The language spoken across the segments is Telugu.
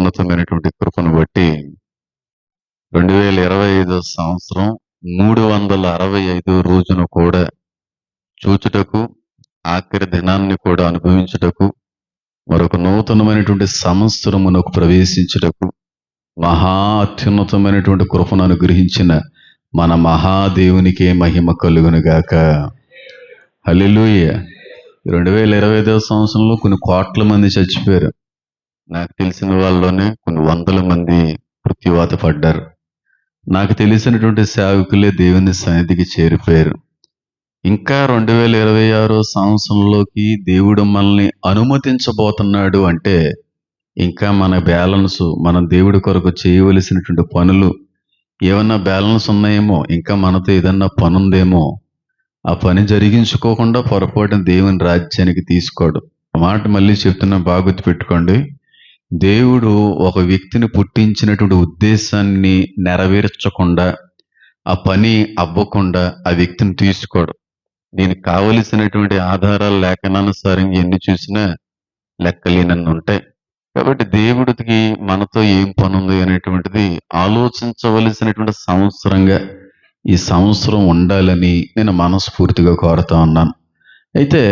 ఉన్నతమైనటువంటి కృపను బట్టి 2025 సంవత్సరం 365 రోజును కూడా చూచుటకు, ఆఖరి దినాన్ని కూడా అనుభవించుటకు, మరొక నూతనమైనటువంటి సంవత్సరమునకు ప్రవేశించుటకు మహా అత్యున్నతమైనటువంటి కృపను అనుగ్రహించిన మన మహాదేవునికే మహిమ కలుగునుగాక. హల్లెలూయా. 2025 సంవత్సరంలో కొన్ని కోట్ల మంది చచ్చిపోయారు. నాకు తెలిసిన వాళ్ళలోనే కొన్ని వందల మంది మృత్యువాత పడ్డారు. నాకు తెలిసినటువంటి సేవకులే దేవుని సన్నిధికి చేరిపోయారు. ఇంకా 2026 సంవత్సరంలోకి దేవుడు మనల్ని అనుమతించబోతున్నాడు అంటే ఇంకా మన బ్యాలెన్స్, మనం దేవుడి కొరకు చేయవలసినటువంటి పనులు ఏమన్నా బ్యాలెన్స్ ఉన్నాయేమో, ఇంకా మనతో ఏదన్నా పని ఉందేమో, ఆ పని జరిగించుకోకుండా పొరపాటున దేవుని రాజ్యానికి తీసుకోడు. మాట మళ్ళీ చెప్తున్నా, బాగా గుర్తుపెట్టుకోండి. దేవుడు ఒక వ్యక్తిని పుట్టించినటువంటి ఉద్దేశాన్ని నెరవేర్చకుండా, ఆ పని అవ్వకుండా ఆ వ్యక్తిని తీసుకోడు. దీనికి కావలసినటువంటి ఆధారాలు లేఖనానుసారంగా ఎన్ని చూసినా లెక్కలేనన్ని ఉంటాయి. కాబట్టి దేవుడికి మనతో ఏం పని ఉంది అనేటువంటిది ఆలోచించవలసినటువంటి సంవత్సరంగా ఈ సంవత్సరం ఉండాలని నేను మనస్ఫూర్తిగా కోరుతా ఉన్నాను. అయితే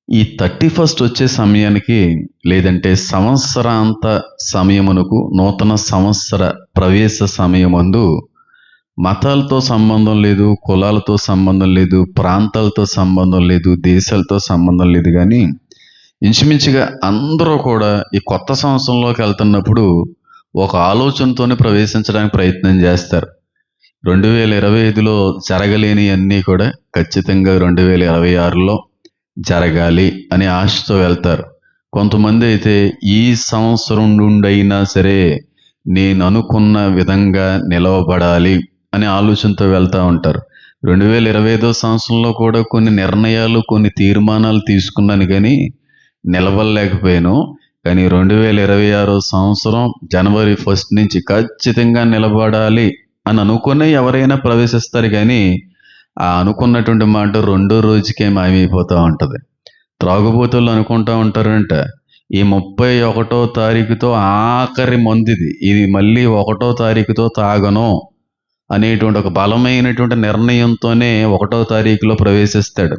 ఈ 31 వచ్చే సమయానికి, లేదంటే సంవత్సరాంత సమయమునకు, నూతన సంవత్సర ప్రవేశ సమయమందు మతాలతో సంబంధం లేదు, కులాలతో సంబంధం లేదు, ప్రాంతాలతో సంబంధం లేదు, దేశాలతో సంబంధం లేదు, కానీ ఇంచుమించుగా అందరూ కూడా ఈ కొత్త సంవత్సరంలోకి వెళ్తున్నప్పుడు ఒక ఆలోచనతోనే ప్రవేశించడానికి ప్రయత్నం చేస్తారు. 2025లో జరగలేని అన్నీ కూడా ఖచ్చితంగా 2026లో జరగాలి అనే ఆశతో వెళ్తారు. కొంతమంది అయితే ఈ సంవత్సరం నుండి అయినా సరే నేను అనుకున్న విధంగా నిలవబడాలి అనే ఆలోచనతో వెళ్తూ ఉంటారు. 2025 సంవత్సరంలో కూడా కొన్ని నిర్ణయాలు, కొన్ని తీర్మానాలు తీసుకున్నాను, కానీ నిలవలేకపోయాను. కానీ 2026 సంవత్సరం జనవరి 1 నుంచి ఖచ్చితంగా నిలబడాలి అని అనుకునే ఎవరైనా ప్రవేశిస్తారు, కానీ ఆ అనుకున్నటువంటి మాట రెండో రోజుకే మాయమైపోతూ ఉంటుంది. త్రాగుబోతులు అనుకుంటా ఉంటారంట, ఈ 31వ తారీఖుతో ఆఖరి మందిది, ఇది మళ్ళీ 1వ తారీఖుతో తాగను అనేటువంటి ఒక బలమైనటువంటి నిర్ణయంతోనే 1వ తారీఖులో ప్రవేశిస్తాడు.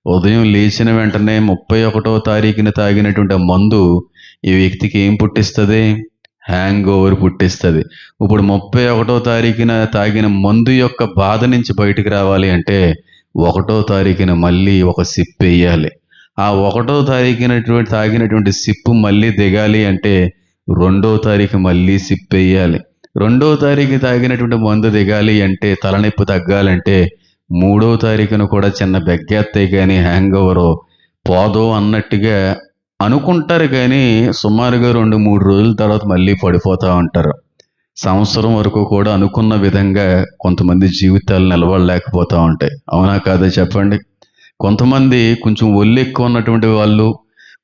ఉదయం లేచిన వెంటనే 31వ తారీఖున తాగినటువంటి మందు ఈ వ్యక్తికి ఏం పుట్టిస్తుంది? హ్యాంగ్ ఓవర్ పుట్టిస్తుంది. ఇప్పుడు 31వ తారీఖున తాగిన మందు యొక్క బాధ నుంచి బయటికి రావాలి అంటే 1వ తారీఖున మళ్ళీ ఒక సిప్ వేయాలి. ఆ 1వ తారీఖున తాగినటువంటి సిప్పు మళ్ళీ దిగాలి అంటే 2వ తారీఖు మళ్ళీ సిప్ వేయాలి. 2వ తారీఖు తాగినటువంటి మందు దిగాలి అంటే, తలనొప్పి తగ్గాలంటే 3వ తారీఖున కూడా చిన్న బెగ్గెత్తాయి, కానీ హ్యాంగ్ ఓవర్ పోదో అన్నట్టుగా అనుకుంటారు, కానీ సుమారుగా 2-3 రోజుల తర్వాత మళ్ళీ పడిపోతూ ఉంటారు. సంవత్సరం వరకు కూడా అనుకున్న విధంగా కొంతమంది జీవితాలు నిలబడలేకపోతూ ఉంటాయి. అవునా కాదా చెప్పండి? కొంతమంది కొంచెం ఒళ్ళు ఎక్కువ ఉన్నటువంటి వాళ్ళు,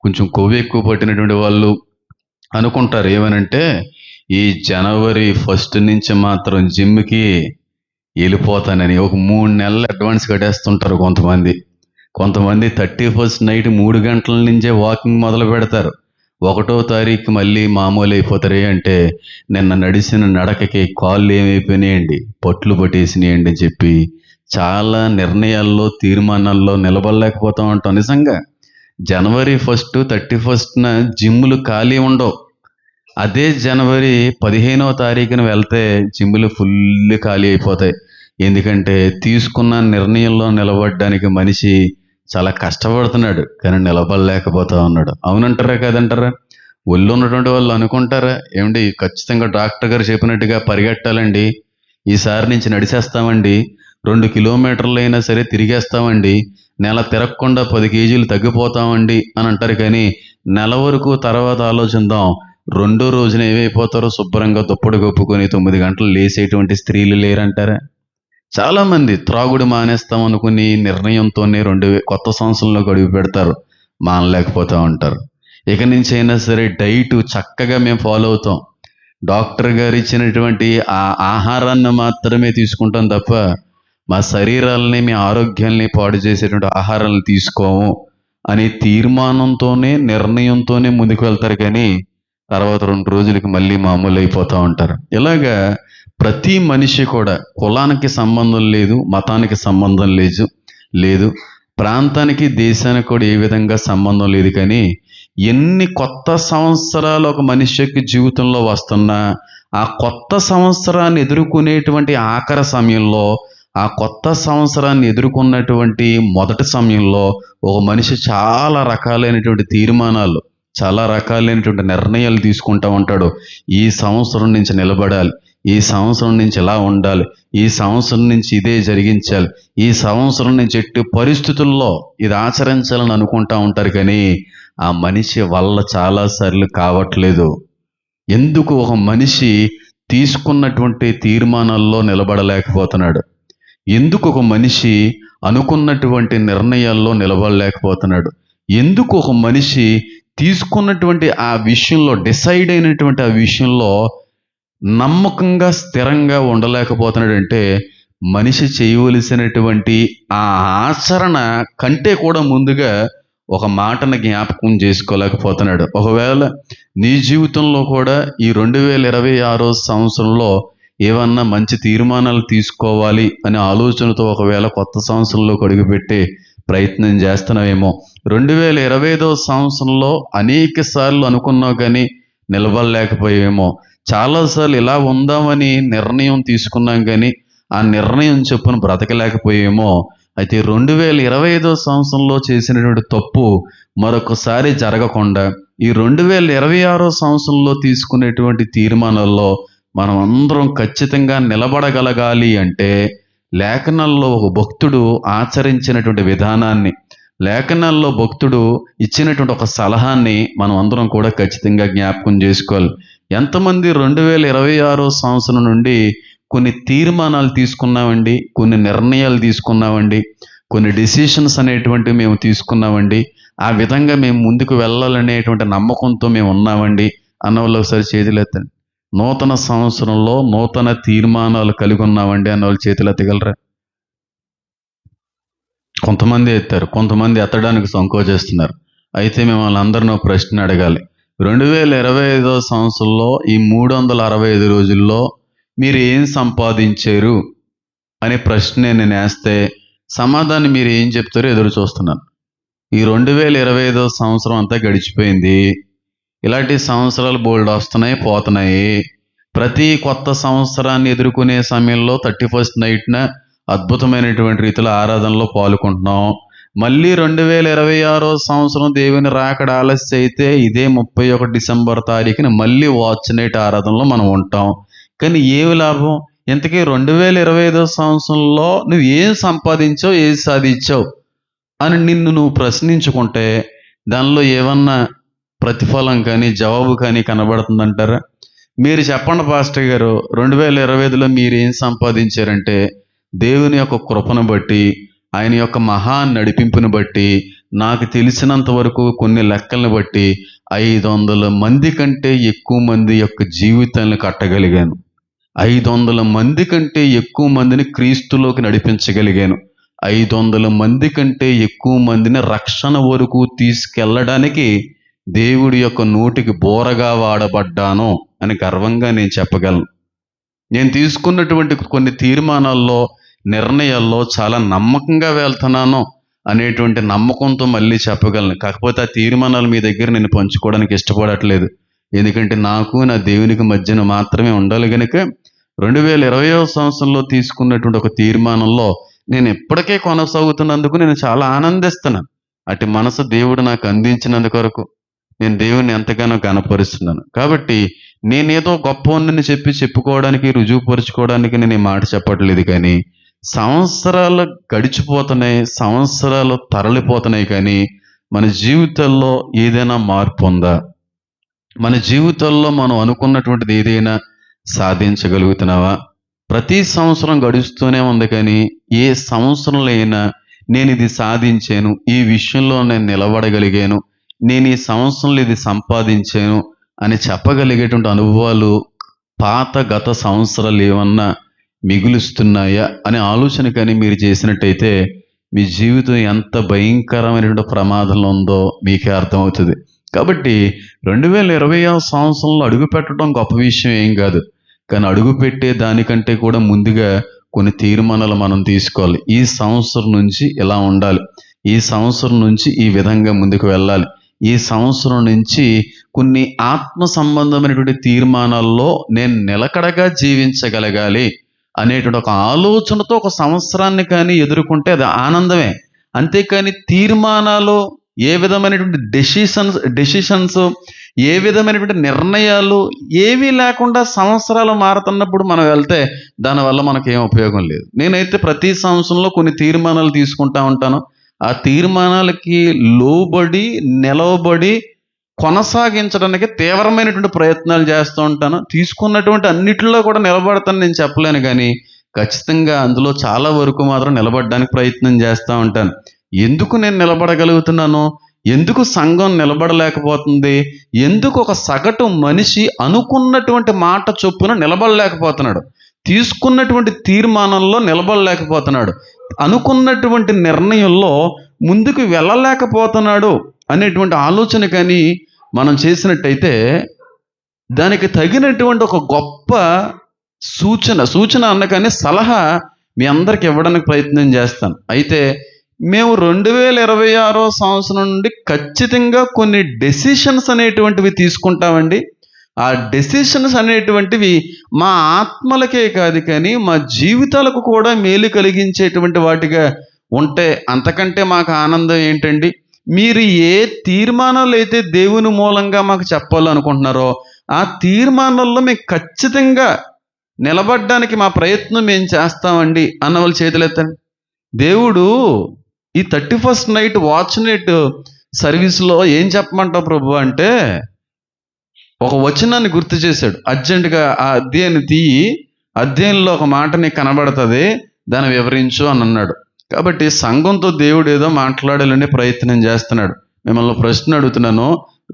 కొంచెం కొవ్వు ఎక్కువ పట్టినటువంటి వాళ్ళు అనుకుంటారు ఏమనంటే, ఈ జనవరి 1 నుంచి మాత్రం జిమ్కి వెళ్ళిపోతానని ఒక 3 నెలలు అడ్వాన్స్ కట్టేస్తుంటారు. కొంతమంది 31 నైట్ 3 గంటల నుంచే వాకింగ్ మొదలు పెడతారు. 1వ తారీఖు మళ్ళీ మామూలు అయిపోతారే అంటే, నిన్న నడిచిన నడకకి కాళ్ళు ఏమైపోయినాయండి, పట్లు పట్టేసినాయండి అని చెప్పి చాలా నిర్ణయాల్లో, తీర్మానాల్లో నిలబడలేకపోతూ ఉంటాం. నిజంగా జనవరి 1, 31న జిమ్ములు ఖాళీ ఉండవు. అదే జనవరి 15వ తారీఖున వెళ్తే జిమ్ములు ఫుల్ ఖాళీ అయిపోతాయి. ఎందుకంటే తీసుకున్న నిర్ణయంలో నిలబడడానికి మనిషి చాలా కష్టపడుతున్నాడు, కానీ నిలబడలేకపోతా ఉన్నాడు. అవునంటారా కాదంటారా? ఒళ్ళు ఉన్నటువంటి వాళ్ళు అనుకుంటారా, ఏమండి ఖచ్చితంగా డాక్టర్ గారు చెప్పినట్టుగా పరిగెట్టాలండి, ఈసారి నుంచి నడిచేస్తామండి, 2 కిలోమీటర్లు అయినా సరే తిరిగేస్తామండి, నెల తిరగకుండా 10 కేజీలు తగ్గిపోతామండి అని అంటారు. కానీ నెల వరకు తర్వాత ఆలోచిద్దాం, 2వ రోజున ఏమైపోతారో శుభ్రంగా దుప్పటి కప్పుకొని 9 గంటలు లేసేటువంటి స్త్రీలు లేరంటారా? చాలామంది త్రాగుడు మానేస్తాం అనుకుని నిర్ణయంతోనే కొత్త సంవత్సరంలో అడుగు పెడతారు, మానలేకపోతూ ఉంటారు. ఇక నుంచి అయినా సరే డైట్ చక్కగా మేము ఫాలో అవుతాం, డాక్టర్ గారు ఇచ్చినటువంటి ఆ ఆహారాన్ని మాత్రమే తీసుకుంటాం తప్ప మా శరీరాలని, మీ ఆరోగ్యాల్ని పాడు చేసేటువంటి ఆహారాలను తీసుకోము అనే తీర్మానంతోనే, నిర్ణయంతోనే ముందుకు వెళ్తారు. కానీ తర్వాత 2 రోజులకి మళ్ళీ మామూలు అయిపోతూ ఉంటారు. ఇలాగా ప్రతి మనిషి కూడా కులానికి సంబంధం లేదు, మతానికి సంబంధం లేదు, ప్రాంతానికి దేశానికి కూడా ఏ విధంగా సంబంధం లేదు. కానీ ఎన్ని కొత్త సంవత్సరాలు ఒక మనిషి యొక్క జీవితంలో వస్తున్నా ఆ కొత్త సంవత్సరాన్ని ఎదుర్కొనేటువంటి ఆఖరి సమయంలో, ఆ కొత్త సంవత్సరాన్ని ఎదుర్కొన్నటువంటి మొదటి సమయంలో ఒక మనిషి చాలా రకాలైనటువంటి తీర్మానాలు, చాలా రకాలైనటువంటి నిర్ణయాలు తీసుకుంటూ ఉంటాడు. ఈ సంవత్సరం నుంచి నిలబడాలి, ఈ సంవత్సరం నుంచి ఇలా ఉండాలి, ఈ సంవత్సరం నుంచి ఇదే జరిగించాలి, ఈ సంవత్సరం నుంచి ఎట్టి పరిస్థితుల్లో ఇది ఆచరించాలని అనుకుంటా ఉంటారు. కానీ ఆ మనిషి వల్ల చాలాసార్లు కావట్లేదు. ఎందుకు ఒక మనిషి తీసుకున్నటువంటి తీర్మానాల్లో నిలబడలేకపోతున్నాడు? ఎందుకు ఒక మనిషి అనుకున్నటువంటి నిర్ణయాల్లో నిలబడలేకపోతున్నాడు? ఎందుకు ఒక మనిషి తీసుకున్నటువంటి ఆ విషయంలో, డిసైడ్ అయినటువంటి ఆ విషయంలో నమ్మకంగా స్థిరంగా ఉండలేకపోతున్నాడంటే మనిషి చేయవలసినటువంటి ఆ ఆచరణ కంటే కూడా ముందుగా ఒక మాటను జ్ఞాపకం చేసుకోలేకపోతున్నాడు. ఒకవేళ నీ జీవితంలో కూడా ఈ 2026 సంవత్సరంలో ఏమన్నా మంచి తీర్మానాలు తీసుకోవాలి అనే ఆలోచనతో ఒకవేళ కొత్త సంవత్సరంలో అడుగుపెట్టే ప్రయత్నం చేస్తున్నావేమో. 2025 సంవత్సరంలో అనేక సార్లు అనుకున్నావు కానీ నిలబడలేకపోయావేమో. చాలాసార్లు ఇలా ఉందామని నిర్ణయం తీసుకున్నాం కానీ ఆ నిర్ణయం చొప్పున బ్రతకలేకపోయామో. అయితే 2025 సంవత్సరంలో చేసినటువంటి తప్పు మరొకసారి జరగకుండా ఈ 2026 సంవత్సరంలో తీసుకునేటువంటి తీర్మానాల్లో మనం అందరం ఖచ్చితంగా నిలబడగలగాలి అంటే లేఖనాల్లో ఒక భక్తుడు ఆచరించినటువంటి విధానాన్ని, లేఖనాల్లో భక్తుడు ఇచ్చినటువంటి ఒక సలహాన్ని మనం అందరం కూడా ఖచ్చితంగా జ్ఞాపకం చేసుకోవాలి. ఎంతమంది 2026 సంవత్సరం నుండి కొన్ని తీర్మానాలు తీసుకున్నామండి, కొన్ని నిర్ణయాలు తీసుకున్నామండి, కొన్ని డెసిషన్స్ అనేటువంటివి మేము తీసుకున్నామండి, ఆ విధంగా మేము ముందుకు వెళ్ళాలనేటువంటి నమ్మకంతో మేము ఉన్నామండి అన్న వాళ్ళు ఒకసారి చేతులు ఎత్తండి. నూతన సంవత్సరంలో నూతన తీర్మానాలు కలిగి ఉన్నామండి అన్న వాళ్ళు చేతులు ఎత్తగలరా? కొంతమంది ఎత్తారు, కొంతమంది ఎత్తడానికి సంకోచిస్తున్నారు. అయితే మిమ్మల్ని అందరినో ప్రశ్న అడగాలి. 2025 సంవత్సరంలో ఈ 365 రోజుల్లో మీరు ఏం సంపాదించారు అనే ప్రశ్న నేను వేస్తే సమాధానం మీరు ఏం చెప్తారో ఎదురు చూస్తున్నాను. ఈ 2025 సంవత్సరం అంతా గడిచిపోయింది. ఇలాంటి సంవత్సరాలు బోల్డ్ వస్తున్నాయి, పోతున్నాయి. ప్రతి కొత్త సంవత్సరాన్ని ఎదుర్కొనే సమయంలో 31st నైట్న అద్భుతమైనటువంటి రీతిలో ఆరాధనలో పాల్గొంటున్నాం. మళ్ళీ 2026 సంవత్సరం దేవుని రాకడ ఆలస్యం అయితే ఇదే 31 డిసెంబర్ తారీఖున మళ్ళీ వాచ్ నైట్ ఆరాధనలో మనం ఉంటాం. కానీ ఏమి లాభం? ఇంతకీ 2025 సంవత్సరంలో నువ్వు ఏం సంపాదించావు, ఏది సాధించావు అని నిన్ను నువ్వు ప్రశ్నించుకుంటే దానిలో ఏమన్నా ప్రతిఫలం కానీ జవాబు కానీ కనబడుతుందంటారా? మీరు చెప్పండి పాస్టర్ గారు, 2025లో మీరు ఏం సంపాదించారంటే దేవుని యొక్క కృపను బట్టి, ఆయన యొక్క మహా నడిపింపుని బట్టి, నాకు తెలిసినంత వరకు కొన్ని లెక్కలను బట్టి 500 మంది కంటే ఎక్కువ మంది యొక్క జీవితాలను కట్టగలిగాను. 500 మంది కంటే ఎక్కువ మందిని క్రీస్తులోకి నడిపించగలిగాను. 500 మంది కంటే ఎక్కువ మందిని రక్షణ వరకు తీసుకెళ్ళడానికి దేవుడి యొక్క నోటికి బోరగా వాడబడ్డాను అని గర్వంగా నేను చెప్పగలను. నేను తీసుకున్నటువంటి కొన్ని తీర్మానాల్లో, నిర్ణయాల్లో చాలా నమ్మకంగా వెళ్తున్నాను అనేటువంటి నమ్మకంతో మళ్ళీ చెప్పగలను. కాకపోతే ఆ తీర్మానాలు మీ దగ్గర నేను పంచుకోవడానికి ఇష్టపడట్లేదు. ఎందుకంటే నాకు నా దేవునికి మధ్యన మాత్రమే ఉండాలి. కనుక 2020 సంవత్సరంలో తీసుకున్నటువంటి ఒక తీర్మానంలో నేను ఇప్పటికే కొనసాగుతున్నందుకు నేను చాలా ఆనందిస్తున్నాను. అటు మనసు దేవుడు నాకు అందించినందుకు వరకు నేను దేవుని ఎంతగానో కనపరుస్తున్నాను. కాబట్టి నేనేదో గొప్పవాడిని చెప్పుకోవడానికి, రుజువుపరుచుకోవడానికి నేను ఈ మాట చెప్పట్లేదు. కానీ సంవత్సరాలు గడిచిపోతున్నాయి, సంవత్సరాలు తరలిపోతున్నాయి. కానీ మన జీవితాల్లో ఏదైనా మార్పు ఉందా? మన జీవితాల్లో మనం అనుకున్నటువంటిది ఏదైనా సాధించగలుగుతున్నావా? ప్రతి సంవత్సరం గడుస్తూనే ఉంది. కానీ ఏ సంవత్సరంలో అయినా నేను ఇది సాధించాను, ఈ విషయంలో నేను నిలబడగలిగాను, నేను ఈ సంవత్సరంలో ఇది సంపాదించాను అని చెప్పగలిగేటువంటి అనుభవాలు గత సంవత్సరాలు ఏమన్నా మిగులుస్తున్నాయా అనే ఆలోచన కానీ మీరు చేసినట్టయితే మీ జీవితం ఎంత భయంకరమైనటువంటి ప్రమాదంలో ఉందో మీకే అర్థమవుతుంది. కాబట్టి 2020 సంవత్సరంలో అడుగు పెట్టడం గొప్ప విషయం ఏం కాదు. కానీ అడుగు పెట్టే దానికంటే కూడా ముందుగా కొన్ని తీర్మానాలు మనం తీసుకోవాలి. ఈ సంవత్సరం నుంచి ఇలా ఉండాలి, ఈ సంవత్సరం నుంచి ఈ విధంగా ముందుకు వెళ్ళాలి, ఈ సంవత్సరం నుంచి కొన్ని ఆత్మ సంబంధమైనటువంటి తీర్మానాల్లో నేను నిలకడగా జీవించగలగాలి అనేటువంటి ఒక ఆలోచనతో ఒక సంవత్సరాన్ని కానీ ఎదుర్కొంటే అది ఆనందమే. అంతేకాని తీర్మానాలు, ఏ విధమైనటువంటి డెసిషన్స్, ఏ విధమైనటువంటి నిర్ణయాలు ఏమీ లేకుండా సంవత్సరాలు మారుతున్నప్పుడు మనం వెళ్తే దానివల్ల మనకు ఏం ఉపయోగం లేదు. నేనైతే ప్రతి సంవత్సరంలో కొన్ని తీర్మానాలు తీసుకుంటా ఉంటాను. ఆ తీర్మానాలకి లోబడి నిలవబడి కొనసాగించడానికి తీవ్రమైనటువంటి ప్రయత్నాలు చేస్తూ ఉంటాను. తీసుకున్నటువంటి అన్నిటిలో కూడా నిలబడతాను నేను చెప్పలేను, కానీ ఖచ్చితంగా అందులో చాలా వరకు మాత్రం నిలబడడానికి ప్రయత్నం చేస్తూ ఉంటాను. ఎందుకు నేను నిలబడగలుగుతున్నాను? ఎందుకు సంఘం నిలబడలేకపోతుంది? ఎందుకు ఒక సగటు మనిషి అనుకున్నటువంటి మాట చొప్పున నిలబడలేకపోతున్నాడు? తీసుకున్నటువంటి తీర్మానంలో నిలబడలేకపోతున్నాడు, అనుకున్నటువంటి నిర్ణయంలో ముందుకు వెళ్ళలేకపోతున్నాడు అనేటువంటి ఆలోచన కానీ మనం చేసినట్టయితే దానికి తగినటువంటి ఒక గొప్ప సూచన అన్నగానే సలహా మీ అందరికి ఇవ్వడానికి ప్రయత్నం చేస్తాను. అయితే మేము 2026 సంవత్సరం నుండి ఖచ్చితంగా కొన్ని డెసిషన్స్ అనేటువంటివి తీసుకుంటామండి. ఆ డెసిషన్స్ అనేటువంటివి మా ఆత్మలకే కాదు కానీ మా జీవితాలకు కూడా మేలు కలిగించేటువంటి వాటిగా ఉంటే అంతకంటే మాకు ఆనందం ఏంటండి? మీరు ఏ తీర్మానాలు అయితే దేవుని మూలంగా మాకు చెప్పాలనుకుంటున్నారో ఆ తీర్మానాల్లో మేము ఖచ్చితంగా నిలబడడానికి మా ప్రయత్నం మేము చేస్తామండి అన్న వాళ్ళు చేతులెత్తండి. దేవుడు ఈ 31st నైట్ వాచ్ నైట్ సర్వీస్లో ఏం చెప్పమంటావు ప్రభు అంటే ఒక వచనాన్ని గుర్తు చేశాడు. అర్జెంటుగా ఆ అధ్యాయాన్ని తీయి, అధ్యాయంలో ఒక మాట నీకు కనబడుతుంది, దాన్ని వివరించు అని అన్నాడు. కాబట్టి సంఘంతో దేవుడు ఏదో మాట్లాడాలనే ప్రయత్నం చేస్తున్నాడు. మిమ్మల్ని ప్రశ్న అడుగుతున్నాను,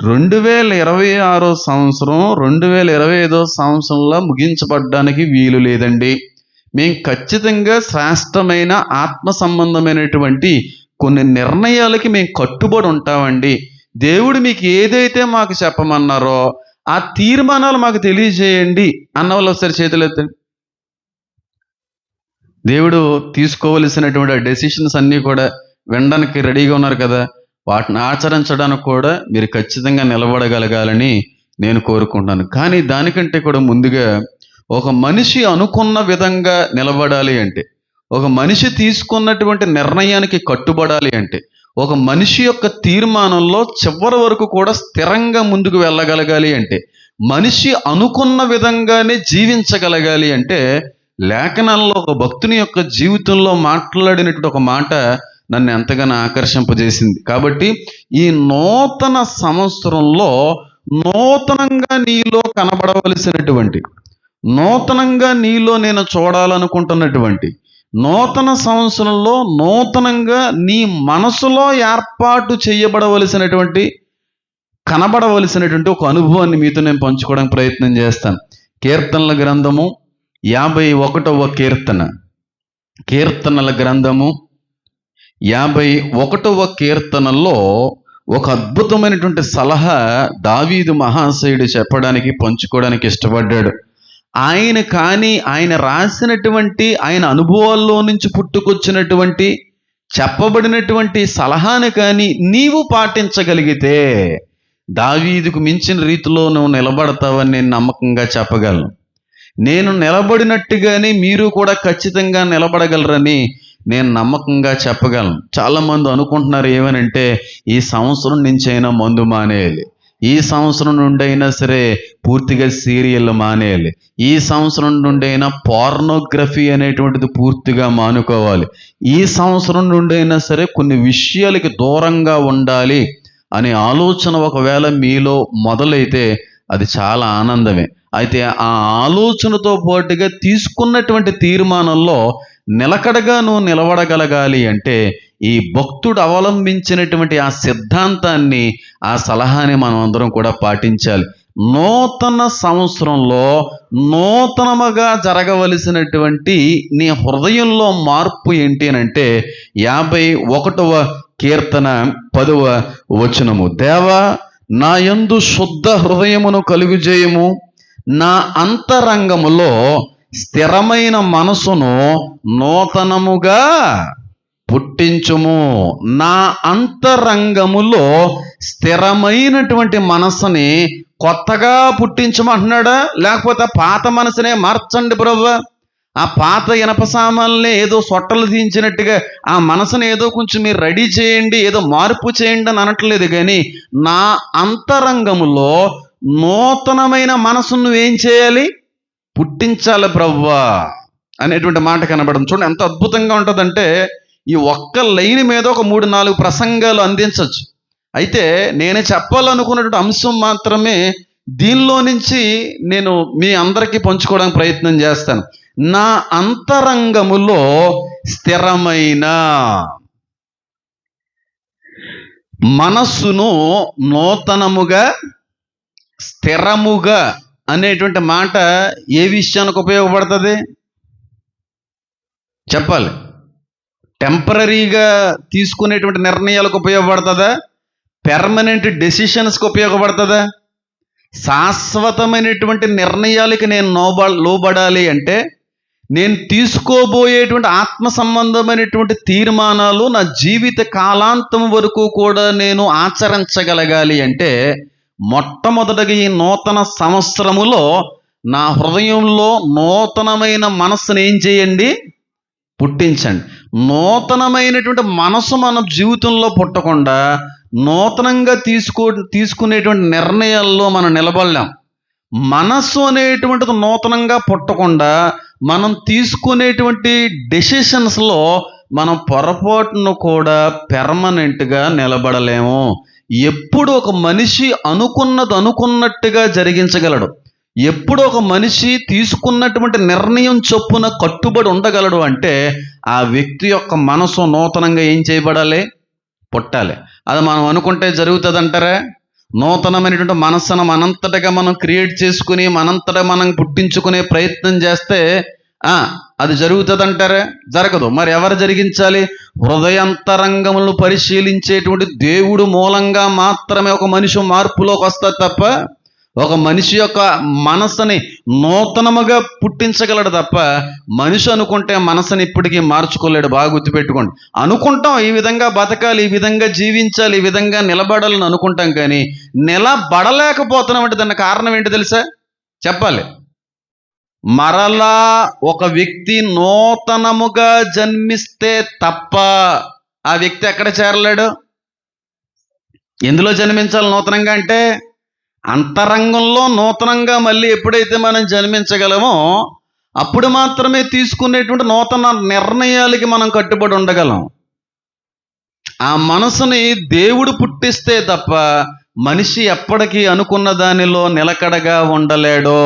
2026 సంవత్సరం 2025 సంవత్సరంలో ముగించబడ్డానికి వీలు లేదండి. మేము ఖచ్చితంగా శ్రేష్టమైన ఆత్మ సంబంధమైనటువంటి కొన్ని నిర్ణయాలకి మేము కట్టుబడి ఉంటామండి. దేవుడు మీకు ఏదైతే మాకు చెప్పమన్నారో ఆ తీర్మానాలు మాకు తెలియజేయండి అన్న వాళ్ళు ఒకసారి చేతులు ఎత్తండి. దేవుడు తీసుకోవలసినటువంటి డెసిషన్స్ అన్నీ కూడా వినడానికి రెడీగా ఉన్నారు కదా, వాటిని ఆచరించడానికి కూడా మీరు ఖచ్చితంగా నిలబడగలగాలని నేను కోరుకుంటున్నాను. కానీ దానికంటే కూడా ముందుగా ఒక మనిషి అనుకున్న విధంగా నిలబడాలి అంటే, ఒక మనిషి తీసుకున్నటువంటి నిర్ణయానికి కట్టుబడాలి అంటే, ఒక మనిషి యొక్క తీర్మానంలో చివరి వరకు కూడా స్థిరంగా ముందుకు వెళ్ళగలగాలి అంటే, మనిషి అనుకున్న విధంగానే జీవించగలగాలి అంటే, లేఖనాల్లో ఒక భక్తుని యొక్క జీవితంలో మాట్లాడినటువంటి ఒక మాట నన్ను ఎంతగానో ఆకర్షింపజేసింది. కాబట్టి ఈ నూతన సంవత్సరంలో నూతనంగా నీలో కనబడవలసినటువంటి, నూతనంగా నీలో నేను చూడాలనుకుంటున్నటువంటి, నూతన సంవత్సరంలో నూతనంగా నీ మనసులో ఏర్పాటు చేయబడవలసినటువంటి, కనబడవలసినటువంటి ఒక అనుభవాన్ని మీతో నేను పంచుకోవడానికి ప్రయత్నం చేస్తాను. కీర్తనల గ్రంథము 51వ కీర్తన, కీర్తనల గ్రంథము 51వ కీర్తనలో ఒక అద్భుతమైనటువంటి సలహా దావీదు మహాశయుడు చెప్పడానికి, పంచుకోవడానికి ఇష్టపడ్డాడు. ఆయన రాసినటువంటి, ఆయన అనుభవాల్లో నుంచి పుట్టుకొచ్చినటువంటి చెప్పబడినటువంటి సలహాను కానీ నీవు పాటించగలిగితే దావీదుకు మించిన రీతిలో నువ్వు నిలబడతావని నేను నమ్మకంగా చెప్పగలను. నేను నిలబడినట్టుగానే మీరు కూడా ఖచ్చితంగా నిలబడగలరని నేను నమ్మకంగా చెప్పగలను. చాలామంది అనుకుంటున్నారు ఏమనంటే, ఈ సంవత్సరం నుంచి అయినా మందు మానేయాలి, ఈ సంవత్సరం నుండి అయినా సరే పూర్తిగా సీరియల్ మానేయాలి, ఈ సంవత్సరం నుండి అయినా పోర్నోగ్రఫీ అనేటువంటిది పూర్తిగా మానుకోవాలి, ఈ సంవత్సరం నుండి అయినా సరే కొన్ని విషయాలకి దూరంగా ఉండాలి అనే ఆలోచన ఒకవేళ మీలో మొదలైతే అది చాలా ఆనందమే. అయితే ఆ ఆలోచనతో పాటుగా తీసుకున్నటువంటి తీర్మానంలో నిలకడగా నువ్వు నిలబడగలగాలి అంటే ఈ భక్తుడు అవలంబించినటువంటి ఆ సిద్ధాంతాన్ని, ఆ సలహాని మనం అందరం కూడా పాటించాలి. నూతన సంవత్సరంలో నూతనముగా జరగవలసినటువంటి నీ హృదయంలో మార్పు ఏంటి అని అంటే 51వ కీర్తన 10వ వచనము, దేవా నా యందు శుద్ధ హృదయమును కలుగుజేయము, నా అంతరంగములో స్థిరమైన మనసును నూతనముగా పుట్టించుము. నా అంతరంగములో స్థిరమైనటువంటి మనసుని కొత్తగా పుట్టించమంటున్నాడా, లేకపోతే పాత మనసునే మార్చండి ప్రభువా, ఆ పాత ఇనప సామాన్లే ఏదో సొట్టలు తీయించినట్టుగా ఆ మనసుని ఏదో కొంచెం మీరు రెడీ చేయండి, ఏదో మార్పు చేయండి అని అనట్లేదు, కానీ నా అంతరంగములో నూతనమైన మనసును నువ్వేం చేయాలి, పుట్టించాలి ప్రభువా అనేటువంటి మాట కనబడదు. చూడండి ఎంత అద్భుతంగా ఉంటుందంటే, ఈ ఒక్క లైన్ మీద ఒక 3-4 ప్రసంగాలు అందించవచ్చు. అయితే నేను చెప్పాలనుకున్నటువంటి అంశం మాత్రమే దీనిలో నుంచి నేను మీ అందరికీ పంచుకోవడానికి ప్రయత్నం చేస్తాను. నా అంతరంగములో స్థిరమైన మనస్సును నూతనముగా స్థిరముగా అనేటువంటి మాట ఏ విషయానికి ఉపయోగపడుతుంది చెప్పాలి? టెంపరీగా తీసుకునేటువంటి నిర్ణయాలకు ఉపయోగపడుతుందా, పెర్మనెంట్ డెసిషన్స్కి ఉపయోగపడుతుందా? శాశ్వతమైనటువంటి నిర్ణయాలకి నేను లోబడాలి అంటే, నేను తీసుకోబోయేటువంటి ఆత్మ సంబంధమైనటువంటి తీర్మానాలు నా జీవిత కాలాంతం వరకు కూడా నేను ఆచరించగలగాలి అంటే, మొట్టమొదటిగా ఈ నూతన సంవత్సరములో నా హృదయంలో నూతనమైన మనస్సును ఏం చేయండి, పుట్టించండి. నూతనమైనటువంటి మనసు మన జీవితంలో పుట్టకుండా నూతనంగా తీసుకునేటువంటి నిర్ణయాల్లో మనం నిలబడలేం. మనస్సు అనేటువంటిది నూతనంగా పుట్టకుండా మనం తీసుకునేటువంటి డెసిషన్స్లో మనం పొరపాటును కూడా పెర్మనెంట్గా నిలబడలేము. ఎప్పుడు ఒక మనిషి అనుకున్నట్టుగా జరిగించగలడు, ఎప్పుడు ఒక మనిషి తీసుకున్నటువంటి నిర్ణయం చొప్పున కట్టుబడి ఉండగలడు అంటే ఆ వ్యక్తి యొక్క మనసు నూతనంగా ఏం చేయబడాలి, పుట్టాలి. అది మనం అనుకుంటే జరుగుతుంది అంటారా? నూతనమైనటువంటి మనస్సును మనంతటగా మనం క్రియేట్ చేసుకుని మనంతటా మనం పుట్టించుకునే ప్రయత్నం చేస్తే అది జరుగుతుంది అంటారా? జరగదు. మరి ఎవరు జరిగించాలి? హృదయాంతరంగములను పరిశీలించేటువంటి దేవుడు మూలంగా మాత్రమే ఒక మనిషి మార్పులోకి వస్తుంది తప్ప ఒక మనిషి యొక్క మనసుని నూతనముగా పుట్టించగలడు తప్ప మనిషి అనుకుంటే మనసుని ఇప్పటికీ మార్చుకోలేడు. బాగా గుర్తుపెట్టుకోండి. అనుకుంటాం ఈ విధంగా బతకాలి, ఈ విధంగా జీవించాలి, ఈ విధంగా నిలబడాలని అనుకుంటాం, కానీ నిలబడలేకపోతున్నాం. అంటే దానికి కారణం ఏంటి తెలుసా? చెప్పాలి. మరలా ఒక వ్యక్తి నూతనముగా జన్మిస్తే తప్ప ఆ వ్యక్తి ఎక్కడ చేరలేడు. ఎందులో జన్మించాలి నూతనంగా అంటే? అంతరంగంలో నూతనంగా మళ్ళీ ఎప్పుడైతే మనం జన్మించగలమో అప్పుడు మాత్రమే తీసుకునేటువంటి నూతన నిర్ణయాలకి మనం కట్టుబడి ఉండగలం. ఆ మనసుని దేవుడు పుట్టిస్తే తప్ప మనిషి ఎప్పటికీ అనుకున్న దానిలో నిలకడగా ఉండలేడు.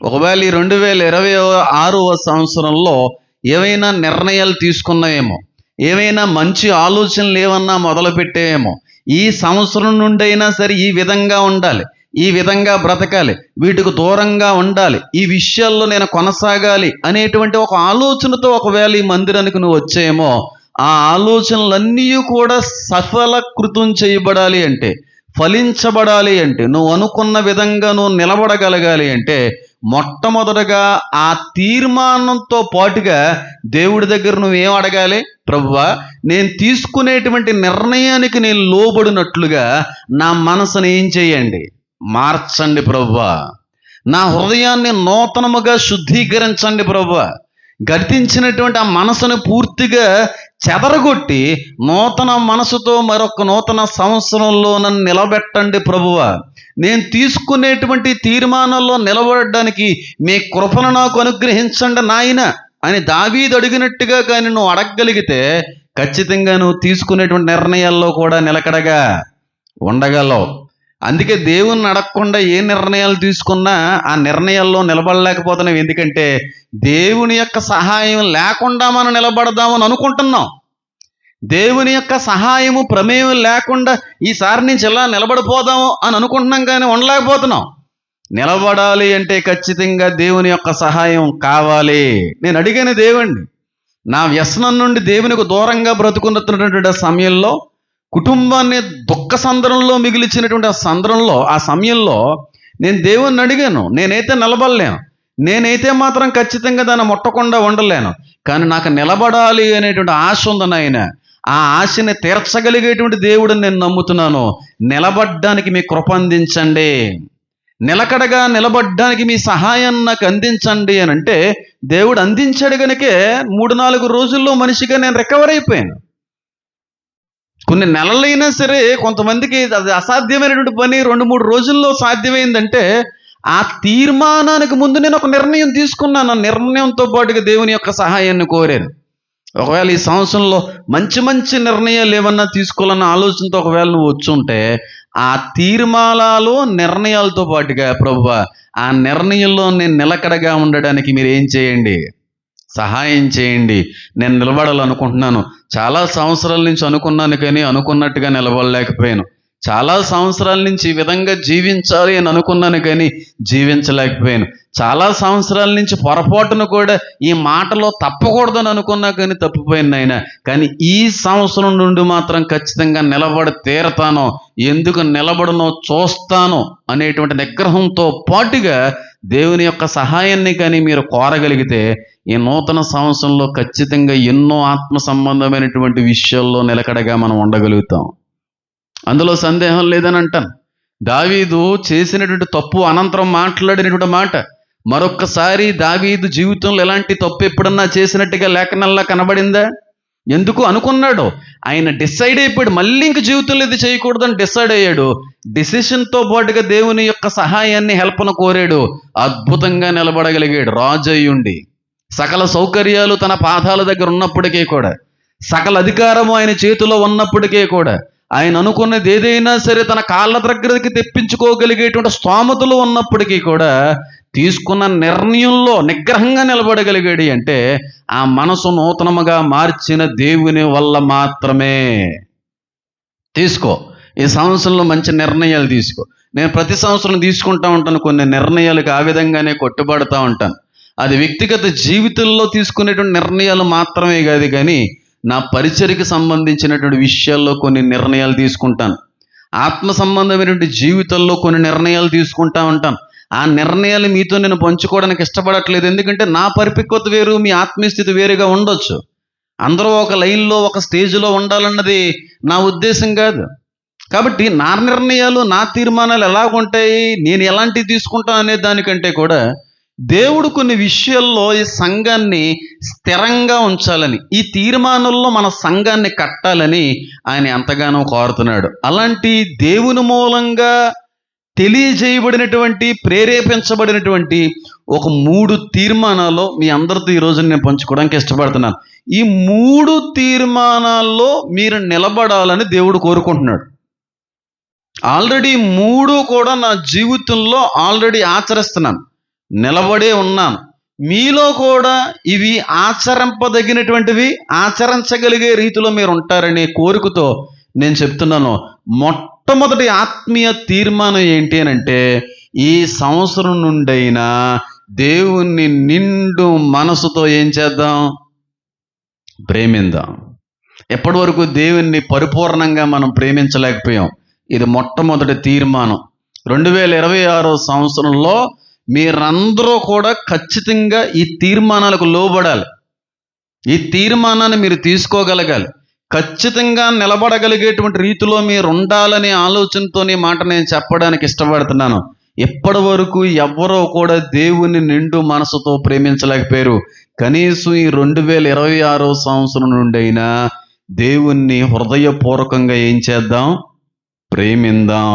ఒకవేళ ఈ 2026వ సంవత్సరంలో ఏవైనా నిర్ణయాలు తీసుకున్నాయేమో, ఏవైనా మంచి ఆలోచనలు ఏమన్నా మొదలుపెట్టేమో, ఈ సంవత్సరం నుండి అయినా సరే ఈ విధంగా ఉండాలి, ఈ విధంగా బ్రతకాలి, వీటికి దూరంగా ఉండాలి, ఈ విషయాల్లో నేను కొనసాగాలి అనేటువంటి ఒక ఆలోచనతో ఒకవేళ ఈ మందిరానికి నువ్వు వచ్చేమో, ఆ ఆలోచనలన్నీ కూడా సఫలకృతం చేయబడాలి అంటే, ఫలించబడాలి అంటే, నువ్వు అనుకున్న విధంగా నువ్వు నిలబడగలగాలి అంటే మొట్టమొదటగా ఆ తీర్మానంతో పాటుగా దేవుడి దగ్గర నువ్వేం అడగాలి? ప్రభువా, నేను తీసుకునేటువంటి నిర్ణయానికి నేను లోబడినట్లుగా నా మనసుని ఏం చేయండి, మార్చండి ప్రభువా. నా హృదయాన్ని నూతనముగా శుద్ధీకరించండి ప్రభువా. గతించినటువంటి ఆ మనసును పూర్తిగా చెదరగొట్టి నూతన మనసుతో మరొక నూతన సంవత్సరంలో నన్ను నిలబెట్టండి ప్రభువా. నేను తీసుకునేటువంటి తీర్మానాల్లో నిలబడడానికి మీ కృపను నాకు అనుగ్రహించండి నాయన అని దావీదు అడిగినట్టుగా కానీ నువ్వు అడగగలిగితే ఖచ్చితంగా నువ్వు తీసుకునేటువంటి నిర్ణయాల్లో కూడా నిలకడగా ఉండగలవు. అందుకే దేవుణ్ణి అడగకుండా ఏ నిర్ణయాలు తీసుకున్నా ఆ నిర్ణయాల్లో నిలబడలేకపోతున్నాం. ఎందుకంటే దేవుని యొక్క సహాయం లేకుండా మనం నిలబడదామని అనుకుంటున్నాం. దేవుని యొక్క సహాయము ప్రమేయం లేకుండా ఈసారి నుంచి ఇలా నిలబడిపోదాము అని అనుకుంటున్నాం, కానీ ఉండలేకపోతున్నాం. నిలబడాలి అంటే ఖచ్చితంగా దేవుని యొక్క సహాయం కావాలి. నేను అడిగిన దేవుణ్ణి నా వ్యసనం నుండి దేవునికి దూరంగా బ్రతుకున్నటువంటి సమయంలో కుటుంబాన్ని దుఃఖ సంద్రంలో మిగిలిచినటువంటి ఆ సమయంలో నేను దేవుణ్ణి అడిగాను, నేనైతే నిలబడలేను, నేనైతే మాత్రం ఖచ్చితంగా దాన్ని ముట్టకుండా ఉండలేను, కానీ నాకు నిలబడాలి అనేటువంటి ఆశ ఉంది నాయన. ఆ ఆశని తీర్చగలిగేటువంటి దేవుడిని నేను నమ్ముతున్నాను. నిలబడ్డానికి మీ కృప అందించండి, నిలకడగా నిలబడ్డానికి మీ సహాయాన్ని నాకు అందించండి అని అంటే దేవుడు అందించాడు కనుకే 3-4 రోజుల్లో మనిషిగా నేను రికవర్ అయిపోయాను. కొన్ని నెలలైనా సరే కొంతమందికి అది అసాధ్యమైనటువంటి పని 2-3 రోజుల్లో సాధ్యమైందంటే ఆ తీర్మానానికి ముందు నేను ఒక నిర్ణయం తీసుకున్నాను. ఆ నిర్ణయంతో పాటుగా దేవుని యొక్క సహాయాన్ని కోరాను. ఒకవేళ ఈ సంవత్సరంలో మంచి మంచి నిర్ణయాలు ఏమన్నా తీసుకోవాలన్న ఆలోచనతో ఒకవేళ నువ్వు వచ్చుంటే ఆ తీర్మానాలు నిర్ణయాలతో పాటుగా ప్రభువా ఆ నిర్ణయంలో నేను నిలకడగా ఉండడానికి మీరు ఏం చేయండి, సహాయం చేయండి. నేను నిలబడాలనుకుంటున్నాను. చాలా సంవత్సరాల నుంచి అనుకున్నాను కానీ అనుకున్నట్టుగా నిలబడలేకపోయాను. చాలా సంవత్సరాల నుంచి ఈ విధంగా జీవించాలి అని అనుకున్నాను కానీ జీవించలేకపోయాను. చాలా సంవత్సరాల నుంచి పొరపాటును కూడా ఈ మాటలో తప్పకూడదని అనుకున్నా కానీ తప్పిపోయాను నాయన. కానీ ఈ సంవత్సరం నుండి మాత్రం ఖచ్చితంగా నిలబడి తీరతానో, ఎందుకు నిలబడనో చూస్తాను అనేటువంటి నిగ్రహంతో పాటుగా దేవుని యొక్క సహాయాన్ని కానీ మీరు కోరగలిగితే ఈ నూతన సంవత్సరంలో ఖచ్చితంగా ఎన్నో ఆత్మ సంబంధమైనటువంటి విషయాల్లో నిలకడగా మనం ఉండగలుగుతాం. అందులో సందేహం లేదని అంటాను. దావీదు చేసినటువంటి తప్పు అనంతరం మాట్లాడినటువంటి మాట మరొక్కసారి దావీదు జీవితంలో ఎలాంటి తప్పు ఎప్పుడన్నా చేసినట్టుగా లేఖనంలా కనబడిందా? ఎందుకు అనుకున్నాడు, ఆయన డిసైడ్ అయిపోయాడు, మళ్ళీ ఇంక జీవితంలో ఇది చేయకూడదని డిసైడ్ అయ్యాడు. డిసిషన్తో పాటుగా దేవుని యొక్క సహాయాన్ని హెల్ప్ను కోరాడు. అద్భుతంగా నిలబడగలిగాడు. రాజు అయ్యుండి సకల సౌకర్యాలు తన పాదాల దగ్గర ఉన్నప్పటికీ కూడా, సకల అధికారము ఆయన చేతిలో ఉన్నప్పటికీ కూడా, ఆయన అనుకున్నది ఏదైనా సరే తన కాళ్ళ దగ్గరికి తెప్పించుకోగలిగేటువంటి స్తోమతలు ఉన్నప్పటికీ కూడా తీసుకున్న నిర్ణయంలో నిగ్రహంగా నిలబడగలిగాడు. అంటే ఆ మనసు నూతనముగా మార్చిన దేవుని వల్ల మాత్రమే. తీసుకో, ఈ సంవత్సరంలో మంచి నిర్ణయాలు తీసుకో. నేను ప్రతి సంవత్సరం తీసుకుంటా ఉంటాను కొన్ని నిర్ణయాలకు, ఆ విధంగానే కొట్టుబడతా ఉంటాను. అది వ్యక్తిగత జీవితంలో తీసుకునేటువంటి నిర్ణయాలు మాత్రమే కాదు, కానీ నా పరిచర్యకి సంబంధించినటువంటి విషయాల్లో కొన్ని నిర్ణయాలు తీసుకుంటాను. ఆత్మ సంబంధమైనటువంటి జీవితంలో కొన్ని నిర్ణయాలు తీసుకుంటా ఉంటాను. ఆ నిర్ణయాలు మీతో నేను పంచుకోవడానికి ఇష్టపడట్లేదు, ఎందుకంటే నా పరిపక్వత వేరు, మీ ఆత్మీయ స్థితి వేరుగా ఉండొచ్చు. అందరూ ఒక లైన్లో ఒక స్టేజ్లో ఉండాలన్నది నా ఉద్దేశం కాదు. కాబట్టి నా నిర్ణయాలు నా తీర్మానాలు ఎలాగుంటాయి, నేను ఎలాంటివి తీసుకుంటాను అనే దానికంటే కూడా దేవుడు కొన్ని విషయాల్లో ఈ సంఘాన్ని స్థిరంగా ఉంచాలని, ఈ తీర్మానంలో మన సంఘాన్ని కట్టాలని ఆయన ఎంతగానో కోరుతున్నాడు. అలాంటి దేవుని మూలంగా తెలియజేయబడినటువంటి ప్రేరేపించబడినటువంటి ఒక 3 తీర్మానాలు మీ అందరితో ఈరోజు నేను పంచుకోవడానికి ఇష్టపడుతున్నాను. ఈ 3 తీర్మానాల్లో మీరు నిలబడాలని దేవుడు కోరుకుంటున్నాడు. ఆల్రెడీ 3 కూడా నా జీవితంలో ఆల్రెడీ ఆచరిస్తున్నాను, నిలబడే ఉన్నాను. మీలో కూడా ఇవి ఆచరింపదగినటువంటివి, ఆచరించగలిగే రీతిలో మీరు ఉంటారనే కోరికతో నేను చెప్తున్నాను. మొట్టమొదటి ఆత్మీయ తీర్మానం ఏంటి అని అంటే, ఈ సంవత్సరం నుండైనా దేవుణ్ణి నిండు మనసుతో ఏం చేద్దాం, ప్రేమిద్దాం. ఎప్పటి వరకు దేవుణ్ణి పరిపూర్ణంగా మనం ప్రేమించలేకపోయాం. ఇది మొట్టమొదటి తీర్మానం. 2026 సంవత్సరంలో మీరందరూ కూడా ఖచ్చితంగా ఈ తీర్మానాలకు లోబడాలి. ఈ తీర్మానాన్ని మీరు తీసుకోగలగాలి. ఖచ్చితంగా నిలబడగలిగేటువంటి రీతిలో మీరు ఉండాలనే ఆలోచనతో ఈ మాట నేను చెప్పడానికి ఇష్టపడుతున్నాను. ఎప్పటి వరకు ఎవ్వరూ కూడా దేవుని నిండు మనసుతో ప్రేమించలేకపోయారు. కనీసం ఈ 2026 సంవత్సరం నుండి అయినా దేవుణ్ణి హృదయపూర్వకంగా ఏం చేద్దాం, ప్రేమిందాం.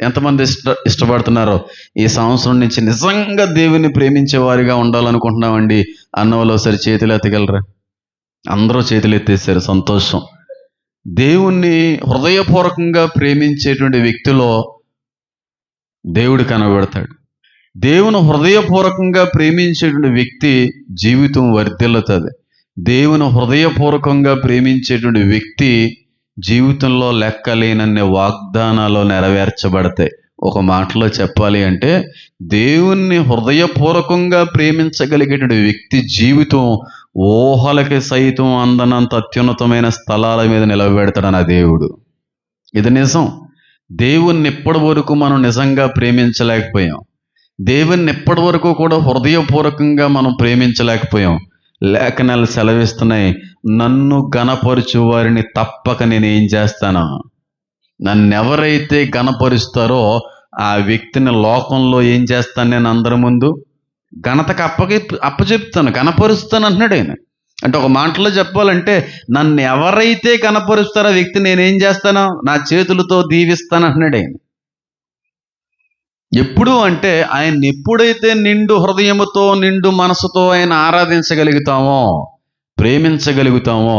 ఎంతమంది ఇష్టపడుతున్నారో ఈ సంవత్సరం నుంచి నిజంగా దేవుని ప్రేమించే వారిగా ఉండాలనుకుంటున్నామండి అన్న వాళ్ళు ఒకసారి చేతులు ఎత్తగలరా? అందరూ చేతులు ఎత్తేసారు, సంతోషం. దేవుణ్ణి హృదయపూర్వకంగా ప్రేమించేటువంటి వ్యక్తిలో దేవుడు కనబడతాడు. దేవుని హృదయపూర్వకంగా ప్రేమించేటువంటి వ్యక్తి జీవితం వర్ధిల్లుతుంది. దేవుని హృదయపూర్వకంగా ప్రేమించేటువంటి వ్యక్తి జీవితంలో లెక్కలేనన్ని వాగ్దానాలు నెరవేర్చబడతాయి. ఒక మాటలో చెప్పాలి అంటే దేవుణ్ణి హృదయపూర్వకంగా ప్రేమించగలిగేటువంటి వ్యక్తి జీవితం ఊహలకి సైతం అందనంత అత్యున్నతమైన స్థలాల మీద నిలబెడతాడు నా దేవుడు. ఇది నిజం. దేవుణ్ణి ఇప్పటి వరకు మనం నిజంగా ప్రేమించలేకపోయాం. దేవుణ్ణి ఇప్పటి వరకు కూడా హృదయపూర్వకంగా మనం ప్రేమించలేకపోయాం. లేఖనాలు సెలవిస్తున్నాయి, నన్ను గణపరచు వారిని తప్పక నేను ఏం చేస్తాను, నన్ను ఎవరైతే గణపరుస్తారో ఆ వ్యక్తిని లోకంలో ఏం చేస్తాను, నేను అందరి ముందు ఘనతకు అప్పచెప్తాను, గణపరుస్తాను అంటున్నాడు ఆయన. అంటే ఒక మాటలో చెప్పాలంటే, నన్ను ఎవరైతే కనపరుస్తారో ఆ వ్యక్తి నేనేం చేస్తానో నా చేతులతో దీవిస్తాను అంటున్నాడు ఆయన. ఎప్పుడు అంటే ఆయన ఎప్పుడైతే నిండు హృదయముతో నిండు మనసుతో ఆయన ఆరాధించగలుగుతామో, ప్రేమించగలుగుతామో,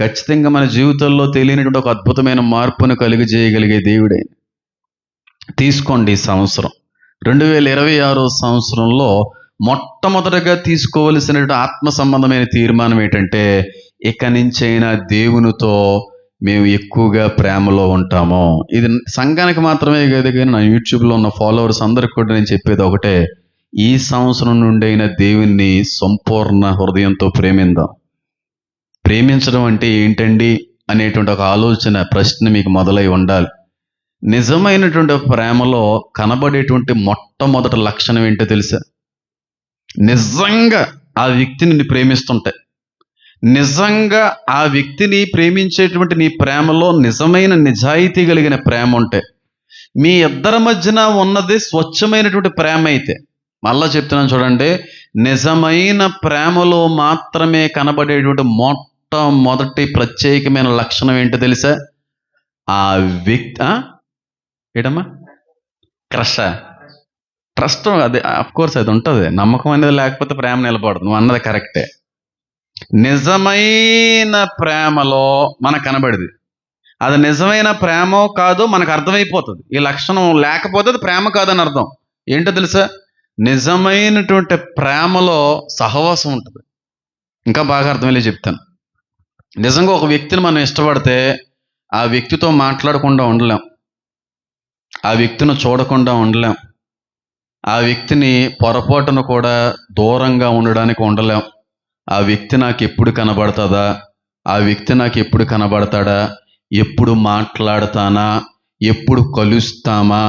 ఖచ్చితంగా మన జీవితంలో తెలియనటువంటి ఒక అద్భుతమైన మార్పును కలిగజేయగలిగే దేవుడే. తీసుకోండి, ఈ సంవత్సరం 2026 సంవత్సరంలో మొట్టమొదటగా తీసుకోవలసినటువంటి ఆత్మ సంబంధమైన తీర్మానం ఏంటంటే, ఇక నుంచైనా దేవునితో మేము ఎక్కువగా ప్రేమలో ఉంటాము. ఇది సంఘానికి మాత్రమే కాదు, కానీ నా యూట్యూబ్లో ఉన్న ఫాలోవర్స్ అందరికి కూడా నేను చెప్పేది ఒకటే, ఈ సంవత్సరం నుండి అయినా దేవుణ్ణి సంపూర్ణ హృదయంతో ప్రేమిందాం. ప్రేమించడం అంటే ఏంటండి అనేటువంటి ఒక ఆలోచన, ప్రశ్న మీకు మొదలై ఉండాలి. నిజమైనటువంటి ప్రేమలో కనబడేటువంటి మొట్టమొదటి లక్షణం ఏంటో తెలుసా? నిజంగా ఆ వ్యక్తిని నీ ప్రేమిస్తుంటే, నిజంగా ఆ వ్యక్తిని ప్రేమించేటువంటి నీ ప్రేమలో నిజమైన నిజాయితీ కలిగిన ప్రేమ ఉంటే, మీ ఇద్దరి మధ్యన ఉన్నది స్వచ్ఛమైనటువంటి ప్రేమ అయితే, మళ్ళా చెప్తున్నాను చూడండి, నిజమైన ప్రేమలో మాత్రమే కనబడేటువంటి మొట్టమొదటి ప్రత్యేకమైన లక్షణం ఏంటో తెలుసా? ఆ వ్యక్తి ఏడమ్మా ట్రస్ట్. అది కోర్స్ అది ఉంటుంది. నమ్మకం అనేది లేకపోతే ప్రేమ నిలబడదు. నువ్వు అన్నది కరెక్టే. నిజమైన ప్రేమలో మనకు కనబడింది, అది నిజమైన ప్రేమో కాదో మనకు అర్థమైపోతుంది. ఈ లక్షణం లేకపోతే అది ప్రేమ కాదని అర్థం. ఏంటో తెలుసా? నిజమైనటువంటి ప్రేమలో సహవాసం ఉంటుంది. ఇంకా బాగా అర్థమయ్యే చెప్తాను. నిజంగా ఒక వ్యక్తిని మనం ఇష్టపడితే ఆ వ్యక్తితో మాట్లాడకుండా ఉండలేం, ఆ వ్యక్తిని చూడకుండా ఉండలేం, ఆ వ్యక్తిని పొరపాటును కూడా దూరంగా ఉండడానికి ఉండలేం. ఆ వ్యక్తి నాకు ఎప్పుడు కనబడుతుందా, ఆ వ్యక్తి నాకు ఎప్పుడు కనబడతాడా, ఎప్పుడు మాట్లాడతానా, ఎప్పుడు కలుస్తామా,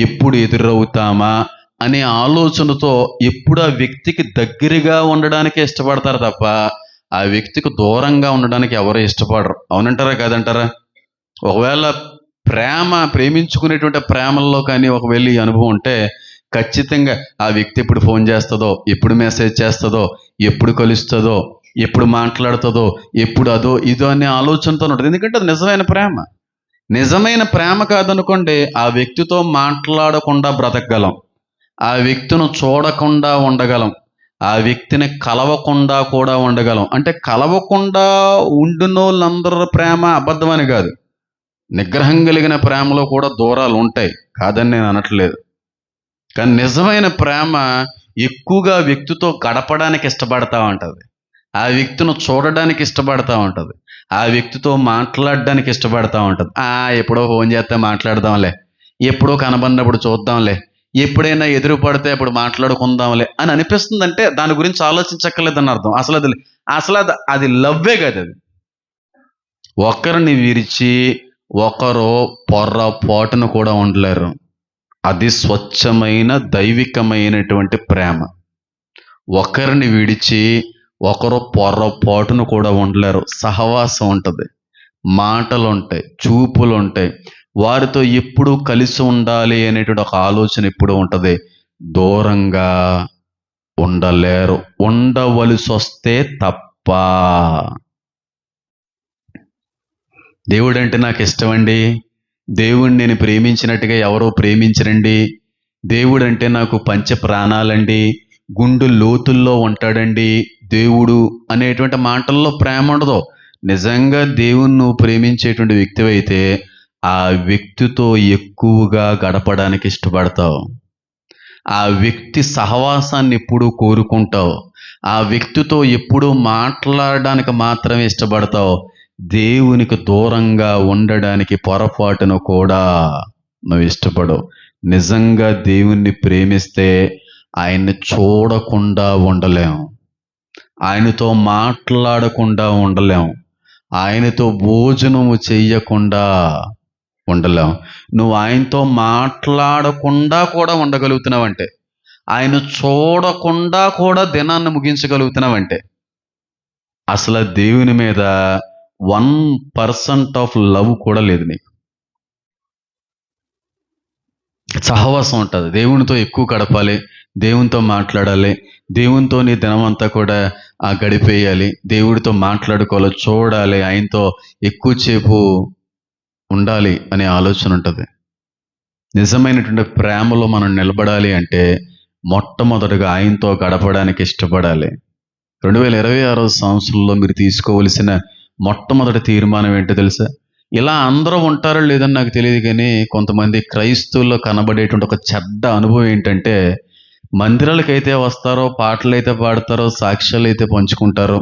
ఎప్పుడు ఎదురవుతామా అనే ఆలోచనతో ఎప్పుడు ఆ వ్యక్తికి దగ్గరగా ఉండడానికి ఇష్టపడతారు తప్ప ఆ వ్యక్తికి దూరంగా ఉండడానికి ఎవరు ఇష్టపడరు. అవునంటారా కాదంటారా? ఒకవేళ ప్రేమించుకునేటువంటి ప్రేమల్లో కానీ ఒకవేళ ఈ అనుభవం ఉంటే, ఖచ్చితంగా ఆ వ్యక్తి ఎప్పుడు ఫోన్ చేస్తుందో, ఎప్పుడు మెసేజ్ చేస్తుందో, ఎప్పుడు కలుస్తుందో, ఎప్పుడు మాట్లాడుతుందో, ఎప్పుడు అదో ఇదో అనే ఆలోచనతో ఉంటుంది. ఎందుకంటే అది నిజమైన ప్రేమ. నిజమైన ప్రేమ కాదనుకోండి, ఆ వ్యక్తితో మాట్లాడకుండా బ్రతకగలం, ఆ వ్యక్తిని చూడకుండా ఉండగలం, ఆ వ్యక్తిని కలవకుండా కూడా ఉండగలం. అంటే కలవకుండా ఉండినోళ్ళందరూ ప్రేమ అబద్ధం అని కాదు. నిగ్రహం కలిగిన ప్రేమలో కూడా దూరాలు ఉంటాయి, కాదని నేను అనట్లేదు. కానీ నిజమైన ప్రేమ ఎక్కువగా వ్యక్తితో గడపడానికి ఇష్టపడతా ఉంటుంది, ఆ వ్యక్తిని చూడడానికి ఇష్టపడతా ఉంటుంది, ఆ వ్యక్తితో మాట్లాడడానికి ఇష్టపడతా ఉంటుంది. ఎప్పుడో ఫోన్ చేస్తే మాట్లాడదాంలే, ఎప్పుడో కనబడినప్పుడు చూద్దాంలే, ఎప్పుడైనా ఎదురు పడితే అప్పుడు మాట్లాడుకుందాంలే అని అనిపిస్తుంది. అంటే దాని గురించి ఆలోచించక్కర్లేదని అర్థం. అసలు అది లవ్వే కదా. అది ఒకరిని విరిచి ఒకరు పొర్రపాటును కూడా ఉండలేరు. అది స్వచ్ఛమైన దైవికమైనటువంటి ప్రేమ. ఒకరిని విడిచి ఒకరు పొర్రపాటును కూడా ఉండలేరు. సహవాసం ఉంటుంది, మాటలు ఉంటాయి, చూపులు ఉంటాయి. వారితో ఎప్పుడు కలిసి ఉండాలి అనేటువంటి ఒక ఆలోచన ఎప్పుడు ఉంటుంది. దూరంగా ఉండలేరు, ఉండవలసి వస్తే తప్ప. దేవుడు అంటే నాకు ఇష్టమండి, దేవుడిని నేను ప్రేమించినట్టుగా ఎవరో ప్రేమించరండి, దేవుడు అంటే నాకు పంచ ప్రాణాలండి, గుండు లోతుల్లో ఉంటాడండి దేవుడు అనేటువంటి మాటల్లో ప్రేమ ఉండదు. నిజంగా దేవుణ్ణి నువ్వు ప్రేమించేటువంటి వ్యక్తి అయితే ఆ వ్యక్తితో ఎక్కువగా గడపడానికి ఇష్టపడతావు, ఆ వ్యక్తి సహవాసాన్ని ఎప్పుడూ కోరుకుంటావు, ఆ వ్యక్తితో ఎప్పుడూ మాట్లాడడానికి మాత్రమే ఇష్టపడతావు. దేవునికి దూరంగా ఉండడానికి పొరపాటును కూడా నువ్వు ఇష్టపడవు. నిజంగా దేవుణ్ణి ప్రేమిస్తే ఆయన్ని చూడకుండా ఉండలేం, ఆయనతో మాట్లాడకుండా ఉండలేం, ఆయనతో భోజనము చెయ్యకుండా ఉండలేం. నువ్వు ఆయనతో మాట్లాడకుండా కూడా ఉండగలుగుతున్నావంటే, ఆయన చూడకుండా కూడా దినాన్ని ముగించగలుగుతున్నావంటే, అసలు దేవుని మీద 1% ఆఫ్ లవ్ కూడా లేదు నీకు. సహవాసం ఉంటుంది, దేవునితో ఎక్కువ గడపాలి, దేవునితో మాట్లాడాలి, దేవునితో నీ దినం అంతా కూడా గడిపేయాలి, దేవుడితో మాట్లాడుకోవాలి, చూడాలి, ఆయనతో ఎక్కువసేపు ఉండాలి అనే ఆలోచన ఉంటుంది. నిజమైనటువంటి ప్రేమలో మనం నిలబడాలి అంటే మొట్టమొదటిగా ఆయనతో గడపడానికి ఇష్టపడాలి. 2026 సంవత్సరంలో మీరు తీసుకోవలసిన మొట్టమొదటి తీర్మానం ఏంటో తెలుసా? ఇలా అందరూ ఉంటారో లేదని నాకు తెలియదు, కానీ కొంతమంది క్రైస్తవుల్లో కనబడేటువంటి ఒక చెడ్డ అనుభవం ఏంటంటే, మందిరాలకైతే వస్తారో, పాటలు అయితే పాడతారో, సాక్ష్యాలు అయితే పంచుకుంటారో,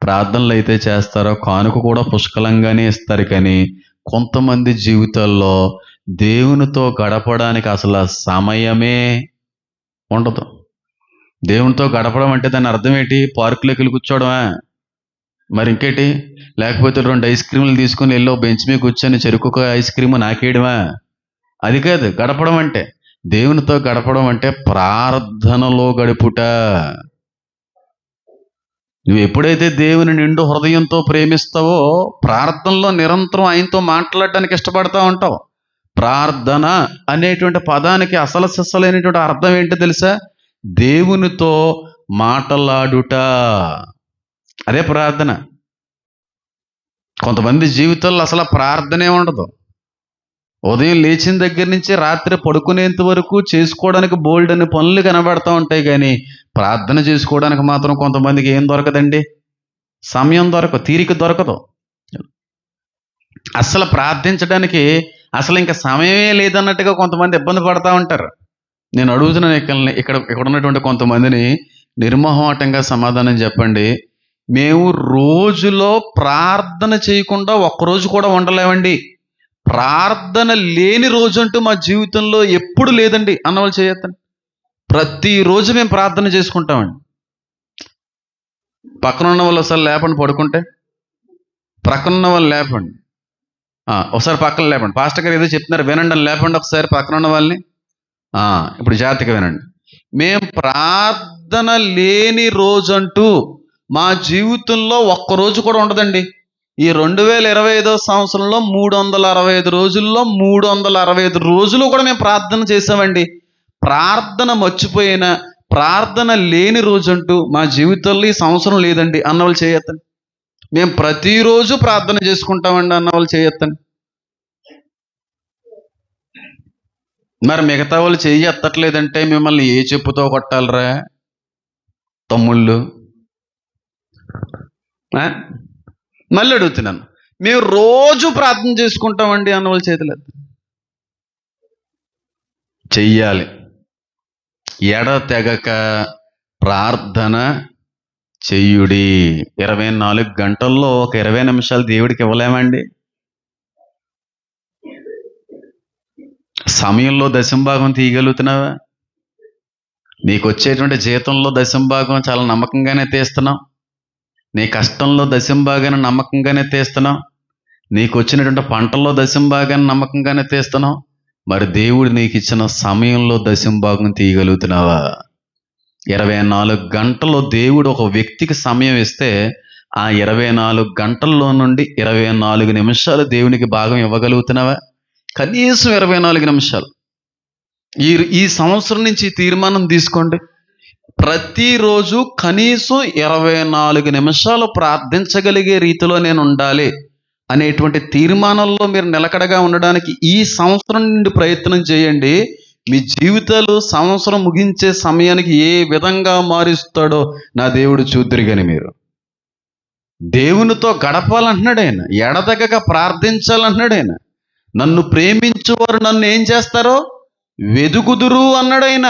ప్రార్థనలు అయితే చేస్తారో, కానుక కూడా పుష్కలంగానే ఇస్తారు, కానీ కొంతమంది జీవితాల్లో దేవునితో గడపడానికి అసలు సమయమే ఉండదు. దేవునితో గడపడం అంటే దాని అర్థం ఏంటి? పార్కులోకి వెళ్ళి కూర్చోవడమా? మరి ఇంకేంటి? లేకపోతే 2 ఐస్ క్రీములు తీసుకుని వెళ్ళో బెంచ్ మీద కూర్చొని చెరుకు ఐస్ క్రీము నాకేయడమా? అది కాదు గడపడం అంటే. దేవునితో గడపడం అంటే ప్రార్థనలో గడుపుట. నువ్వు ఎప్పుడైతే దేవుని నిండు హృదయంతో ప్రేమిస్తావో, ప్రార్థనలో నిరంతరం ఆయనతో మాట్లాడడానికి ఇష్టపడతా ఉంటావు. ప్రార్థన అనేటువంటి పదానికి అసలు సిస్సలైనటువంటి అర్థం ఏంటో తెలుసా? దేవునితో మాట్లాడుట. అదే ప్రార్థన. కొంతమంది జీవితాల్లో అసలు ప్రార్థనే ఉండదు. ఉదయం లేచిన దగ్గర నుంచి రాత్రి పడుకునేంత వరకు చేసుకోవడానికి బోల్డ్ అనే పనులు కనబడతా ఉంటాయి, కానీ ప్రార్థన చేసుకోవడానికి మాత్రం కొంతమందికి ఏం దొరకదండి? సమయం దొరకదు, తీరిక దొరకదు. అసలు ప్రార్థించడానికి అసలు ఇంకా సమయమే లేదన్నట్టుగా కొంతమంది ఇబ్బంది పడతా ఉంటారు. నేను అడుగుతున్నాను ఇక్కడ ఉన్నటువంటి కొంతమందిని, నిర్మోహమాటంగా సమాధానం చెప్పండి. మేము రోజులో ప్రార్థన చేయకుండా ఒక్కరోజు కూడా ఉండలేమండి. ప్రార్థన లేని రోజు అంటూ మా జీవితంలో ఎప్పుడు లేదండి అన్నవాళ్ళు చేయొద్దండి. ప్రతిరోజు మేము ప్రార్థన చేసుకుంటామండి. పక్కన ఉన్న వాళ్ళు ఒకసారి లేపండి, పడుకుంటే ప్రక్కన ఉన్న వాళ్ళు లేపండి. ఒకసారి పక్కన లేపండి. పాస్టర్ గారు ఏదో చెప్తున్నారు వినండి అని లేపండి ఒకసారి పక్కన ఉన్న వాళ్ళని. ఇప్పుడు జాగ్రత్తగా వినండి. మేము ప్రార్థన లేని రోజంటూ మా జీవితంలో ఒక్కరోజు కూడా ఉండదండి. ఈ 2025 సంవత్సరంలో 365 రోజుల్లో 365 రోజులు కూడా మేము ప్రార్థన చేసామండి. ప్రార్థన మర్చిపోయిన, ప్రార్థన లేని రోజంటూ మా జీవితంలో ఈ సంవత్సరం లేదండి అన్నవాళ్ళు చేయొద్దండి. మేము ప్రతిరోజు ప్రార్థన చేసుకుంటామండి అన్నవాళ్ళు చేయొద్దండి. మరి మిగతా వాళ్ళు చెయ్యి ఎత్తట్లేదంటే మిమ్మల్ని ఏ చెప్పుతో కొట్టాలరా తమ్ముళ్ళు? మళ్ళీ అడుగుతున్నాను, మేము రోజు ప్రార్థన చేసుకుంటామండి అన్నవాళ్ళు చేతులేదు. చెయ్యాలి. ఎడతెగక ప్రార్థన చెయ్యుడి. 24 గంటల్లో ఒక 20 నిమిషాలు దేవుడికి ఇవ్వలేమండి? సమయంలో దశంభాగం తీయగలుగుతున్నావా? నీకు వచ్చేటువంటి జీతంలో దశంభాగం చాలా నమ్మకంగానే తీస్తున్నావు. నీ కష్టంలో దశంభాగాన్ని నమ్మకంగానే తీస్తున్నావు. నీకు వచ్చినటువంటి పంటల్లో దశంభాగాన్ని నమ్మకంగానే తీస్తున్నావు. మరి దేవుడు నీకు ఇచ్చిన సమయంలో దశంభాగం తీయగలుగుతున్నావా? 24 గంటల్లో దేవుడు ఒక వ్యక్తికి సమయం ఇస్తే ఆ 24 గంటల్లో నుండి 24 నిమిషాలు దేవునికి భాగం ఇవ్వగలుగుతున్నావా? కనీసం 24 నిమిషాలు. ఈ సంవత్సరం నుంచి తీర్మానం తీసుకోండి. ప్రతిరోజు కనీసం 24 నిమిషాలు ప్రార్థించగలిగే రీతిలో నేను ఉండాలి అనేటువంటి తీర్మానంలో మీరు నిలకడగా ఉండడానికి ఈ సంవత్సరం నుండి ప్రయత్నం చేయండి. మీ జీవితాలు సంవత్సరం ముగించే సమయానికి ఏ విధంగా మారుస్తాడో నా దేవుడు చూద్దురు. కానీ మీరు దేవునితో గడపాలంటున్నాడు ఆయన, ఎడతెగక ప్రార్థించాలంటున్నాడు ఆయన. నన్ను ప్రేమించువారు నన్ను ఏం చేస్తారో వెదుకుదురు అన్నాడు ఆయన.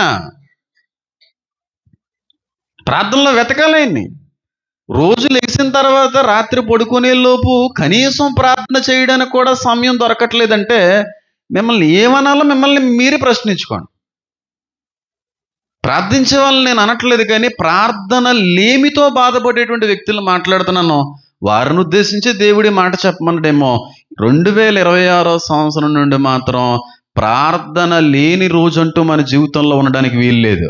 ప్రార్థనలో వెతకాలని. రోజు లేచిన తర్వాత రాత్రి పడుకునే లోపు కనీసం ప్రార్థన చేయడానికి కూడా సమయం దొరకట్లేదంటే మిమ్మల్ని ఏమనాలో మిమ్మల్ని మీరే ప్రశ్నించుకోండి. ప్రార్థించే వాళ్ళని నేను అనట్లేదు, కానీ ప్రార్థన లేమితో బాధపడేటువంటి వ్యక్తులు మాట్లాడుతున్నాను. వారిని ఉద్దేశించి దేవుడి మాట చెప్పమన్నాడేమో. 2026 సంవత్సరం నుండి మాత్రం ప్రార్థన లేని రోజంటూ మన జీవితంలో ఉండడానికి వీల్లేదు.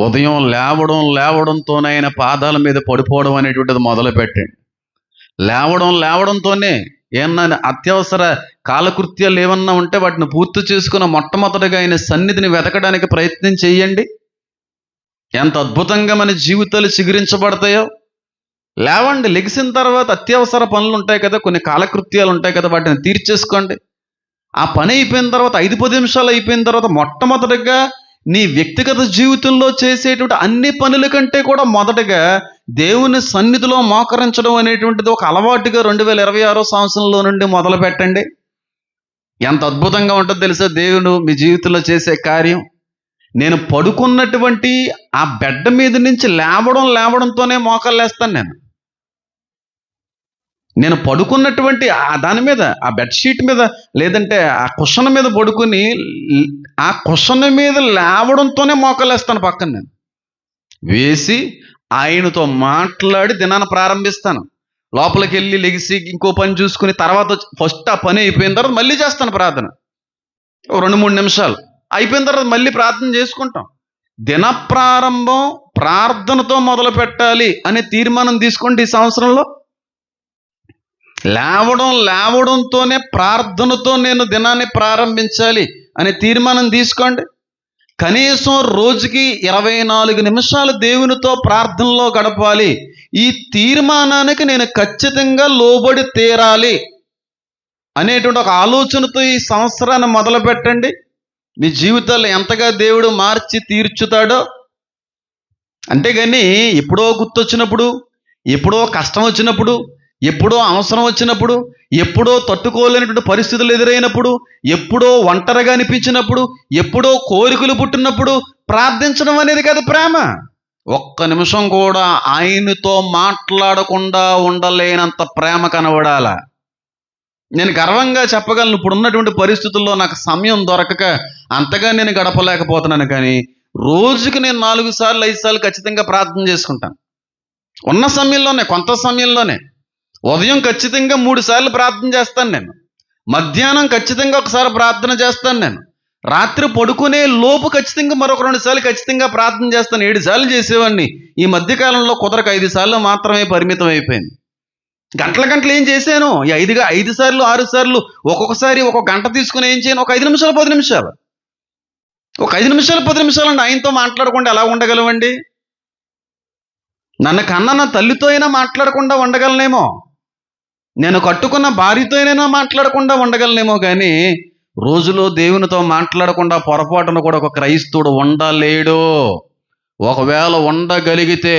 ఉదయం లేవడంతోనైనా పాదాల మీద పడిపోవడం అనేటువంటిది మొదలు పెట్టండి. లేవడంతోనే ఏమన్నా అత్యవసర కాలకృత్యాలు ఏమన్నా ఉంటే వాటిని పూర్తి చేసుకున్న మొట్టమొదటిగా ఆయన సన్నిధిని వెతకడానికి ప్రయత్నం చేయండి. ఎంత అద్భుతంగా మన జీవితాలు చిగురించబడతాయో. లేవండి, లెగిసిన తర్వాత అత్యవసర పనులు ఉంటాయి కదా, కొన్ని కాలకృత్యాలు ఉంటాయి కదా, వాటిని తీర్చేసుకోండి. ఆ పని అయిపోయిన తర్వాత 5-10 నిమిషాలు అయిపోయిన తర్వాత మొట్టమొదటిగా నీ వ్యక్తిగత జీవితంలో చేసేటువంటి అన్ని పనుల కంటే కూడా మొదటగా దేవుని సన్నిధిలో మోకరించడం అనేటువంటిది ఒక అలవాటుగా 2026 సంవత్సరంలో నుండి మొదలు పెట్టండి. ఎంత అద్భుతంగా ఉంటుందో తెలుసా దేవుడు మీ జీవితంలో చేసే కార్యం. నేను పడుకున్నటువంటి ఆ బెడ్ మీద నుంచి లేవడంతోనే మోకాళ్ళేస్తాను. నేను పడుకున్నటువంటి దాని మీద, ఆ బెడ్షీట్ మీద, లేదంటే ఆ కుషన్ మీద పడుకుని ఆ కుషన్ మీద లేవడంతోనే మోకాళ్ళేస్తాను పక్కన. నేను వేసి ఆయనతో మాట్లాడి దినాన్ని ప్రారంభిస్తాను. లోపలికి వెళ్ళి లెగిసి ఇంకో పని చూసుకుని తర్వాత ఫస్ట్ ఆ పని అయిపోయిన తర్వాత మళ్ళీ చేస్తాను ప్రార్థన. 2-3 నిమిషాలు అయిపోయిన తర్వాత మళ్ళీ ప్రార్థన చేసుకుంటాం. దిన ప్రారంభం ప్రార్థనతో మొదలు పెట్టాలి అనే తీర్మానం తీసుకోండి. ఈ సంవత్సరంలో లేవడంతోనే ప్రార్థనతో నేను దినాన్ని ప్రారంభించాలి అనే తీర్మానం తీసుకోండి. కనీసం రోజుకి 24 నిమిషాలు దేవునితో ప్రార్థనలో గడపాలి. ఈ తీర్మానానికి నేను ఖచ్చితంగా లోబడి తీరాలి అనేటువంటి ఒక ఆలోచనతో ఈ సంవత్సరాన్ని మొదలు పెట్టండి. మీ జీవితాల్లో ఎంతగా దేవుడు మార్చి తీర్చుతాడో. అంతేగాని ఎప్పుడో గుర్తొచ్చినప్పుడు, ఎప్పుడో కష్టం వచ్చినప్పుడు, ఎప్పుడో అవసరం వచ్చినప్పుడు, ఎప్పుడో తట్టుకోలేనటువంటి పరిస్థితులు ఎదురైనప్పుడు, ఎప్పుడో ఒంటరిగా అనిపించినప్పుడు, ఎప్పుడో కోరికలు పుట్టినప్పుడు ప్రార్థించడం అనేది కాదు ప్రేమ. ఒక్క నిమిషం కూడా ఆయనతో మాట్లాడకుండా ఉండలేనంత ప్రేమ కనబడాల. నేను గర్వంగా చెప్పగలను, ఇప్పుడు ఉన్నటువంటి పరిస్థితుల్లో నాకు సమయం దొరకక అంతగా నేను గడపలేకపోతున్నాను. కానీ రోజుకి నేను 4 సార్లు 5 సార్లు ఖచ్చితంగా ప్రార్థన చేసుకుంటాను. ఉన్న సమయంలోనే, కొంత సమయంలోనే. ఉదయం ఖచ్చితంగా 3 సార్లు ప్రార్థన చేస్తాను నేను. మధ్యాహ్నం ఖచ్చితంగా ఒకసారి ప్రార్థన చేస్తాను నేను. రాత్రి పడుకునే లోపు ఖచ్చితంగా మరొక 2 సార్లు ఖచ్చితంగా ప్రార్థన చేస్తాను. 7 సార్లు చేసేవాడిని. ఈ మధ్యకాలంలో కుదరక 5 సార్లు మాత్రమే పరిమితం అయిపోయింది. గంటలు ఏం చేశాను? ఈ 5 సార్లు 6 సార్లు ఒక్కొక్కసారి ఒక్కొక్క గంట తీసుకుని ఏం చేయను? ఒక 5 నిమిషాలు 10 నిమిషాలు, ఒక 5 నిమిషాలు 10 నిమిషాలు అండి ఆయనతో మాట్లాడకుండా ఎలా ఉండగలవండి? నన్ను కన్నా నా తల్లితో అయినా మాట్లాడకుండా ఉండగలనేమో, నేను కట్టుకున్న భార్యతో అయినా మాట్లాడకుండా ఉండగలనేమో, కానీ రోజులో దేవునితో మాట్లాడకుండా పొరపాటున కూడా ఒక క్రైస్తవుడు ఉండలేడు. ఒకవేళ ఉండగలిగితే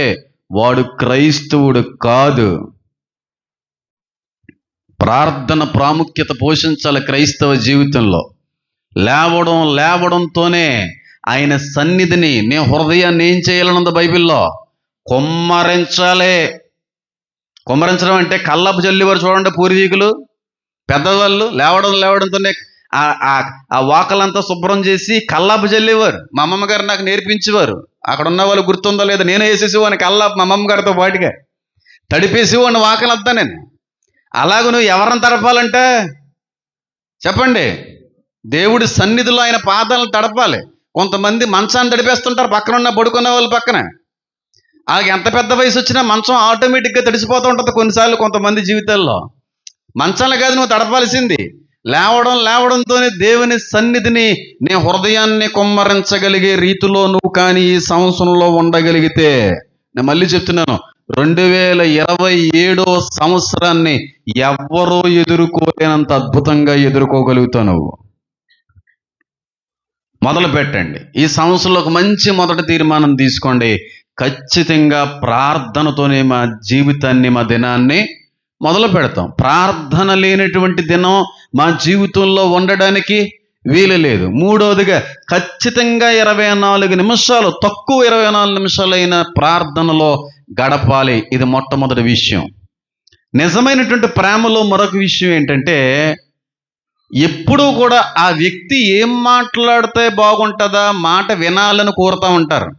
వాడు క్రైస్తవుడు కాదు. ప్రార్థన ప్రాముఖ్యత పోషించాలి క్రైస్తవ జీవితంలో. లేవడంతోనే ఆయన సన్నిధిని, నీ హృదయాన్ని ఏం చేయాలన్నది బైబిల్లో కుమ్మరించాలి. కుమ్మరించడం అంటే కల్లపు జల్లివారు చూడండి, పూర్వీకులు పెద్దవాళ్ళు లేవడంతోనే ఆ వాకలంతా శుభ్రం చేసి కల్లాపు జల్లేవారు. మా అమ్మమ్మ గారు నాకు నేర్పించేవారు. అక్కడ ఉన్న వాళ్ళు గుర్తుందో లేదా, నేను వేసేసేవాడిని కల్లాపు మా అమ్మమ్మ గారితో పాటుగా తడిపేసేవాడిని వాకలంతా నేను. అలాగ నువ్వు ఎవరిని తడపాలంటే చెప్పండి, దేవుడి సన్నిధిలో ఆయన పాదాలను తడపాలి. కొంతమంది మంచాన్ని తడిపేస్తుంటారు పక్కన ఉన్న పడుకున్న వాళ్ళ పక్కన. వాళ్ళకి ఎంత పెద్ద వయసు వచ్చినా మంచం ఆటోమేటిక్గా తడిసిపోతూ ఉంటుంది కొన్నిసార్లు కొంతమంది జీవితాల్లో. మంచాలు కాదు నువ్వు తడపాల్సింది. లేవడంతోనే దేవుని సన్నిధిని, నీ హృదయాన్ని కుమ్మరించగలిగే రీతిలో నువ్వు కానీ ఈ సంవత్సరంలో ఉండగలిగితే, నేను మళ్ళీ చెప్తున్నాను, 2027 సంవత్సరాన్ని ఎవ్వరూ ఎదుర్కోలేనంత అద్భుతంగా ఎదుర్కోగలుగుతావు నువ్వు. మొదలు పెట్టండి. ఈ సంవత్సరంలో ఒక మంచి మొదటి తీర్మానం తీసుకోండి. ఖచ్చితంగా ప్రార్థనతోనే మా జీవితాన్ని, మా దినాన్ని మొదలు పెడతాం. ప్రార్థన లేనటువంటి దినం మా జీవితంలో ఉండడానికి వీలు లేదు. మూడవదిగా ఖచ్చితంగా 24 నిమిషాలు, తక్కువ 24 నిమిషాలైన ప్రార్థనలో గడపాలి. ఇది మొట్టమొదటి విషయం. నిజమైనటువంటి ప్రేమలో మరొక విషయం ఏంటంటే, ఎప్పుడూ కూడా ఆ వ్యక్తి ఏం మాట్లాడితే బాగుంటుందా మాట వినాలని కోరుతూ ఉంటారు.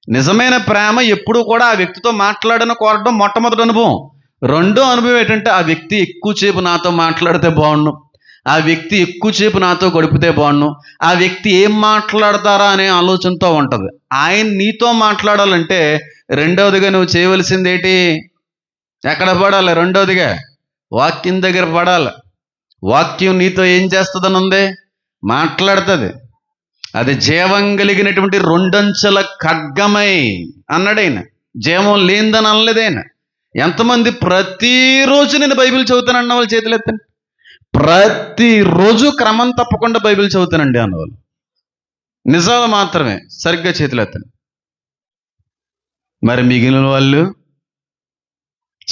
నిజమైన ప్రేమ ఎప్పుడు కూడా ఆ వ్యక్తితో మాట్లాడని కోరడం మొట్టమొదటి అనుభవం. రెండో అనుభవం ఏంటంటే ఆ వ్యక్తి ఎక్కువసేపు నాతో మాట్లాడితే బాగుండు, ఆ వ్యక్తి ఎక్కువసేపు నాతో గడిపితే బాగుండు, ఆ వ్యక్తి ఏం మాట్లాడతారా అనే ఆలోచనతో ఉంటుంది. ఆయన నీతో మాట్లాడాలంటే రెండవదిగా నువ్వు చేయవలసింది ఏంటి? ఎక్కడ పడాలి? రెండవదిగా వాక్యం దగ్గర పడాలి. వాక్యం నీతో ఏం చేస్తుందని ఉంది? మాట్లాడుతుంది. అది జీవం కలిగినటువంటి రెండంచెల ఖడ్గమై అన్నాడు ఆయన. జీవం లేనిదని అనలేదైనా. ఎంతమంది ప్రతిరోజు నేను బైబిల్ చదువుతానన్న వాళ్ళు చేతులు ఎత్తండి. ప్రతిరోజు క్రమం తప్పకుండా బైబిల్ చదువుతానండి అన్నవాళ్ళు నిజాలు మాత్రమే సరిగ్గా చేతులు ఎత్తండి. మరి మిగిలిన వాళ్ళు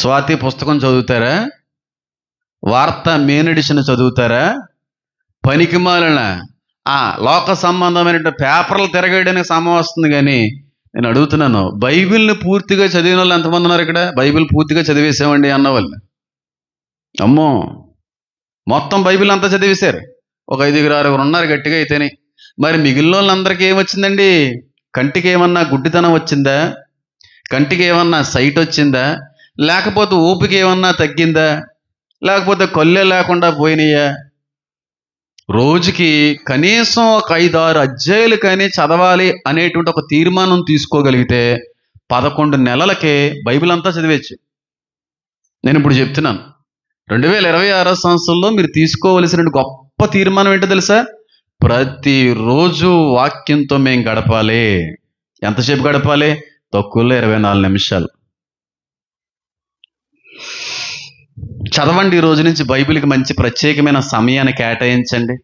స్వాతి పుస్తకం చదువుతారా? వార్త మెయిన్ ఎడిషన్ చదువుతారా? పనికిమాలిన లోక సంబంధమైన పేపర్లు తిరగేయడానికి సమయం వస్తుంది. కానీ నేను అడుగుతున్నాను, బైబిల్ని పూర్తిగా చదివిన వాళ్ళు ఎంతమంది ఉన్నారు ఇక్కడ? బైబిల్ పూర్తిగా చదివేసామండి అన్నవాళ్ళు. అమ్మో, మొత్తం బైబిల్ అంతా చదివేశారు. ఒక 5-6 ఉన్నారు గట్టిగా అయితేనే. మరి మిగిలిన వాళ్ళందరికీ ఏమొచ్చిందండి? కంటికి ఏమన్నా గుడ్డితనం వచ్చిందా? కంటికి ఏమన్నా సైట్ వచ్చిందా? లేకపోతే ఓపిక ఏమన్నా తగ్గిందా? లేకపోతే కళ్ళే లేకుండా పోయినాయా? రోజుకి కనీసం ఒక 5-6 అధ్యాయులు కానీ చదవాలి అనేటువంటి ఒక తీర్మానం తీసుకోగలిగితే 11 నెలలకే బైబిల్ అంతా చదివేచ్చు. నేను ఇప్పుడు చెప్తున్నాను, 2026 సంవత్సరంలో మీరు తీసుకోవలసిన గొప్ప తీర్మానం ఏంటో తెలుసా? ప్రతిరోజు వాక్యంతో మేము గడపాలి. ఎంతసేపు గడపాలి? తక్కువలో 24 నిమిషాలు చదవండి. ఈ రోజు నుంచి బైబిల్కి మంచి ప్రత్యేకమైన సమయాన్ని కేటాయించండి.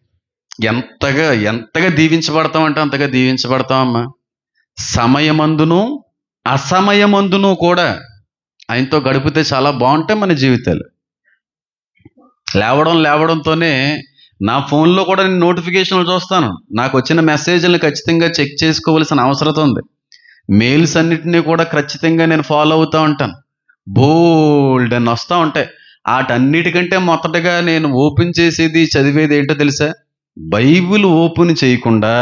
ఎంతగా దీవించబడతామంటే అంతగా దీవించబడతామమ్మా. సమయమందును అసమయమందును కూడా ఆయనతో గడిపితే చాలా బాగుంటాయి మన జీవితాలు. లేవడంతోనే నా ఫోన్లో కూడా నేను నోటిఫికేషన్లు చూస్తాను. నాకు వచ్చిన మెసేజ్లను ఖచ్చితంగా చెక్ చేసుకోవాల్సిన అవసరం ఉంది. మెయిల్స్ అన్నిటినీ కూడా ఖచ్చితంగా నేను ఫాలో అవుతూ ఉంటాను. బోల్డ్ అని వస్తూ ఉంటాయి. వాటన్నిటికంటే మొదటగా నేను ఓపెన్ చేసేది చదివేది ఏంటో తెలుసా? బైబిల్ ఓపెన్ చేయకుండా,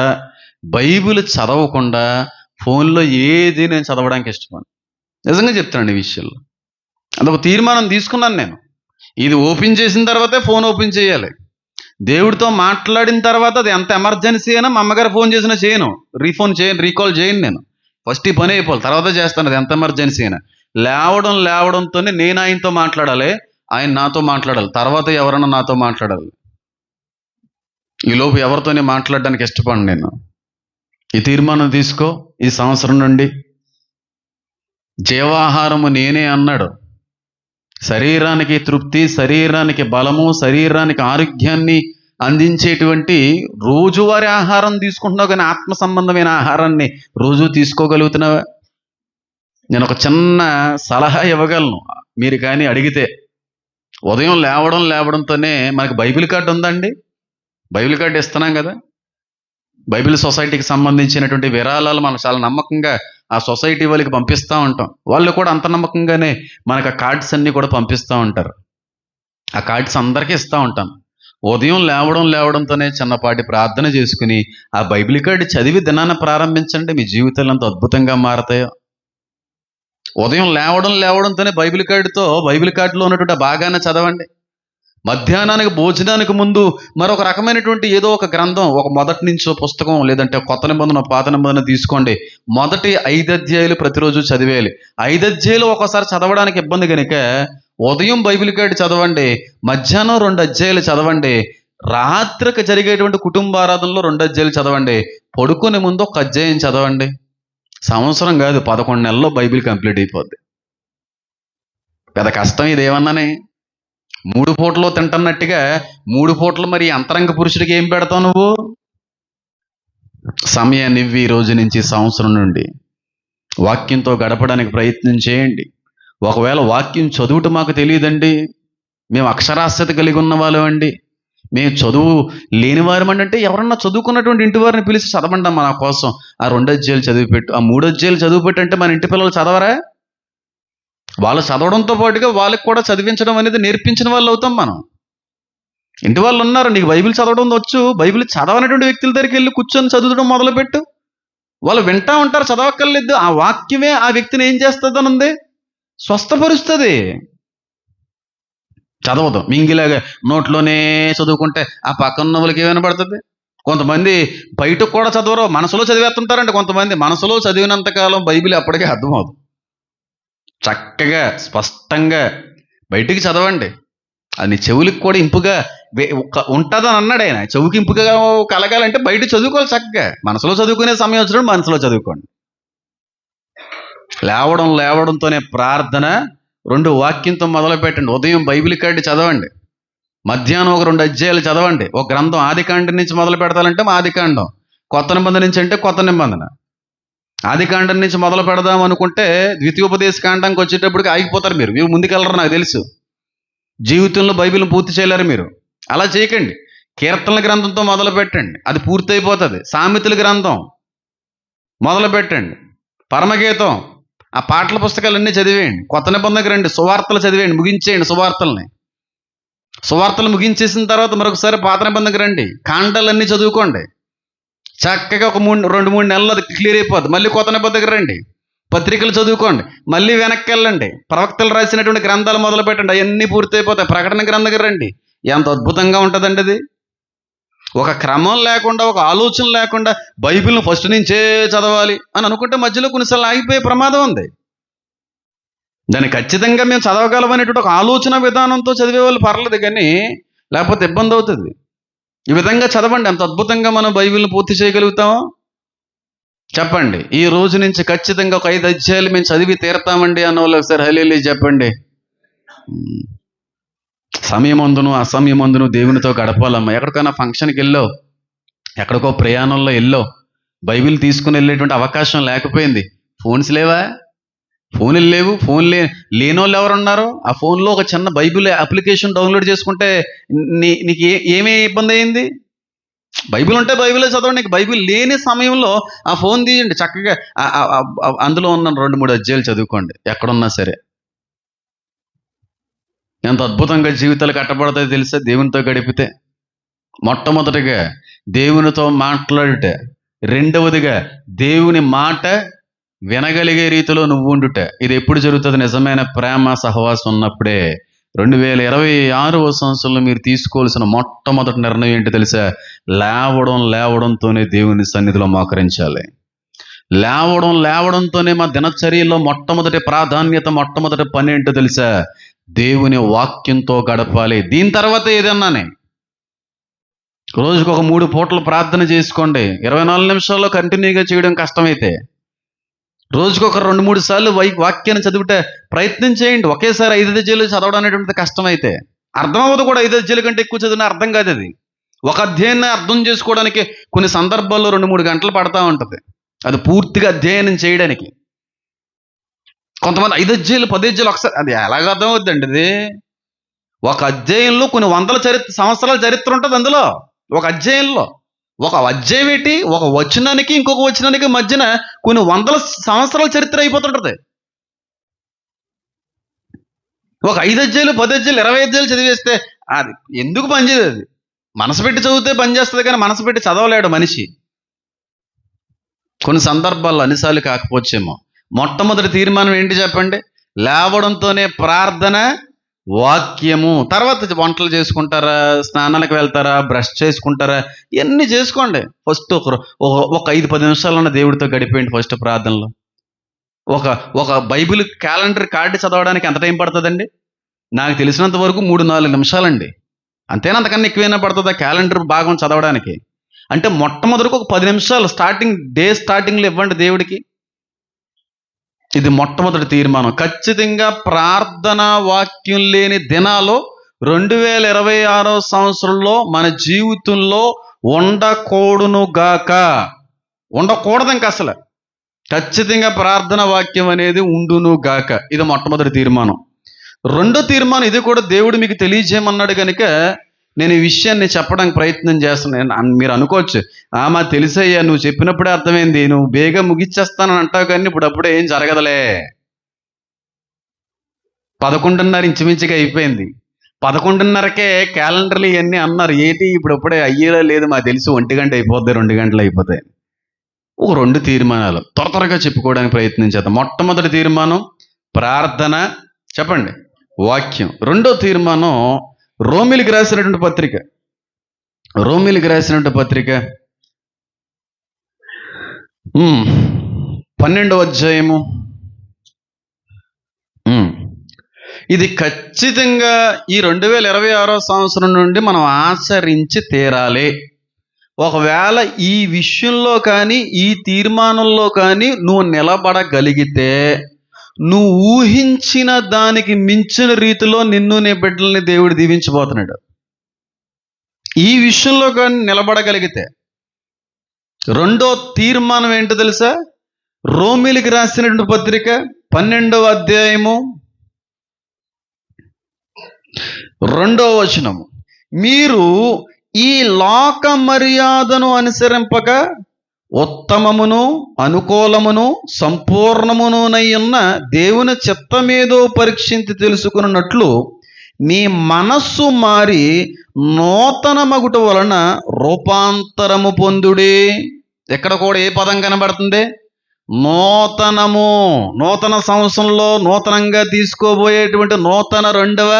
బైబిల్ చదవకుండా ఫోన్లో ఏది నేను చదవడానికి ఇష్టపడను. నిజంగా చెప్తాను ఈ విషయంలో. అదొక తీర్మానం తీసుకున్నాను నేను. ఇది ఓపెన్ చేసిన తర్వాతే ఫోన్ ఓపెన్ చేయాలి. దేవుడితో మాట్లాడిన తర్వాత అది ఎంత ఎమర్జెన్సీ అయినా మా అమ్మగారు ఫోన్ చేసినా చేయను, రీకాల్ చేయను. నేను ఫస్ట్ ఈ పని అయిపోవాలి, తర్వాత చేస్తాను. అది ఎంత ఎమర్జెన్సీ అయినా. లేవడంతోనే నేను ఆయనతో మాట్లాడాలి, ఆయన నాతో మాట్లాడాలి, తర్వాత ఎవరన్నా నాతో మాట్లాడాలి. ఈలోపు ఎవరితోనే మాట్లాడడానికి ఇష్టపడను నేను. ఈ తీర్మానం తీసుకో. ఈ సంవత్సరం నుండి జీవాహారము నేనే అన్నాడు. శరీరానికి తృప్తి, శరీరానికి బలము, శరీరానికి ఆరోగ్యాన్ని అందించేటువంటి రోజువారీ ఆహారం తీసుకుంటున్నావు, కానీ ఆత్మ సంబంధమైన ఆహారాన్ని రోజు తీసుకోగలుగుతున్నావా? నేను ఒక చిన్న సలహా ఇవ్వగలను, మీరు కానీ అడిగితే. ఉదయం లేవడంతోనే మనకి బైబిల్ కార్డు ఉందండి. బైబిల్ కార్డు ఇస్తున్నాం కదా. బైబిల్ సొసైటీకి సంబంధించినటువంటి విరాళాలు మనం చాలా నమ్మకంగా ఆ సొసైటీ వాళ్ళకి పంపిస్తూ ఉంటాం. వాళ్ళు కూడా అంత నమ్మకంగానే మనకు ఆ కార్డ్స్ అన్నీ కూడా పంపిస్తూ ఉంటారు. ఆ కార్డ్స్ అందరికీ ఇస్తూ ఉంటాను. ఉదయం లేవడంతోనే చిన్నపాటి ప్రార్థన చేసుకుని ఆ బైబిల్ కార్డు చదివి దినాన్ని ప్రారంభించండి. మీ జీవితాలు అంత అద్భుతంగా మారతాయో. ఉదయం లేవడంతోనే బైబిల్ కార్డులో ఉన్నటువంటి ఆ భాగాన్ని చదవండి. మధ్యాహ్నానికి భోజనానికి ముందు మరొక రకమైనటువంటి ఏదో ఒక గ్రంథం, ఒక మొదటి నుంచో పుస్తకం, లేదంటే కొత్త నిబంధన, పాత నిబంధన తీసుకోండి. మొదటి 5 అధ్యాయులు ప్రతిరోజు చదివేయాలి. 5 అధ్యాయులు ఒకసారి చదవడానికి ఇబ్బంది కనుక ఉదయం బైబిల్ కార్డు చదవండి, మధ్యాహ్నం 2 అధ్యాయులు చదవండి, రాత్రికి జరిగేటువంటి కుటుంబారాధనలో 2 అధ్యాయులు చదవండి, పడుకునే ముందు 1 అధ్యాయం చదవండి. సంవత్సరం కాదు, 11 నెలల్లో బైబిల్ కంప్లీట్ అయిపోద్ది. పెద్ద కష్టం ఇదేమన్నానే. 3 పూటలు తింటున్నట్టుగా 3 పూటలు మరి అంతరంగ పురుషుడికి ఏం పెడతావు నువ్వు? సమయాన్ని ఇవ్వి. ఈ రోజు నుంచి, సంవత్సరం నుండి వాక్యంతో గడపడానికి ప్రయత్నం చేయండి. ఒకవేళ వాక్యం చదువుట మాకు తెలియదండి, మేము అక్షరాస్యత కలిగి ఉన్న వాళ్ళం అండి, మేము చదువు లేని వారమండి అంటే ఎవరన్నా చదువుకున్నటువంటి ఇంటి వారిని పిలిచి చదవండి మన కోసం. ఆ 2 అధ్యాయులు చదివిపెట్టు, ఆ 3 అధ్యాయులు చదివిపెట్టు అంటే మన ఇంటి పిల్లలు చదవరా? వాళ్ళు చదవడంతో పాటుగా వాళ్ళకి కూడా చదివించడం అనేది నేర్పించిన వాళ్ళు అవుతాం మనం. ఇంటి వాళ్ళు ఉన్నారు, నీకు బైబిల్ చదవడం వచ్చు, బైబిల్ చదవనటువంటి వ్యక్తుల దగ్గరికి వెళ్ళి కూర్చొని చదవడం మొదలుపెట్టు. వాళ్ళు వింటా ఉంటారు, చదవక్కర్లేదు. ఆ వాక్యమే ఆ వ్యక్తిని ఏం చేస్తుంది అని ఉంది, స్వస్థపరుస్తుంది. చదవదు మింగిలాగా నోట్లోనే చదువుకుంటే ఆ పక్కన వాళ్ళకి ఏమైనా పడుతుంది. కొంతమంది బయటకు కూడా చదవరు, మనసులో చదివేస్తుంటారండి. కొంతమంది మనసులో చదివినంతకాలం బైబిల్ అప్పటికే అర్థమవుతుంది. చక్కగా స్పష్టంగా బయటికి చదవండి. అది నీ చెవులకు కూడా ఇంపుగా ఉంటుందని అన్నాడు ఆయన. చెవుకి ఇంపుగా కలగాలంటే బయట చదువుకోవాలి చక్కగా. మనసులో చదువుకునే సమయం వచ్చినప్పుడు మనసులో చదువుకోండి. లేవడంతోనే ప్రార్థన, 2 వాక్యంతో మొదలు పెట్టండి. ఉదయం బైబిల్ కార్డు చదవండి, మధ్యాహ్నం ఒక 2 అధ్యాయాలు చదవండి. ఒక గ్రంథం ఆదికాండం నుంచి మొదలు పెడతానంటే ఆదికాండం, కొత్త నిబంధన నుంచి అంటే కొత్త నిబంధన. ఆదికాండం నుంచి మొదలు పెడదాం అనుకుంటే ద్వితీయోపదేశ కాండానికి వచ్చేటప్పటికి ఆగిపోతారు. మీరు ముందుకెళ్ళరు, నాకు తెలుసు. జీవితంలో బైబిల్ని పూర్తి చేయలేరు మీరు. అలా చేయకండి. కీర్తనల గ్రంథంతో మొదలు పెట్టండి, అది పూర్తయిపోతుంది. సామెతల గ్రంథం మొదలు పెట్టండి, పరమగీతం, ఆ పాటల పుస్తకాలన్నీ చదివేయండి. కొత్త నిబంధనకి రండి, సువార్తలు చదివేయండి, ముగించేయండి సువార్తల్ని. సువార్తలు ముగించేసిన తర్వాత మరొకసారి పాత నిబంధనకి రండి, కాండాలన్నీ చదువుకోండి. చక్కగా ఒక 2-3 నెలలు అది క్లియర్ అయిపోద్ది. మళ్ళీ కొత్త నిబంధనకి రండి, పత్రికలు చదువుకోండి, మళ్ళీ వెనక్కి వెళ్ళండి, ప్రవక్తలు రాసినటువంటి గ్రంథాలు మొదలు పెట్టండి, అవన్నీ పూర్తయిపోతాయి. ప్రకటన గ్రంథంకి రండి, ఎంత అద్భుతంగా ఉంటుందండి అది. ఒక క్రమం లేకుండా, ఒక ఆలోచన లేకుండా బైబిల్ను ఫస్ట్ నుంచే చదవాలి అని అనుకుంటే మధ్యలో కొన్నిసార్లు ఆగిపోయే ప్రమాదం ఉంది. దాన్ని ఖచ్చితంగా మేము చదవగలమనేటువంటి ఒక ఆలోచన విధానంతో చదివే వాళ్ళు పర్లేదు, కానీ లేకపోతే ఇబ్బంది అవుతుంది. ఈ విధంగా చదవండి, ఎంత అద్భుతంగా మనం బైబిల్ని పూర్తి చేయగలుగుతామో చెప్పండి. ఈ రోజు నుంచి ఖచ్చితంగా ఒక 5 అధ్యాయాలు మేము చదివి తీరతామండి అన్న వాళ్ళు ఒకసారి హల్లెలూయా చెప్పండి. సమయమందును అసమయమందును దేవునితో గడపాలమ్మా. ఎక్కడికైనా ఫంక్షన్కి వెళ్ళో, ఎక్కడికో ప్రయాణంలో వెళ్ళో, బైబిల్ తీసుకుని వెళ్ళేటువంటి అవకాశం లేకపోయింది. ఫోన్స్ లేవా? ఫోన్లు లేవు. లేని వాళ్ళు ఎవరు ఉన్నారు? ఆ ఫోన్లో ఒక చిన్న బైబిల్ అప్లికేషన్ డౌన్లోడ్ చేసుకుంటే నీకు ఏమీ ఇబ్బంది అయింది? బైబిల్ ఉంటే బైబిలే చదవండి. నీకు బైబిల్ లేని సమయంలో ఆ ఫోన్ తీయండి, చక్కగా అందులో ఉన్న 2-3 అధ్యాయాలు చదువుకోండి ఎక్కడున్నా సరే. ఎంత అద్భుతంగా జీవితాలు కట్టబడతాయో తెలుసా దేవునితో గడిపితే. మొట్టమొదటిగా దేవునితో మాట్లాడుట, రెండవదిగా దేవుని మాట వినగలిగే రీతిలో నువ్వు ఉండుట. ఇది ఎప్పుడు జరుగుతుంది? నిజమైన ప్రేమ సహవాసం ఉన్నప్పుడే. 2026వ సంవత్సరంలో మీరు తీసుకోవాల్సిన మొట్టమొదటి నిర్ణయం ఏంటి తెలుసా? లేవడంతోనే దేవుని సన్నిధిలో మోకరించాలి. లేవడంతోనే మా దినచర్యలో మొట్టమొదటి ప్రాధాన్యత, మొట్టమొదటి పని ఏంటో తెలుసా? దేవుని వాక్యంతో గడపాలి. దీని తర్వాత ఏదన్నానే రోజుకు ఒక 3 పూటలు ప్రార్థన చేసుకోండి. 24 నిమిషాల్లో కంటిన్యూగా చేయడం కష్టమైతే రోజుకు ఒక 2-3 సార్లు వాక్యాన్ని చదివితే ప్రయత్నం చేయండి. ఒకేసారి 5 అధ్యాయాలు చదవడం అనేటువంటిది కష్టమైతే అర్థం అవ్వదు కూడా. 5 అధ్యాయాల కంటే ఎక్కువ చదివినా అర్థం కాదు. అది ఒక అధ్యాయాన్ని అర్థం చేసుకోవడానికి కొన్ని సందర్భాల్లో 2-3 గంటలు పడతా ఉంటుంది, అది పూర్తిగా అధ్యయనం చేయడానికి. కొంతమంది 5 అధ్యాయాలు 10 అధ్యాయాలు ఒకసారి, అది ఎలాగ అర్థం అవుతుందండి? అది ఒక అధ్యాయంలో కొన్ని వందల సంవత్సరాల చరిత్ర ఉంటుంది. అందులో ఒక అధ్యాయంలో ఒక అధ్యాయం ఏంటి, ఒక వచనానికి ఇంకొక వచనానికి మధ్యన కొన్ని వందల సంవత్సరాల చరిత్ర అయిపోతుంటుంది. ఒక 5 అధ్యాయాలు 10 అధ్యాయాలు 20 అధ్యాయాలు చదివేస్తే అది ఎందుకు పనిచేయదు? అది మనసు పెట్టి చదివితే పనిచేస్తుంది, కానీ మనసు పెట్టి చదవలేడు మనిషి. కొన్ని సందర్భాల్లో అన్నిసార్లు కాకపోవచ్చేమో. మొట్టమొదటి తీర్మానం ఏంటి చెప్పండి? లేవడంతోనే ప్రార్థన, వాక్యము. తర్వాత వంటలు చేసుకుంటారా, స్నానాలకు వెళ్తారా, బ్రష్ చేసుకుంటారా, ఇవన్నీ చేసుకోండి. ఫస్ట్ ఒక 5-10 నిమిషాలన్నా దేవుడితో గడిపేయండి. ఫస్ట్ ప్రార్థనలో ఒక బైబిల్ క్యాలెండర్ కార్డు చదవడానికి ఎంత టైం పడుతుందండి? నాకు తెలిసినంత వరకు 3-4 నిమిషాలండి. అంతేనా? అంతకన్నా ఎక్కువైనా పడుతుందా క్యాలెండర్ భాగం చదవడానికి? అంటే మొట్టమొదటికి ఒక 10 నిమిషాలు స్టార్టింగ్లో ఇవ్వండి దేవుడికి. ఇది మొట్టమొదటి తీర్మానం. ఖచ్చితంగా ప్రార్థన వాక్యం లేని దినాలు 2026వ సంవత్సరంలో మన జీవితంలో ఉండకూడదు ఇంకా అసలు. ఖచ్చితంగా ప్రార్థన వాక్యం అనేది ఉండును గాక. ఇది మొట్టమొదటి తీర్మానం. రెండో తీర్మానం, ఇది కూడా దేవుడు మీకు తెలియజేయమన్నాడు కనుక నేను ఈ విషయాన్ని చెప్పడానికి ప్రయత్నం చేస్తున్నాను. మీరు అనుకోవచ్చు, మా తెలిసయ్యా, నువ్వు చెప్పినప్పుడే అర్థమైంది, నువ్వు బేగా ముగిచ్చేస్తానని అంటావు, కానీ ఇప్పుడప్పుడే ఏం జరగదులే. 11:30 ఇంచుమించుగా అయిపోయింది. 11:30కే క్యాలెండర్లు ఇవన్నీ అన్నారు. ఏంటి ఇప్పుడప్పుడే అయ్యేలా లేదు, మాకు తెలిసి 1 గంట అయిపోద్ది, 2 గంటలు అయిపోతాయి. ఒక 2 తీర్మానాలు త్వరగా చెప్పుకోవడానికి ప్రయత్నించేద్దాం. మొట్టమొదటి తీర్మానం ప్రార్థన, చెప్పండి, వాక్యం. రెండో తీర్మానం రోమిలికి రాసినటువంటి పత్రిక, 12వ అధ్యాయము. ఇది ఖచ్చితంగా ఈ 2026 సంవత్సరం నుండి మనం ఆచరించి తీరాలి. ఒకవేళ ఈ విషయంలో కానీ ఈ తీర్మానంలో కానీ నువ్వు నిలబడగలిగితే నువ్వు ఊహించిన దానికి మించిన రీతిలో నిన్ను నీ బిడ్డల్ని దేవుడు దీవించబోతున్నాడు. ఈ విషయంలో కానీ నిలబడగలిగితే. రెండో తీర్మానం ఏంటో తెలుసా? రోమిలికి రాసినటువంటి పత్రిక 12వ అధ్యాయము 2వ వచనము. మీరు ఈ లోక మర్యాదను అనుసరింపక ఉత్తమమును అనుకూలమును సంపూర్ణమునునై ఉన్న దేవుని చిత్తమేదో పరీక్షించి తెలుసుకున్నట్లు మీ మనస్సు మారి నూతన మగుట వలన రూపాంతరము పొందుడి. ఎక్కడ కూడా ఏ పదం కనబడుతుంది? నూతనము. నూతన సంవత్సరంలో నూతనంగా తీసుకోబోయేటువంటి నూతన 2వ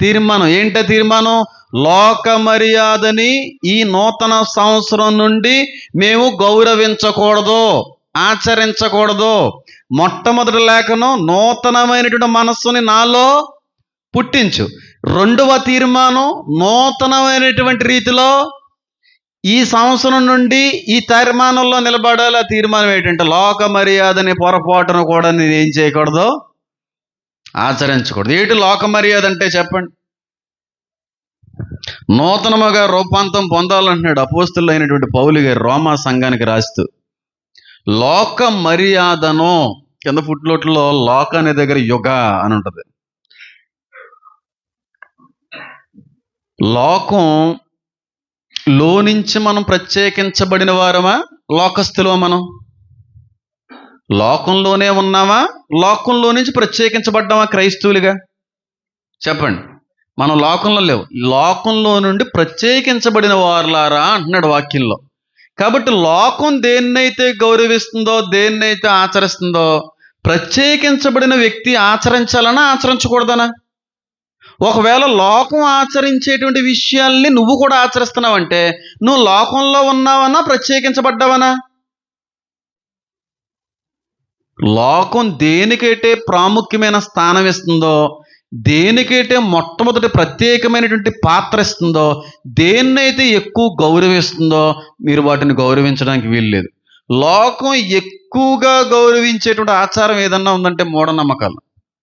తీర్మానం ఏంట? తీర్మానం లోక మర్యాదని ఈ నూతన సంవత్సరం నుండి మేము గౌరవించకూడదు, ఆచరించకూడదు. మొట్టమొదటి లేఖనం నూతనమైనటువంటి మనస్సుని నాలో పుట్టించు. 2వ తీర్మానం నూతనమైనటువంటి రీతిలో ఈ సంవత్సరం నుండి ఈ తీర్మానంలో నిలబడాలి. ఆ తీర్మానం ఏంటంటే లోక మర్యాదని పొరపాటును కూడా నేను ఏం చేయకూడదు, ఆచరించకూడదు. ఏంటి లోక మర్యాద అంటే చెప్పండి? నూతనముగా రూపాంతరం పొందాలంటున్నాడు అపోస్తులు అయినటువంటి పౌలు గారు రోమా సంఘానికి రాస్తూ. లోక మర్యాదను కింద ఫుట్నోట్లో లోక అనే దగ్గర యుగ అని ఉంటుంది. లోకం లో నుంచి మనం ప్రత్యేకించబడిన వారమా, లోకస్తులో? మనం లోకంలోనే ఉన్నామా, లోకంలో నుంచి ప్రత్యేకించబడ్డామా క్రైస్తవులుగా? చెప్పండి. మనం లోకంలో లేవు, లోకంలో నుండి ప్రత్యేకించబడిన వారులారా అంటున్నాడు వాక్యంలో. కాబట్టి లోకం దేన్నైతే గౌరవిస్తుందో, దేన్నైతే ఆచరిస్తుందో, ప్రత్యేకించబడిన వ్యక్తి ఆచరించాలనా ఆచరించకూడదనా? ఒకవేళ లోకం ఆచరించేటువంటి విషయాల్ని నువ్వు కూడా ఆచరిస్తున్నావంటే నువ్వు లోకంలో ఉన్నావనా, ప్రత్యేకించబడ్డావనా? లోకం దేనికైతే ప్రాముఖ్యమైన స్థానం ఇస్తుందో, దేనికైతే మొట్టమొదటి ప్రత్యేకమైనటువంటి పాత్ర ఇస్తుందో, దేన్నైతే ఎక్కువ గౌరవిస్తుందో మీరు వాటిని గౌరవించడానికి వీల్లేదు. లోకం ఎక్కువగా గౌరవించేటువంటి ఆచారం ఏదన్నా ఉందంటే మూఢనమ్మకాలు,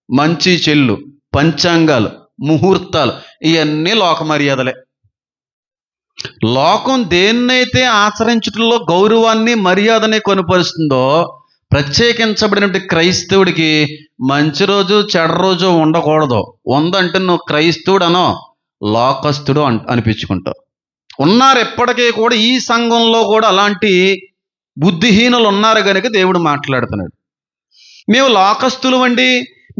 మంచి చెల్లు, పంచాంగాలు, ముహూర్తాలు, ఇవన్నీ లోక మర్యాదలే. లోకం దేన్నైతే ఆచరించడంలో గౌరవాన్ని మర్యాదని కొనుపరుస్తుందో, ప్రత్యేకించబడినటువంటి క్రైస్తవుడికి మంచి రోజు చెడ్డ రోజు ఉండకూడదు. ఉందంటే నువ్వు క్రైస్తవుడు అనో లోకస్తుడు అనిపించుకుంటావు. ఉన్నారు ఎప్పటికీ కూడా ఈ సంఘంలో కూడా అలాంటి బుద్ధిహీనులు ఉన్నారు కనుక దేవుడు మాట్లాడుతున్నాడు. మేము లోకస్తులు అండి,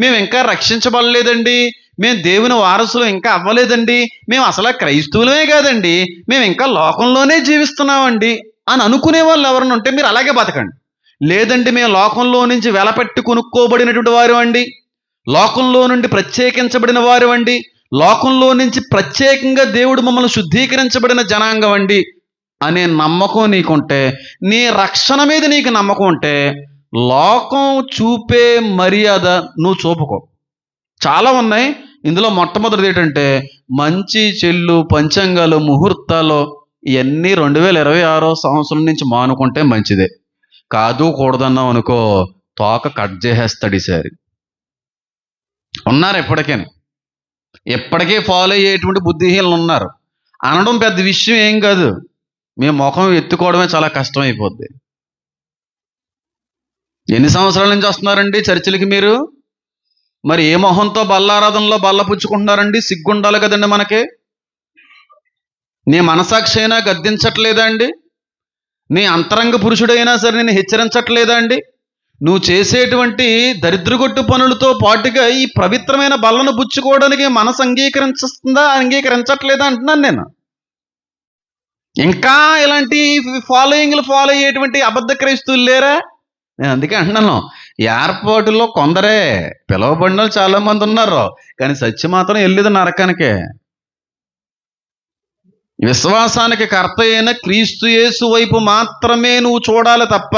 మేము ఇంకా రక్షించబడలేదండి, మేము దేవుని వారసులు ఇంకా అవ్వలేదండి, మేము అసలు క్రైస్తవులమే కాదండి, మేము ఇంకా లోకంలోనే జీవిస్తున్నామండి అని అనుకునే వాళ్ళు ఎవరైనా ఉంటే మీరు అలాగే బతకండి. లేదంటే మేము లోకంలో నుంచి వెలపెట్టి కొనుక్కోబడినటువంటి వారు అండి, లోకంలో నుండి ప్రత్యేకించబడిన వారు అండి, లోకంలో నుంచి ప్రత్యేకంగా దేవుడు మమ్మల్ని శుద్ధీకరించబడిన జనాంగం అండి అనే నమ్మకం నీకుంటే, నీ రక్షణ మీద నీకు నమ్మకం ఉంటే, లోకం చూపే మర్యాద నువ్వు చూపుకో. చాలా ఉన్నాయి. ఇందులో మొట్టమొదటిది ఏంటంటే మంచి చెల్లు, పంచాంగాలు, ముహూర్తాలు, ఇవన్నీ 2026 సంవత్సరం నుంచి మానుకుంటే మంచిదే. కాదు కూడదన్నాం అనుకో తోక కట్ చేసేస్తాడు ఈసారి. ఉన్నారు ఎప్పటికీ ఫాలో అయ్యేటువంటి బుద్ధిహీనులు ఉన్నారు. అనడం పెద్ద విషయం ఏం కాదు, మీ ముఖం ఎత్తుకోవడమే చాలా కష్టం అయిపోద్ది. ఎన్ని సంవత్సరాల నుంచి వస్తున్నారండి చర్చిలకి మీరు? మరి ఏ మొహంతో బల్లారాధనలో బల్ల పుచ్చుకుంటున్నారండి? సిగ్గుండాలి కదండి మనకి. నీ మనసాక్షి అయినా గద్దించట్లేదా అండి? నీ అంతరంగ పురుషుడైనా సరే నేను హెచ్చరించట్లేదా అండి? నువ్వు చేసేటువంటి దరిద్రగొట్టు పనులతో పాటుగా ఈ పవిత్రమైన బల్లను పుచ్చుకోవడానికి మనసు అంగీకరించట్లేదా అంటున్నాను నేను. ఇంకా ఇలాంటి ఫాలో అయ్యేటువంటి అబద్ధ క్రైస్తవులు లేరా? నేను అందుకే అంటున్నాను, ఏర్పాటులో కొందరే, పిలువబడిన వాళ్ళు చాలా మంది ఉన్నారు, కానీ సత్యం మాత్రం వెళ్ళేది నరకానికే. విశ్వాసానికి కర్త అయిన క్రీస్తు యేసు వైపు మాత్రమే నువ్వు చూడాలి తప్ప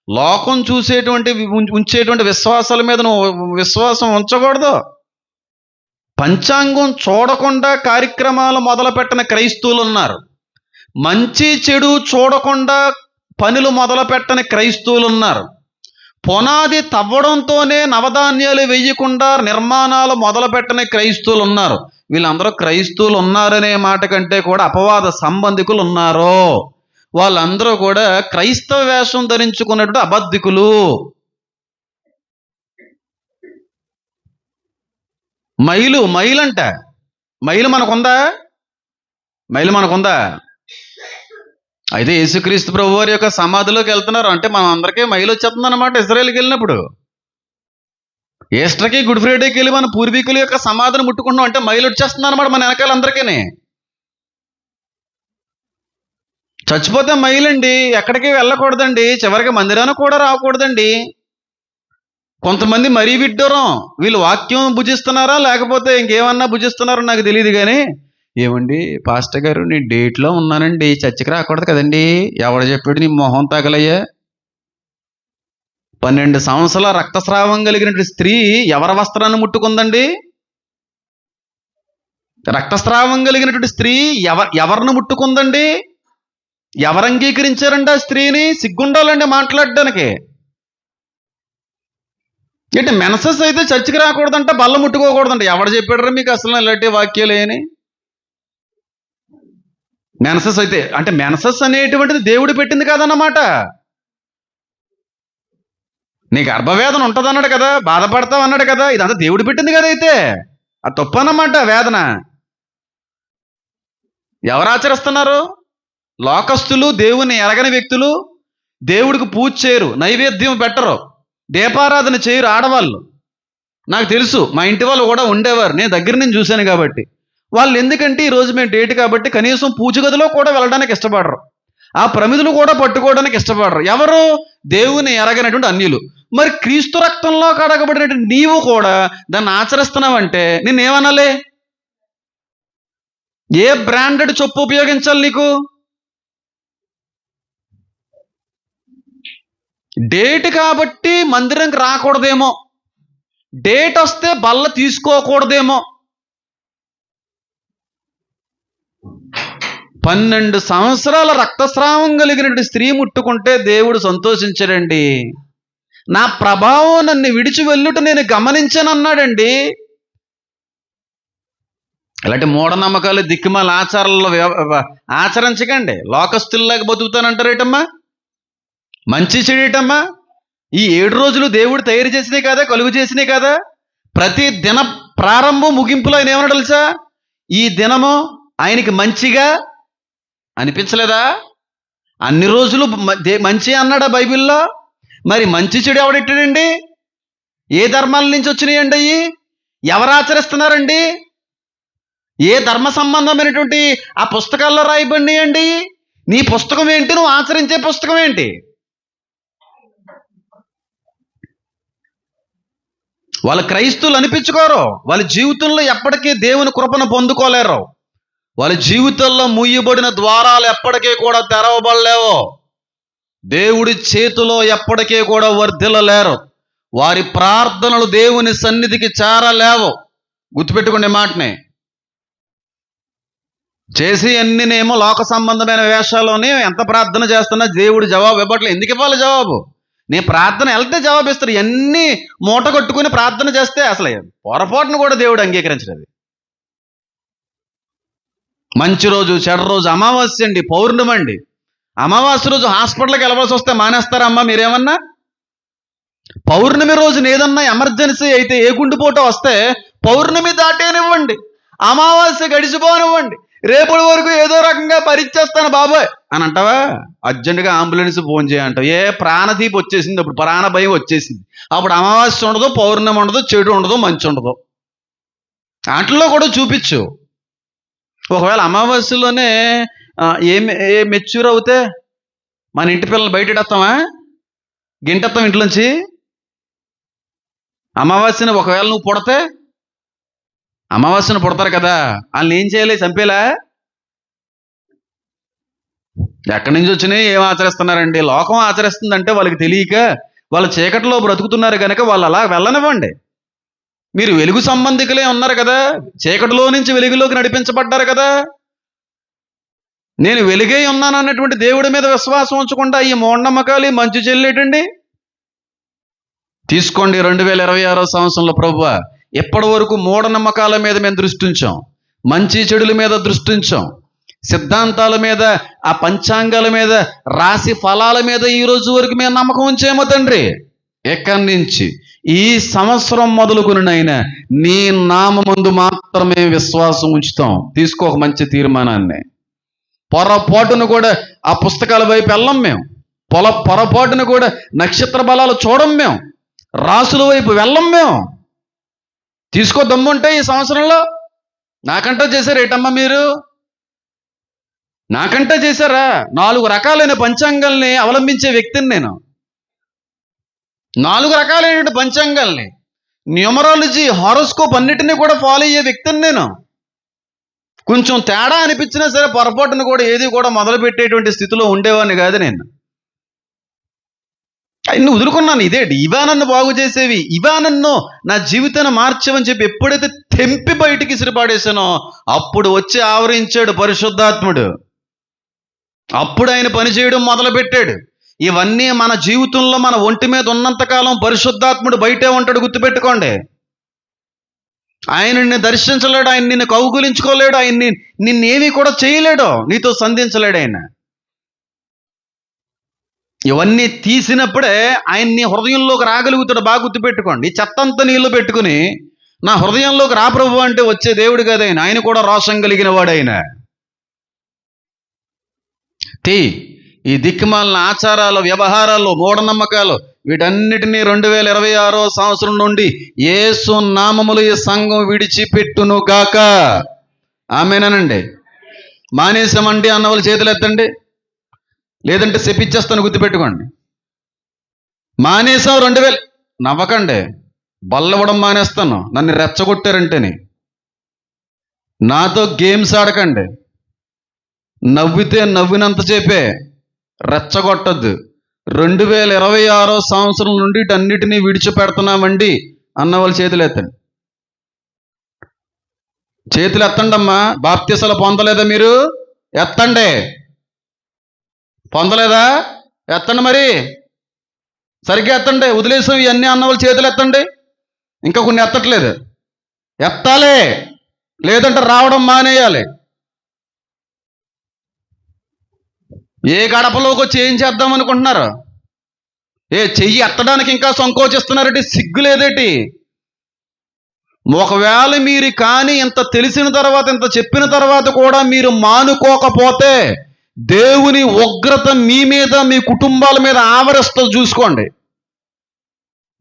లోకం ఉంచేటువంటి విశ్వాసాల మీద నువ్వు విశ్వాసం ఉంచకూడదు. పంచాంగం చూడకుండా కార్యక్రమాలు మొదలుపెట్టిన క్రైస్తవులు ఉన్నారు. మంచి చెడు చూడకుండా పనులు మొదలుపెట్టని క్రైస్తవులు ఉన్నారు. పునాది తవ్వడంతోనే నవధాన్యాలు వేయకుండా నిర్మాణాలు మొదలుపెట్టని క్రైస్తవులు ఉన్నారు. వీళ్ళందరూ క్రైస్తవులు ఉన్నారనే మాట కంటే కూడా అపవాద సంబంధికులు ఉన్నారు. వాళ్ళందరూ కూడా క్రైస్తవ వేషం ధరించుకున్నట్టు అబద్ధికులు. మైలంట. మైలు మనకుందా? అయితే యేసుక్రీస్తు ప్రభు వారి యొక్క సమాధిలోకి వెళ్తున్నారు అంటే మనం అందరికీ మైలు వచ్చేస్తుంది అనమాట. ఇజ్రాయెల్కి వెళ్ళినప్పుడు ఈస్టర్కి, గుడ్ ఫ్రైడేకి వెళ్ళి మన పూర్వీకుల యొక్క సమాధిని ముట్టుకుంటున్నాం అంటే మైలు వచ్చేస్తుంది అనమాట మన వెనకాల అందరికీ. చచ్చిపోతే మైలండి, ఎక్కడికి వెళ్ళకూడదండి, చివరికి మందిరానికి కూడా రాకూడదండి. కొంతమంది మరీ విడ్డూరం, వీళ్ళు వాక్యం భుజిస్తున్నారా లేకపోతే ఇంకేమన్నా భుజిస్తున్నారో నాకు తెలియదు, కానీ ఏమండి పాస్టర్ గారు నేను డేట్లో ఉన్నానండి, చర్చికి రాకూడదు కదండి. ఎవడు చెప్పాడు నీ మొహం తగలయ్యా? 12 సంవత్సరాల రక్తస్రావం కలిగినటువంటి స్త్రీ ఎవరి వస్త్రాన్ని ముట్టుకుందండి? రక్తస్రావం కలిగినటువంటి స్త్రీ ఎవరిని ముట్టుకుందండి? ఎవరు అంగీకరించారండి ఆ స్త్రీని? సిగ్గుండాలండి మాట్లాడడానికి. ఏంటి మెనసెస్ అయితే చర్చికి రాకూడదంట, బల్ల ముట్టుకోకూడదంట. ఎవడు చెప్పాడరా మీకు అసలు ఇలాంటి వాక్యాలు ఏని? మెనసెస్ అయితే అంటే మెనసెస్ అనేటువంటిది దేవుడు పెట్టింది కాదన్నమాట. నీకు గర్భవేదన ఉంటుంది అన్నాడు కదా, బాధపడతావు అన్నాడు కదా, ఇదంతా దేవుడు పెట్టింది కదా. అయితే అది తప్పు అన్నమాట. వేదన ఎవరు ఆచరిస్తున్నారు? లోకస్తులు, దేవుని ఎరగని వ్యక్తులు. దేవుడికి పూజ చేయరు, నైవేద్యం పెట్టరు, దీపారాధన చేయరు ఆడవాళ్ళు. నాకు తెలుసు, మా ఇంటి వాళ్ళు కూడా ఉండేవారు, నేను దగ్గర నుంచి చూశాను కాబట్టి. వాళ్ళు ఎందుకంటే ఈరోజు మేము డేట్ కాబట్టి కనీసం పూజ గదిలో కూడా వెళ్ళడానికి ఇష్టపడరు, ఆ ప్రమిదులు కూడా పట్టుకోవడానికి ఇష్టపడరు. ఎవరు? దేవుని ఎరగనటువంటి అన్యులు. మరి క్రీస్తు రక్తంలో కడగబడినటువంటి నీవు కూడా దాన్ని ఆచరిస్తున్నావంటే నిన్నేమనాలి? ఏ బ్రాండెడ్ చొప్పు ఉపయోగించాలి నీకు? డేట్ కాబట్టి మందిరంకి రాకూడదేమో, డేట్ వస్తే బల్ల తీసుకోకూడదేమో. 12 సంవత్సరాల రక్తస్రావం కలిగినటువంటి స్త్రీ ముట్టుకుంటే దేవుడు సంతోషించాడండి. నా ప్రభావం నన్ను విడిచి వెళ్ళుట నేను గమనించానన్నాడండి. ఇలాంటి మూఢనమ్మకాలు, దిక్కుమాల ఆచారాల్లో ఆచరించకండి. లోకస్తుల్లాగా బతుకుతానంటారేటమ్మా? మంచి చెడేటమ్మా? ఈ 7 రోజులు దేవుడు తయారు చేసినాయి కదా, కలుగు చేసినాయి కదా. ప్రతి దిన ప్రారంభం ముగింపులో ఆయన ఏమన్నా తెలుసా? ఈ దినము ఆయనకి మంచిగా అనిపించలేదా? అన్ని రోజులు మంచి అన్నాడా బైబిల్లో? మరి మంచి చెడు ఎవడెట్టాడండి? ఏ ధర్మాల నుంచి వచ్చినాయండి అయ్యి? ఎవరు ఆచరిస్తున్నారండి? ఏ ధర్మ సంబంధమైనటువంటి ఆ పుస్తకాల్లో రాయబడినాయండి? నీ పుస్తకం ఏంటి? నువ్వు ఆచరించే పుస్తకం ఏంటి? వాళ్ళ క్రైస్తవులు అనిపించుకోరు, వాళ్ళ జీవితంలో ఎప్పటికీ దేవుని కృపను పొందుకోలేరు, వాళ్ళ జీవితంలో మూయబడిన ద్వారాలు ఎప్పటికీ కూడా తెరవబడలేవు, దేవుడి చేతిలో ఎప్పటికీ కూడా వర్ధిల్లలేరు, వారి ప్రార్థనలు దేవుని సన్నిధికి చేరలేవు. గుర్తుపెట్టుకునే మాటనే. చేసి అన్నినేమో లోక సంబంధమైన వేషాల్లోనే ఎంత ప్రార్థన చేస్తున్నా దేవుడు జవాబు ఇవ్వట్లేదు. ఎందుకు ఇవ్వాలి జవాబు? నీ ప్రార్థన వెళ్తే జవాబు ఇస్తారు. ఎన్ని మూట కట్టుకుని ప్రార్థన చేస్తే అసలు పొరపాటును కూడా దేవుడు అంగీకరించలేదు. మంచి రోజు, చెడ్డ రోజు, అమావాస్య అండి, పౌర్ణమి అండి. అమావాస్య రోజు హాస్పిటల్కి వెళ్ళవలసి వస్తే మానేస్తారమ్మా మీరేమన్నా? పౌర్ణమి రోజున ఏదన్నా ఎమర్జెన్సీ అయితే, ఏ గుండెపోటు వస్తే పౌర్ణమి దాటేనివ్వండి, అమావాస్య గడిచిపోనివ్వండి, రేపటి వరకు ఏదో రకంగా పరిచేస్తాను బాబాయ్ అని అంటావా? అర్జెంటుగా అంబులెన్స్ ఫోన్ చేయంటావు. ఏ ప్రాణదీపు వచ్చేసింది, అప్పుడు ప్రాణ భయం వచ్చేసింది. అప్పుడు అమావాస్య ఉండదు, పౌర్ణమి ఉండదు, చెడు ఉండదు, మంచి ఉండదు. వాటిల్లో కూడా చూపించు. ఒకవేళ అమావాస్యలోనే ఏ మెచ్యూర్ అవుతే మన ఇంటి పిల్లలు బయటెడతామా, గింటెత్తాం ఇంట్లోంచి? అమావాస్యను ఒకవేళ నువ్వు పుడితే, అమావాస్యను పుడతారు కదా, వాళ్ళని ఏం చేయాలి? చంపేలా? ఎక్కడి నుంచి వచ్చినాయి, ఏం ఆచరిస్తున్నారండి? లోకం ఆచరిస్తుందంటే వాళ్ళకి తెలియక వాళ్ళు చీకటిలో బ్రతుకుతున్నారు కనుక వాళ్ళు అలా వెళ్ళనివ్వండి. మీరు వెలుగు సంబంధికులే ఉన్నారు కదా, చీకటిలో నుంచి వెలుగులోకి నడిపించబడ్డారు కదా. నేను వెలుగై ఉన్నాను అన్నటువంటి దేవుడి మీద విశ్వాసం ఉంచకుండా ఈ మూఢనమ్మకాలు, ఈ మంచు చెల్లేటండి. తీసుకోండి 2026 సంవత్సరంలో ప్రభువా, ఇప్పటి వరకు మూఢనమ్మకాల మీద మేము దృష్టి ఉంచాం, మంచి చెడుల మీద దృష్టి ఉంచాం, సిద్ధాంతాల మీద, ఆ పంచాంగాల మీద, రాశి ఫలాల మీద ఈ రోజు వరకు మేము నమ్మకం ఉంచేమో తండ్రి. ఎక్కడి నుంచి ఈ సంవత్సరం మొదలుకునైనా నీ నామమందు మాత్రమే విశ్వాసం ఉంచుతాం. తీసుకో ఒక మంచి తీర్మానాన్ని. పొరపాటును కూడా ఆ పుస్తకాల వైపు వెళ్ళం మేము. పొరపాటును కూడా నక్షత్ర బలాలు చూడం మేము. రాసుల వైపు వెళ్ళం మేము. తీసుకో దమ్ముంటే ఈ సంవత్సరంలో. నాకంటే చేశారు ఏటమ్మా మీరు? నాకంటే చేశారా? 4 రకాలైన పంచాంగాల్ని అవలంబించే వ్యక్తిని నేను. 4 రకాలైన పంచాంగాల్ని, న్యూమరాలజీ, హారోస్కోప్ అన్నిటినీ కూడా ఫాలో అయ్యే వ్యక్తిని నేను. కొంచెం తేడా అనిపించినా సరే పొరపాటును కూడా ఏది కూడా మొదలు పెట్టేటువంటి స్థితిలో ఉండేవాడిని కాదు నేను. అన్ని వదులుకున్నాను. ఇవా నన్ను బాగు చేసేవి, ఇవా నన్ను నా జీవితాన్ని మార్చేవని చెప్పి ఎప్పుడైతే తెంపి బయటికి ఇసిరిపాడేశానో అప్పుడు వచ్చి ఆవరించాడు పరిశుద్ధాత్ముడు. అప్పుడు ఆయన పనిచేయడం మొదలుపెట్టాడు. ఇవన్నీ మన జీవితంలో మన ఒంటి మీద ఉన్నంతకాలం పరిశుద్ధాత్ముడు బయటే ఉంటాడు, గుర్తుపెట్టుకోండి. ఆయన నిన్ను దర్శించలేడు, ఆయన నిన్ను కౌగులించుకోలేడు, ఆయన నిన్నేమీ కూడా చేయలేడు, నీతో సంధించలేడు ఆయన. ఇవన్నీ తీసినప్పుడే ఆయన నీ హృదయంలోకి రాగలుగుతాడు. బాగా గుర్తుపెట్టుకోండి. ఈ చెత్తంతా నీళ్ళు పెట్టుకుని నా హృదయంలోకి రా ప్రభు అంటే వచ్చే దేవుడు కదా ఆయన. ఆయన కూడా రోషం కలిగిన వాడు ఆయన. ఈ దిక్కుమాలిన ఆచారాలు, వ్యవహారాలు, మూఢనమ్మకాలు వీటన్నిటినీ 2026 సంవత్సరం నుండి యేసు నామములు ఈ సంఘం విడిచిపెట్టును గాక. ఆమేనండి. మానేసామండి అన్న వాళ్ళు చేతులు ఎత్తండి, లేదంటే చెప్పించేస్తాను, గుర్తుపెట్టుకోండి. మానేసాం 2000 నవ్వకండి, బల్లవడం మానేస్తాను నన్ను రెచ్చగొట్టారంటేని. నాతో గేమ్స్ ఆడకండి. నవ్వితే నవ్వినంత చెప్పే, రెచ్చగొట్టద్దు. 2026 సంవత్సరం నుండి వీటన్నిటినీ విడిచిపెడుతున్నామండి అన్న వాళ్ళు చేతులు ఎత్తండి. చేతులు ఎత్తండి అమ్మా. బాప్తిసాలు పొందలేదా మీరు? ఎత్తండి. పొందలేదా? ఎత్తండి. మరి సరిగ్గా ఎత్తండి. వదిలేసాం ఇవన్నీ అన్న వాళ్ళు చేతులు ఎత్తండి. ఇంకా కొన్ని ఎత్తట్లేదు. ఎత్తాలి, లేదంటే రావడం మానేయాలి. ఏ గడపలోకి వచ్చి ఏం చేద్దాం అనుకుంటున్నారు? చెయ్యి ఎత్తడానికి ఇంకా సంకోచిస్తున్నారంటే సిగ్గు లేదేటి? ఒకవేళ మీరు కానీ ఇంత తెలిసిన తర్వాత, ఇంత చెప్పిన తర్వాత కూడా మీరు మానుకోకపోతే దేవుని ఉగ్రత మీ మీద, మీ కుటుంబాల మీద ఆవరిస్తుంది. చూసుకోండి.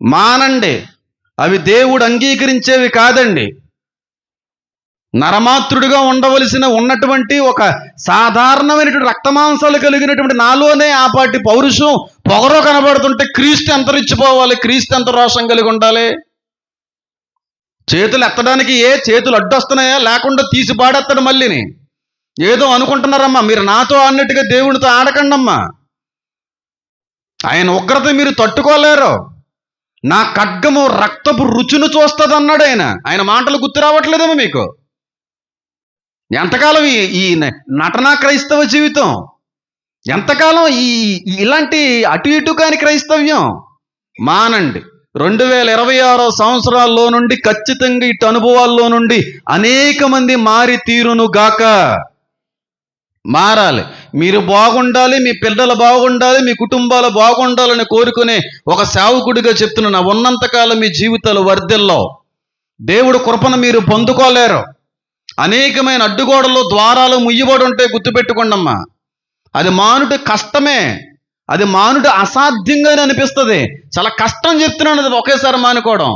మానండి. అవి దేవుడు అంగీకరించేవి కాదండి. నరమాతృడిగా ఉన్నటువంటి ఒక సాధారణమైనటువంటి రక్తమాంసాలు కలిగినటువంటి నాలోనే ఆ పాటి పౌరుషం, పొగరో కనబడుతుంటే క్రీస్తు ఎంత రిచ్చిపోవాలి, క్రీస్తు ఎంత రోషం కలిగి ఉండాలి. చేతులు ఎత్తడానికి చేతులు అడ్డొస్తున్నాయా? లేకుండా తీసి పాడేస్తాడు మళ్ళీని. ఏదో అనుకుంటున్నారమ్మా మీరు, నాతో అన్నట్టుగా దేవునితో ఆడకండమ్మా. ఆయన ఉగ్రత మీరు తట్టుకోలేరు. నా ఖడ్గము రక్తపు రుచిని చూస్తుంది అన్నాడు ఆయన. ఆయన మాటలు గుర్తు రావట్లేదేమో మీకు? ఎంతకాలం ఈ నటనా క్రైస్తవ జీవితం? ఎంతకాలం ఇలాంటి అటు ఇటు కాని క్రైస్తవ్యం? మానండి. 2026 సంవత్సరాల్లో నుండి ఖచ్చితంగా ఇటు అనుభవాల్లో నుండి అనేక మంది మారి తీరును గాక. మారాలి. మీరు బాగుండాలి, మీ పిల్లలు బాగుండాలి, మీ కుటుంబాలు బాగుండాలని కోరుకునే ఒక సేవకుడిగా చెప్తున్నా, ఉన్నంతకాలం మీ జీవితాలు వర్ధిల్లో. దేవుడు కృపను మీరు పొందుకోలేరు. అనేకమైన అడ్డుగోడలు, ద్వారాలు ముయ్యబడి ఉంటే గుర్తుపెట్టుకోండమ్మా. అది మానుట కష్టమే, అది మానుట అసాధ్యంగానే అనిపిస్తుంది. చాలా కష్టం చెప్తున్నాను అది ఒకేసారి మానుకోవడం.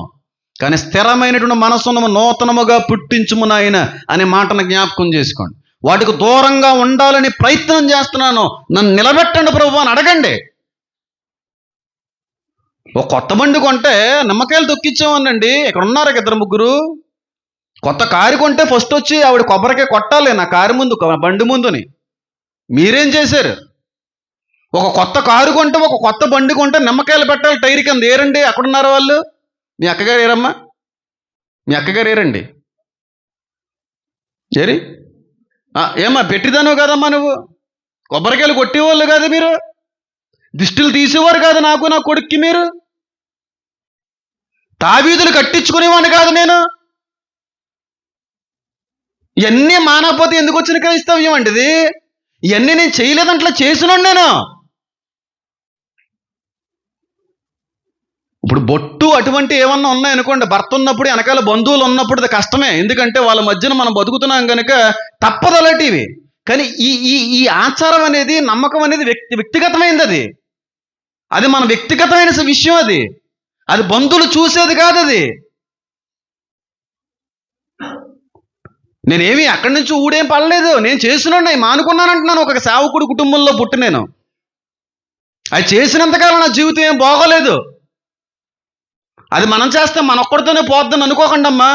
కానీ స్థిరమైనటువంటి మనసును నూతనముగా పుట్టించుము నాయన అనే మాటను జ్ఞాపకం చేసుకోండి. వాటికి దూరంగా ఉండాలని ప్రయత్నం చేస్తున్నాను, నన్ను నిలబెట్టండి ప్రభు అని అడగండి. ఒక కొత్త బండి కొంటే నిమ్మకాయలు తొక్కిచ్చామనండి. ఇక్కడ ఉన్నారు ఇద్దరు ముగ్గురు. కొత్త కారు కొంటే ఫస్ట్ వచ్చి ఆవిడ కొబ్బరికాయ కొట్టాలి నా కారు ముందు, బండి ముందుని. మీరేం చేశారు? ఒక కొత్త కారు కొంటే, ఒక కొత్త బండి కొంటే నిమ్మకాయలు పెట్టాలి టైర్ కింద. ఏరండి అక్కడున్నారు వాళ్ళు? మీ అక్కగారు ఏరమ్మా? మీ అక్కగారు ఏరండి? ఏరి ఏమ్మా పెట్టిదాను కదమ్మా నువ్వు? కొబ్బరికాయలు కొట్టేవాళ్ళు కాదు మీరు, దిష్టిలు తీసేవారు కాదు నాకు, నా కొడుక్కి మీరు. తాబీదులు కట్టించుకునేవాడిని కాదు నేను. ఇవన్నీ మానకపోతే ఎందుకు వచ్చిన క్రైస్తవ్యం అండి ఇది? ఇవన్నీ నేను చేయలేదంట్లా చేసినాను నేను. ఇప్పుడు బొట్టు అటువంటి ఏమన్నా ఉన్నాయనుకోండి, భర్త ఉన్నప్పుడు వెనకాల బంధువులు ఉన్నప్పుడు అది కష్టమే, ఎందుకంటే వాళ్ళ మధ్యన మనం బతుకుతున్నాం కనుక తప్పదు అలాంటివి. కానీ ఈ ఈ ఈ ఆచారం అనేది, నమ్మకం అనేది వ్యక్తిగతమైనది. అది మన వ్యక్తిగతమైన విషయం. అది బంధువులు చూసేది కాదు. అది నేనేమి అక్కడి నుంచి ఊడేం పడలేదు, నేను చేసినాను, మానుకున్నానంటున్నాను. ఒక సేవకుడు కుటుంబంలో పుట్టి నేను అది చేసినంతకాలం నా జీవితం ఏం బాగోలేదు. అది మనం చేస్తే మన ఒక్కడితోనే పోద్దని అనుకోకండి అమ్మా.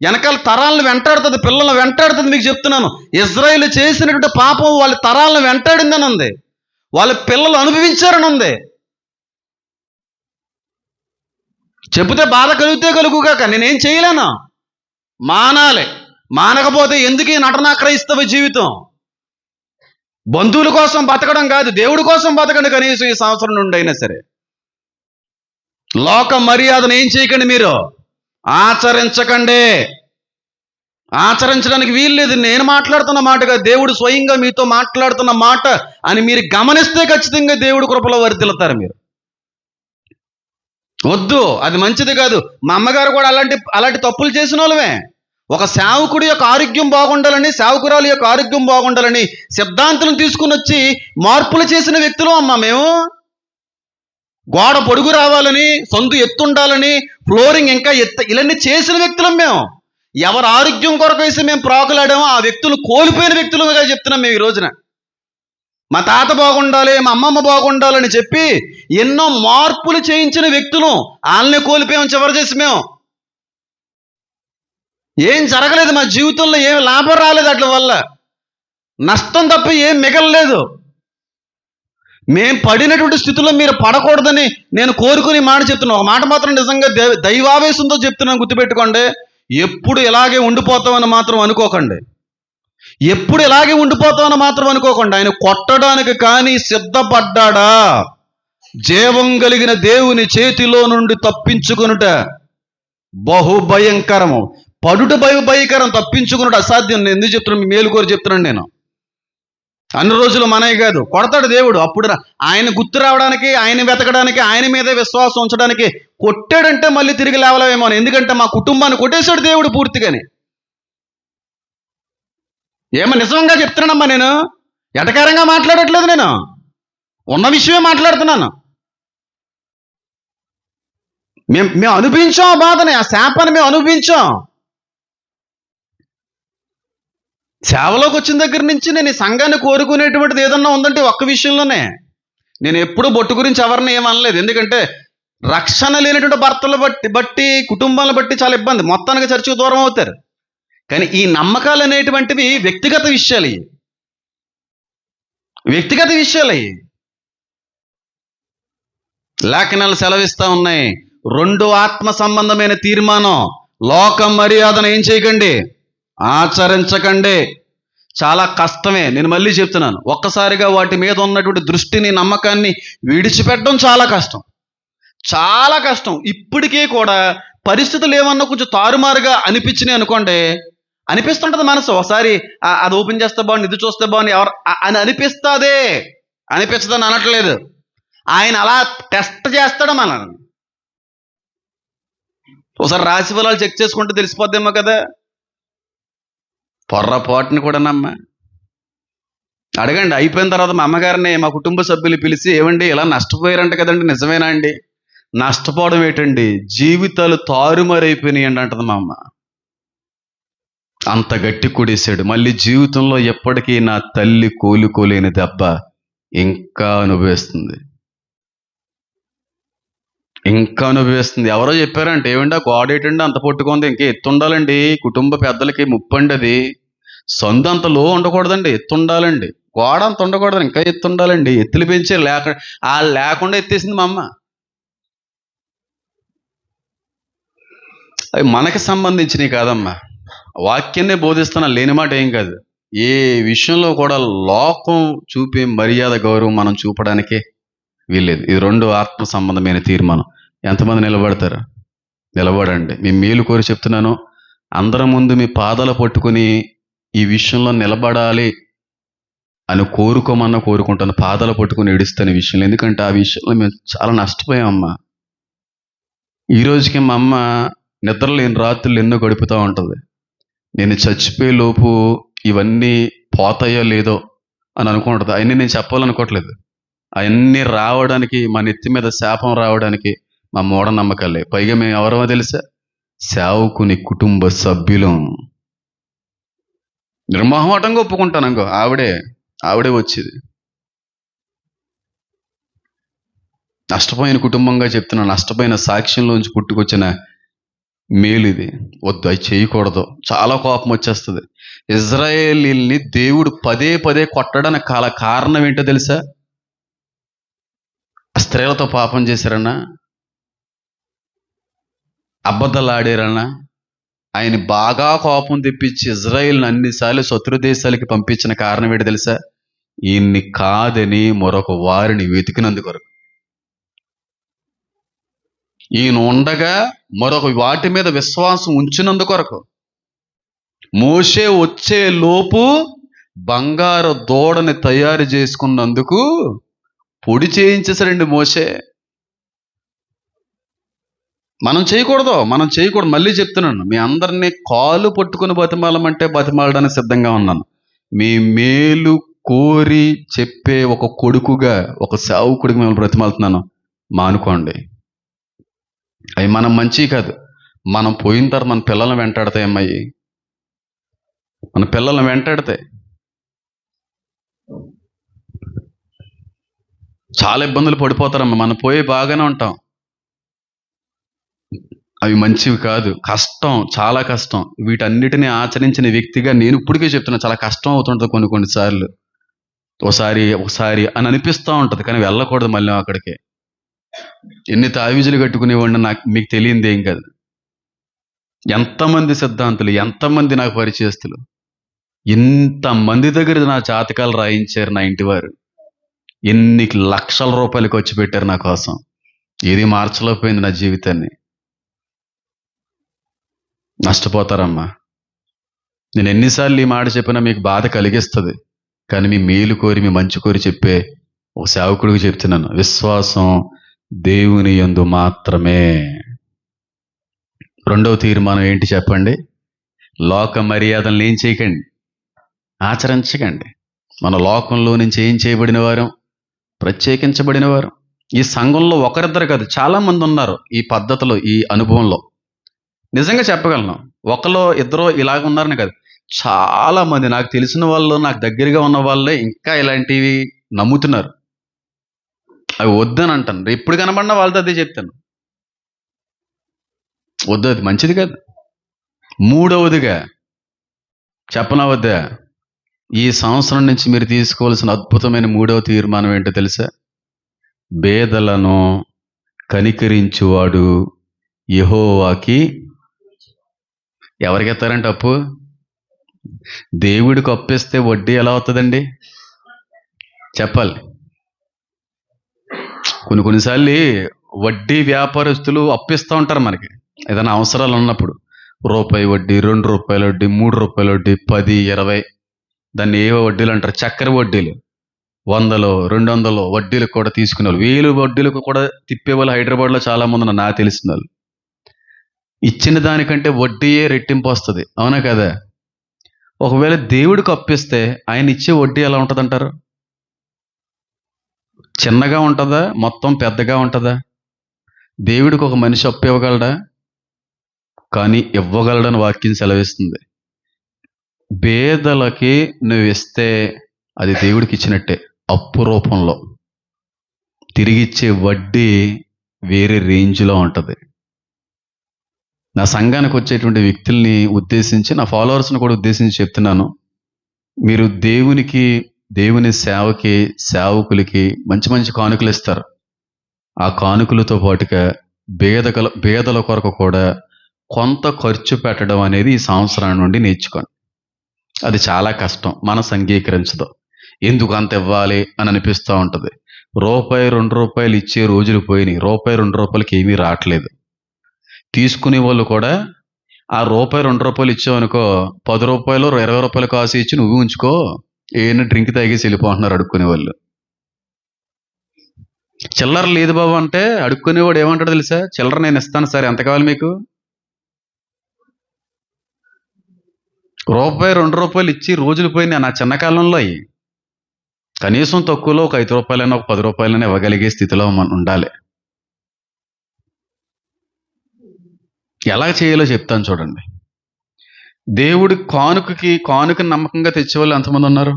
వెనకాల తరాలను వెంటాడుతుంది, పిల్లలను వెంటాడుతుంది. మీకు చెప్తున్నాను, ఇజ్రాయేలు చేసినటువంటి పాపం వాళ్ళ తరాలను వెంటాడిందని ఉంది, వాళ్ళ పిల్లలు అనుభవించారని ఉంది. చెబితే బాధ కలిగితే కలుగుగాక, నేనేం చేయలేను. మానాలి. మానకపోతే ఎందుకు ఈ నటనా క్రైస్తవ జీవితం? బంధువుల కోసం బతకడం కాదు, దేవుడి కోసం బతకండి కనీసం ఈ సంవత్సరం నుండి అయినా సరే. లోక మర్యాదను ఏం చేయకండి, మీరు ఆచరించకండి. ఆచరించడానికి వీలు లేదు. నేను మాట్లాడుతున్న మాటగా దేవుడు స్వయంగా మీతో మాట్లాడుతున్న మాట అని మీరు గమనిస్తే ఖచ్చితంగా దేవుడి కృపలో వర్ధిల్లుతారు మీరు. వద్దు, అది మంచిది కాదు. మా అమ్మగారు కూడా అలాంటి తప్పులు చేసిన వాళ్ళమే. ఒక సేవకుడి యొక్క ఆరోగ్యం బాగుండాలని, సేవకురాలు యొక్క ఆరోగ్యం బాగుండాలని సిద్ధాంతం తీసుకుని వచ్చి మార్పులు చేసిన వ్యక్తులు అమ్మ మేము. గోడ పొడుగు రావాలని, సందు ఎత్తుండాలని, ఫ్లోరింగ్ ఇంకా ఇలాంటి చేసిన వ్యక్తులం మేము. ఎవరు ఆరోగ్యం కొరకు వేసి మేము ప్రాకులాడామో ఆ వ్యక్తులు కోల్పోయిన వ్యక్తులుగా చెప్తున్నాం మేము ఈ రోజున. మా తాత బాగుండాలి, మా అమ్మమ్మ బాగుండాలని చెప్పి ఎన్నో మార్పులు చేయించిన వ్యక్తులు, వాళ్ళని కోల్పోయాం చివరి చేసి మేము. ఏం జరగలేదు మా జీవితంలో, ఏం లాభం రాలేదు, అట్ల వల్ల నష్టం తప్ప ఏం మిగలలేదు. మేం పడినటువంటి స్థితిలో మీరు పడకూడదని నేను కోరుకుని మాట చెప్తున్నాను. ఒక మాట మాత్రం నిజంగా దైవావేశంతో చెప్తున్నాను, గుర్తుపెట్టుకోండి. ఎప్పుడు ఇలాగే ఉండిపోతామని మాత్రం అనుకోకండి. ఎప్పుడు ఇలాగే ఉండిపోతామని మాత్రం అనుకోకండి. ఆయన కొట్టడానికి కానీ సిద్ధపడ్డాడా? జీవం కలిగిన దేవుని చేతిలో నుండి తప్పించుకొనుట బహుభయంకరము. పడుట భయంకరం, తప్పించుకున్నట్టు అసాధ్యం. నేను ఎందుకు చెప్తున్నాను? మీ మేలు కోరి చెప్తున్నాను నేను. అన్ని రోజులు మనయ్య కాదు, కొడతాడు దేవుడు. అప్పుడు ఆయన గుర్తు రావడానికి, ఆయన వెతకడానికి, ఆయన మీదే విశ్వాసం ఉంచడానికి. కొట్టాడంటే మళ్ళీ తిరిగి లేవలేమో, ఎందుకంటే మా కుటుంబాన్ని కొట్టేశాడు దేవుడు పూర్తిగాని. ఏమో నిజంగా చెప్తున్నానమ్మా, నేను ఎటకారంగా మాట్లాడట్లేదు, నేను ఉన్న విషయమే మాట్లాడుతున్నాను. మేము అనుభవించాం ఆ బాధని, ఆ శాపాన్ని మేము అనుభవించాం. సేవలోకి వచ్చిన దగ్గర నుంచి నేను ఈ సంఘాన్ని కోరుకునేటువంటిది ఏదన్నా ఉందంటే ఒక్క విషయంలోనే. నేను ఎప్పుడూ బొట్టు గురించి ఎవరిని ఏమనలేదు, ఎందుకంటే రక్షణ లేనటువంటి భర్తలు బట్టి కుటుంబాలను బట్టి చాలా ఇబ్బంది, మొత్తానికి చర్చకు దూరం అవుతారు. కానీ ఈ నమ్మకాలు అనేటువంటివి వ్యక్తిగత విషయాలు, వ్యక్తిగత విషయాలు. లేఖనాలు సెలవిస్తా ఉన్నాయి, 2 ఆత్మ సంబంధమైన తీర్మానం. లోక మర్యాదను ఏం చేయకండి, ఆచరించకండి. చాలా కష్టమే, నేను మళ్ళీ చెప్తున్నాను. ఒక్కసారిగా వాటి మీద ఉన్నటువంటి దృష్టిని, నమ్మకాన్ని విడిచిపెట్టడం చాలా కష్టం, చాలా కష్టం. ఇప్పటికీ కూడా పరిస్థితులు ఏమన్నా కొంచెం తారుమారుగా అనిపించినాయి అనుకోండి, అనిపిస్తుంటది మనసు. ఒకసారి అది ఓపెన్ చేస్తే బాగుంది, ఇది చూస్తే బాగుంది ఎవరు అని అనిపిస్తుంది. అనిపించదని అనట్లేదు, ఆయన అలా టెస్ట్ చేస్తాడు మనల్ని. ఒకసారి రాశి ఫలాలు చెక్ చేసుకుంటే తెలిసిపోద్దేమో కదా. పొర్రపాటుని కూడా నమ్మ అడగండి. అయిపోయిన తర్వాత మా అమ్మగారిని, మా కుటుంబ సభ్యులు పిలిచి, ఏమండి ఇలా నష్టపోయారంట కదండి, నిజమేనా అండి? నష్టపోవడం ఏంటండి, జీవితాలు తారుమారైపోయినాయి అండి అంటది మా అమ్మ. అంత గట్టి కొడేశాడు. మళ్ళీ జీవితంలో ఎప్పటికీ నా తల్లి కోలుకోలేని దెబ్బ ఇంకా అనుభవిస్తుంది, ఇంకా అనుభవిస్తుంది. ఎవరో చెప్పారంటే, ఏమండి ఆ గోడ ఏంటండి అంత పట్టుకుంది, ఇంకా ఎత్తుండాలండి, కుటుంబ పెద్దలకి ముప్పండి అది, సందు అంత లో ఉండకూడదండి, ఎత్తుండాలండి, గోడ అంత ఉండకూడదు, ఇంకా ఎత్తుండాలండి, ఎత్తులు పెంచే లేకుండా ఎత్తేసింది మా అమ్మ. అవి మనకి సంబంధించినవి కాదమ్మా, వాక్యాన్నే బోధిస్తున్నా, లేని మాట ఏం కాదు. ఏ విషయంలో కూడా లోకం చూపే మర్యాద గౌరవం మనం చూపడానికే వీల్లేదు. ఇది రెండు ఆత్మ సంబంధమైన తీర్మానం. ఎంతమంది నిలబడతారు? నిలబడండి. మీ మేలు కోరి చెప్తున్నాను. అందరి ముందు మీ పాదాలు పట్టుకుని ఈ విషయంలో నిలబడాలి అని కోరుకుంటాను. పాదాలు పట్టుకుని ఏడుస్తాను ఈ విషయంలో. ఎందుకంటే ఆ విషయంలో మేము చాలా నష్టపోయామమ్మా. ఈ రోజుకి మా అమ్మ నిద్రలేని రాత్రులు ఎన్నో గడుపుతూ ఉంటుంది. నేను చచ్చిపోయే లోపు ఇవన్నీ పోతాయో లేదో అని అనుకుంటుంది. అవన్నీ నేను చెప్పాలనుకోవట్లేదు. అవన్నీ రావడానికి, మా నెత్తి మీద శాపం రావడానికి మా మూఢనమ్మకాలే. పైగా మేము ఎవరమో తెలుసా? సేవకుని కుటుంబ సభ్యులం. నిర్మోహమాటంగా ఒప్పుకుంటాను. ఇంకో ఆవిడే వచ్చేది. నష్టపోయిన కుటుంబంగా చెప్తున్నా, నష్టపోయిన సాక్ష్యంలోంచి పుట్టుకొచ్చిన మేలు ఇది. వద్దు, అది చేయకూడదు. చాలా కోపం వచ్చేస్తుంది. ఇజ్రాయేలీల్ని దేవుడు పదే పదే కొట్టడానికి కారణం ఏంటో తెలుసా? స్త్రీలతో పాపం చేశారన్నా, అబద్ధాలు ఆడారన్నా. ఆయన బాగా కోపం తెప్పించి ఇజ్రాయేల్ని అన్నిసార్లు శత్రు దేశాలకి పంపించిన కారణం ఏంటో తెలుసా? ఈయన్ని కాదని మరొక వారిని వెతికినందుకొరకు. ఈయన ఉండగా మరొక వాటి మీద విశ్వాసం ఉంచినందుకొరకు. మోషే వచ్చే లోపు బంగారు దూడని తయారు చేసుకున్నందుకు పొడి చేయించేశాడండి మోషే. మనం చేయకూడదు. మళ్ళీ చెప్తున్నాను, మీ అందరినీ కాలు పట్టుకుని బతిమాలమంటే బతిమాలడానికి సిద్ధంగా ఉన్నాను. మీ మేలు కోరి చెప్పే ఒక కొడుకుగా, ఒక సేవకుడికి మిమ్మల్ని బ్రతిమాలుతున్నాను. మానుకోండి. అవి మనం మంచివి కాదు. మనం పోయిన తర్వాత మన పిల్లల్ని వెంటాడతాయి. అమ్మాయి, మన పిల్లల్ని వెంటాడతాయి. చాలా ఇబ్బందులు పడిపోతారమ్మా. మనం పోయి బాగానే ఉంటాం. అవి మంచివి కాదు. కష్టం, చాలా కష్టం. వీటన్నిటిని ఆచరించిన వ్యక్తిగా నేను ఇప్పటికే చెప్తున్నా, చాలా కష్టం అవుతుంటుంది కొన్నిసార్లు. ఒకసారి అని అనిపిస్తూ ఉంటుంది, కానీ వెళ్ళకూడదు మళ్ళీ అక్కడికి. ఎన్ని తావీజులు కట్టుకునేవాడిని మీకు తెలియంది ఏం కాదు. ఎంతమంది సిద్ధాంతులు, ఎంతమంది నాకు పరిచయస్తులు, ఇంతమంది దగ్గర నా జాతకాలు రాయించారు నా ఇంటి వారు. ఎన్ని లక్షల రూపాయలు ఖర్చు పెట్టారు నా కోసం. ఏది మార్చలేకపోయింది నా జీవితాన్ని. నష్టపోతారమ్మా. నేను ఎన్నిసార్లు ఈ మాట చెప్పినా మీకు బాధ కలిగిస్తుంది, కానీ మీ మేలు కోరి, మీ మంచి కోరి చెప్పే ఒక సేవకుడికి చెప్తున్నాను. విశ్వాసం దేవుని యందు మాత్రమే. రెండవ తీర్మానం ఏంటి చెప్పండి? లోక మర్యాదలను ఏం చేయకండి, ఆచరించకండి. మన లోకంలో నుంచి ఏం చేయబడిన వారు? ప్రత్యేకించబడిన వారు. ఈ సంఘంలో ఒకరిద్దరు కాదు, చాలా మంది ఉన్నారు ఈ పద్ధతిలో, ఈ అనుభవంలో. నిజంగా చెప్పగలను, ఒకలో ఇద్దరు ఇలాగ ఉన్నారని కాదు, చాలా మంది నాకు తెలిసిన వాళ్ళు, నాకు దగ్గరగా ఉన్న వాళ్ళే ఇంకా ఇలాంటివి నమ్ముతున్నారు. అవి వద్దని అంటాను. ఎప్పుడు కనబడినా వాళ్ళతో అదే చెప్తాను, వద్దు, అది మంచిది కాదు. మూడవదిగా చెప్పనా వద్దా? ఈ సంవత్సరం నుంచి మీరు తీసుకోవాల్సిన అద్భుతమైన మూడవ తీర్మానం ఏంటో తెలుసా? బేదలను కనికరించువాడు యెహోవాకి. ఎవరికి ఎత్తారంటే అప్పు? దేవుడికి అప్పిస్తే వడ్డీ ఎలా అవుతుందండి? చెప్పాలి. కొన్నిసార్లు వడ్డీ వ్యాపారస్తులు అప్పిస్తూ ఉంటారు మనకి ఏదైనా అవసరాలు ఉన్నప్పుడు. రూపాయి వడ్డీ, 2 రూపాయల వడ్డీ, 3 రూపాయల వడ్డీ, 10, 20, దాన్ని ఏవో వడ్డీలు అంటారు, చక్కెర వడ్డీలు. 100, 200 వడ్డీలకు కూడా తీసుకునే వాళ్ళు, 1000 వడ్డీలకు కూడా తిప్పేవాళ్ళు హైదరాబాద్లో చాలా మంది ఉన్నారు, నాకు తెలిసిన వాళ్ళు. ఇచ్చిన దానికంటే వడ్డీయే రెట్టింపు వస్తుంది, అవునా కదా? ఒకవేళ దేవుడికి అప్పిస్తే ఆయన ఇచ్చే వడ్డీ ఎలా ఉంటుంది అంటారు? చిన్నగా ఉంటుందా, మొత్తం పెద్దగా ఉంటుందా? దేవుడికి ఒక మనిషి అప్పు ఇవ్వగలడా? కానీ ఇవ్వగలడని వాక్యం సెలవిస్తుంది. పేదలకి నువ్వు ఇస్తే అది దేవుడికి ఇచ్చినట్టే, అప్పు రూపంలో. తిరిగిచ్చే వడ్డీ వేరే రేంజ్లో ఉంటుంది. నా సంఘానికి వచ్చేటువంటి వ్యక్తుల్ని ఉద్దేశించి, నా ఫాలోవర్స్ని కూడా ఉద్దేశించి చెప్తున్నాను. మీరు దేవుని సేవకి, సేవకులకి మంచి మంచి కానుకలు ఇస్తారు. ఆ కానుకలతో పాటుగా పేదల కొరకు కూడా కొంత ఖర్చు పెట్టడం అనేది ఈ సంవత్సరం నుండి నేర్చుకోండి. అది చాలా కష్టం, మనసు అంగీకరించదు. ఎందుకు అంత ఇవ్వాలి అని అనిపిస్తూ ఉంటుంది. రూపాయి 2 రూపాయలు ఇచ్చే రోజులు పోయినాయి. రూపాయి 2 రూపాయలకి ఏమీ రావట్లేదు. తీసుకునే వాళ్ళు కూడా ఆ రూపాయి 2 రూపాయలు ఇచ్చావనుకో, 10 రూపాయలు 20 రూపాయలు కాసు ఇచ్చి నువ్వు ఉంచుకో, ఏమైనా డ్రింక్ తాగేసి వెళ్ళిపోతున్నారు అడుక్కునే వాళ్ళు. చిల్లర లేదు బాబు అంటే అడుక్కునేవాడు ఏమంటాడు తెలుసా? చిల్లర నేను ఇస్తాను సార్, ఎంత కావాలి మీకు? రూపాయి 2 రూపాయలు ఇచ్చి రోజులు పోయినాయి నా చిన్న కాలంలో. అయ్యి కనీసం తక్కువలో ఒక 5 రూపాయలైనా, ఒక 10 రూపాయలైనా ఇవ్వగలిగే స్థితిలో మనం ఉండాలి. ఎలా చేయాలో చెప్తాను చూడండి. దేవుడి కానుకని నమ్మకంగా తెచ్చేవాళ్ళు ఎంతమంది ఉన్నారు?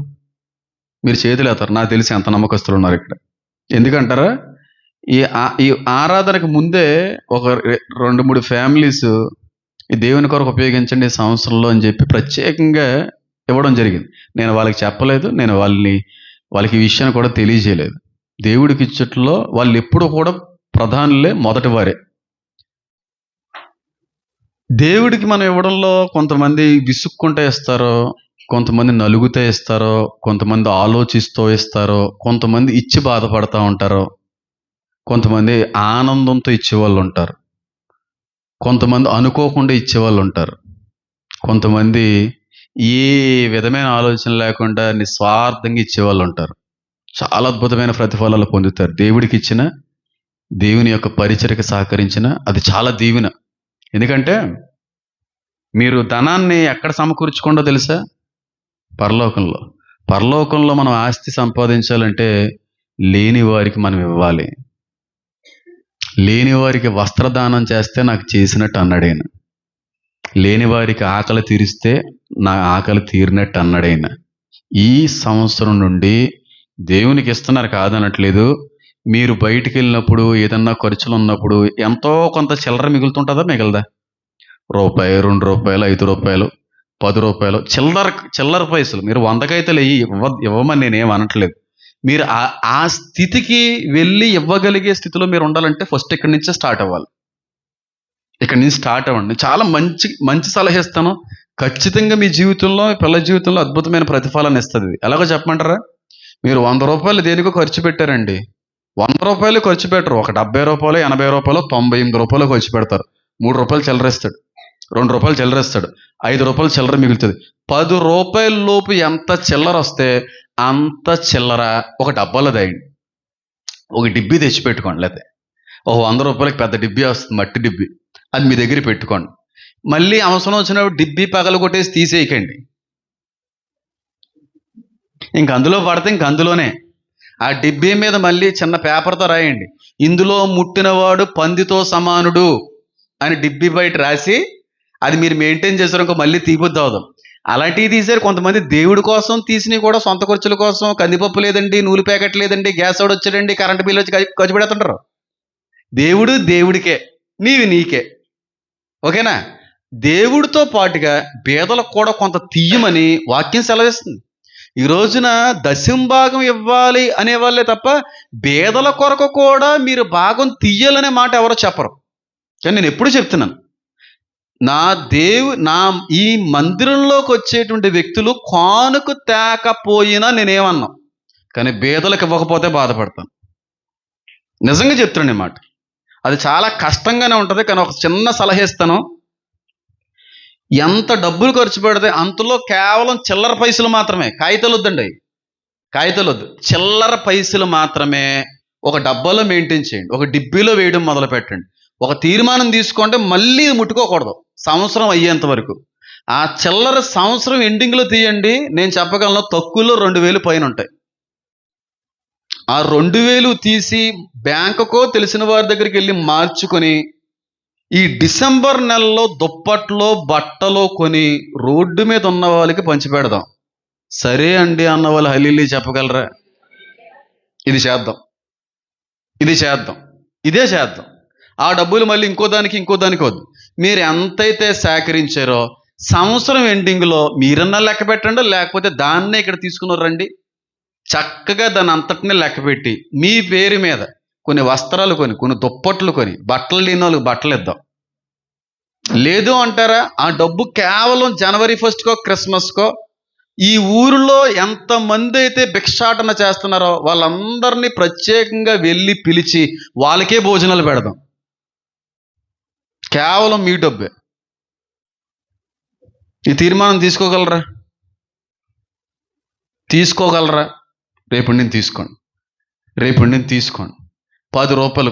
మీరు చేతులు ఎత్తారు, నాకు తెలిసి ఎంత నమ్మకస్తులు ఉన్నారు ఇక్కడ. ఎందుకంటారా? ఈ ఆరాధనకు ముందే ఒక 2-3 ఫ్యామిలీస్ ఈ దేవుని కొరకు ఉపయోగించండి ఈ సంవత్సరంలో అని చెప్పి ప్రత్యేకంగా ఇవ్వడం జరిగింది. నేను వాళ్ళకి చెప్పలేదు, నేను వాళ్ళకి ఈ విషయాన్ని కూడా తెలియజేయలేదు. దేవుడికి ఇచ్చట్లో వాళ్ళు ఎప్పుడు కూడా ప్రధానులే, మొదటి వారే. దేవుడికి మనం ఇవ్వడంలో కొంతమంది విసుక్కుంటే ఇస్తారో, కొంతమంది నలుగుతూ ఇస్తారో, కొంతమంది ఆలోచిస్తూ ఇస్తారో, కొంతమంది ఇచ్చి బాధపడతా ఉంటారో, కొంతమంది ఆనందంతో ఇచ్చేవాళ్ళు ఉంటారు, కొంతమంది అనుకోకుండా ఇచ్చేవాళ్ళు ఉంటారు, కొంతమంది ఏ విధమైన ఆలోచన లేకుండా నిస్వార్థంగా ఇచ్చేవాళ్ళు ఉంటారు. చాలా అద్భుతమైన ప్రతిఫలాలు పొందుతారు. దేవుడికి ఇచ్చిన, దేవుని యొక్క పరిచర్యకు సహకరించిన అది చాలా దీవెన. ఎందుకంటే మీరు ధనాన్ని ఎక్కడ సమకూర్చుకోండో తెలుసా? పరలోకంలో మనం ఆస్తి సంపాదించాలంటే లేని వారికి మనం ఇవ్వాలి. లేని వారికి వస్త్రదానం చేస్తే నాకు చేసినట్టు అన్నాడైన. లేని వారికి ఆకలి తీరిస్తే నా ఆకలి తీరినట్టు అన్నాడైన. ఈ సంవత్సరం నుండి దేవునికి ఇస్తున్నారు కాదనట్లేదు. మీరు బయటికి వెళ్ళినప్పుడు, ఏదన్నా ఖర్చులు ఉన్నప్పుడు ఎంతో కొంత చిల్లర మిగులుతుంటుందా, మిగలదా? రూపాయి, 2 రూపాయలు, 5 రూపాయలు, 10 రూపాయలు చిల్లర పైసలు మీరు 100 ఇవ్వమని నేనేం అనట్లేదు. మీరు ఆ స్థితికి వెళ్ళి ఇవ్వగలిగే స్థితిలో మీరు ఉండాలంటే ఫస్ట్ ఇక్కడి నుంచే స్టార్ట్ అవ్వాలి. ఇక్కడి నుంచి స్టార్ట్ అవ్వండి. చాలా మంచి సలహా ఇస్తాను. ఖచ్చితంగా మీ జీవితంలో, మీ పిల్లల జీవితంలో అద్భుతమైన ప్రతిఫలాన్ని ఇస్తుంది. ఎలాగో చెప్పమంటారా? మీరు 100 రూపాయలు దేనికో ఖర్చు పెట్టారండి. 100 రూపాయలు ఖర్చు పెట్టరు. ఒక 70 రూపాయలు, 80 రూపాయలు, 98 రూపాయలు ఖర్చు పెడతారు. 3 రూపాయలు చిల్లరేస్తాడు, 2 రూపాయలు చిల్లరేస్తాడు, 5 రూపాయలు చిల్లర మిగులుతుంది. 10 రూపాయల లోపు ఎంత చిల్లర వస్తే అంత చిల్లర ఒక డబ్బాలో దాయండి. ఒక డిబ్బీ తెచ్చి పెట్టుకోండి. లేకపోతే ఒక 100 రూపాయలకి పెద్ద డిబ్బీ వస్తుంది, మట్టి డిబ్బీ, అది మీ దగ్గర పెట్టుకోండి. మళ్ళీ అవసరం వచ్చినప్పుడు డిబ్బీ పగలు కొట్టేసి తీసేయకండి. ఇంక అందులో పడితే ఇంక అందులోనే ఆ డిబ్బీ మీద మళ్ళీ చిన్న పేపర్తో రాయండి, ఇందులో ముట్టినవాడు పందితో సమానుడు అని డిబ్బీ బయట రాసి, అది మీరు మెయింటైన్ చేశారు ఇంకో మళ్ళీ తీయబుద్ధి అవదు. అలాంటివి తీసారు. కొంతమంది దేవుడి కోసం తీసినవి కూడా సొంత ఖర్చుల కోసం, కందిపప్పు లేదండి, నూనె ప్యాకెట్ లేదండి, గ్యాస్ ఓడి వచ్చాడండి, కరెంట్ బిల్లు వచ్చి ఖర్చు పెడుతుంటారు. దేవుడు దేవుడికే, నీకే. ఓకేనా? దేవుడితో పాటుగా పేదలకు కూడా కొంత తీయమని వాక్యం సెలవిస్తుంది. ఈ రోజున దశంభాగం ఇవ్వాలి అనేవాళ్ళే తప్ప పేదల కొరకు కూడా మీరు భాగం తీయాలనే మాట ఎవరో చెప్పరు. కానీ నేను ఎప్పుడు చెప్తున్నాను, ఈ మందిరంలోకి వచ్చేటువంటి వ్యక్తులు కానుక తేకపోయినా నేనేమన్నా, కానీ పేదలకు ఇవ్వకపోతే బాధపడతాను. నిజంగా చెప్తున్నాను ఈ మాట. అది చాలా కష్టంగానే ఉంటుంది. కానీ ఒక చిన్న సలహా ఇస్తాను. ఎంత డబ్బులు ఖర్చు పెడితే అంతలో కేవలం చిల్లర పైసలు మాత్రమే, కాగితాలు వద్దండి, కాగితాలు వద్దు, చిల్లర పైసలు మాత్రమే ఒక డబ్బాలో మెయింటైన్ చేయండి. ఒక డిబ్బీలో వేయడం మొదలు పెట్టండి. ఒక తీర్మానం తీసుకోండి, మళ్ళీ ముట్టుకోకూడదు సంవత్సరం అయ్యేంత వరకు. ఆ చిల్లర సంవత్సరం ఎండింగ్లో తీయండి. నేను చెప్పగలను, తక్కువలో 2000 పైన ఉంటాయి. ఆ 2000 తీసి బ్యాంకుకో తెలిసిన వారి దగ్గరికి వెళ్ళి మార్చుకొని ఈ డిసెంబర్ నెలలో దుప్పట్లో బట్టలు కొని రోడ్డు మీద ఉన్న వాళ్ళకి పంచిపెడదాం. సరే అండి అన్న వాళ్ళు హల్లేలూయా చెప్పగలరా? ఇది చేద్దాం, ఇది చేద్దాం, ఇదే చేద్దాం. ఆ డబ్బులు మళ్ళీ ఇంకో దానికి వద్దు. మీరు ఎంతైతే సేకరించారో సంవత్సరం ఎండింగ్లో మీరన్నా లెక్క పెట్టండి, లేకపోతే దాన్నే ఇక్కడ తీసుకుని రండి. చక్కగా దాని అంతటిని లెక్క పెట్టి మీ పేరు మీద కొన్ని వస్త్రాలు కొన్ని దుప్పట్లు కొని బట్టలు లేని వాళ్ళకి బట్టలు ఇద్దాం. లేదు అంటారా, ఆ డబ్బు కేవలం జనవరి 1 క్రిస్మస్కో ఈ ఊరిలో ఎంతమంది అయితే భిక్షాటన చేస్తున్నారో వాళ్ళందరినీ ప్రత్యేకంగా వెళ్ళి పిలిచి వాళ్ళకే భోజనాలు పెడదాం. కేవలం మీ డబ్బే. ఈ తీర్మానం తీసుకోగలరా? రేపు నేను తీసుకోండి. 10 రూపాయలు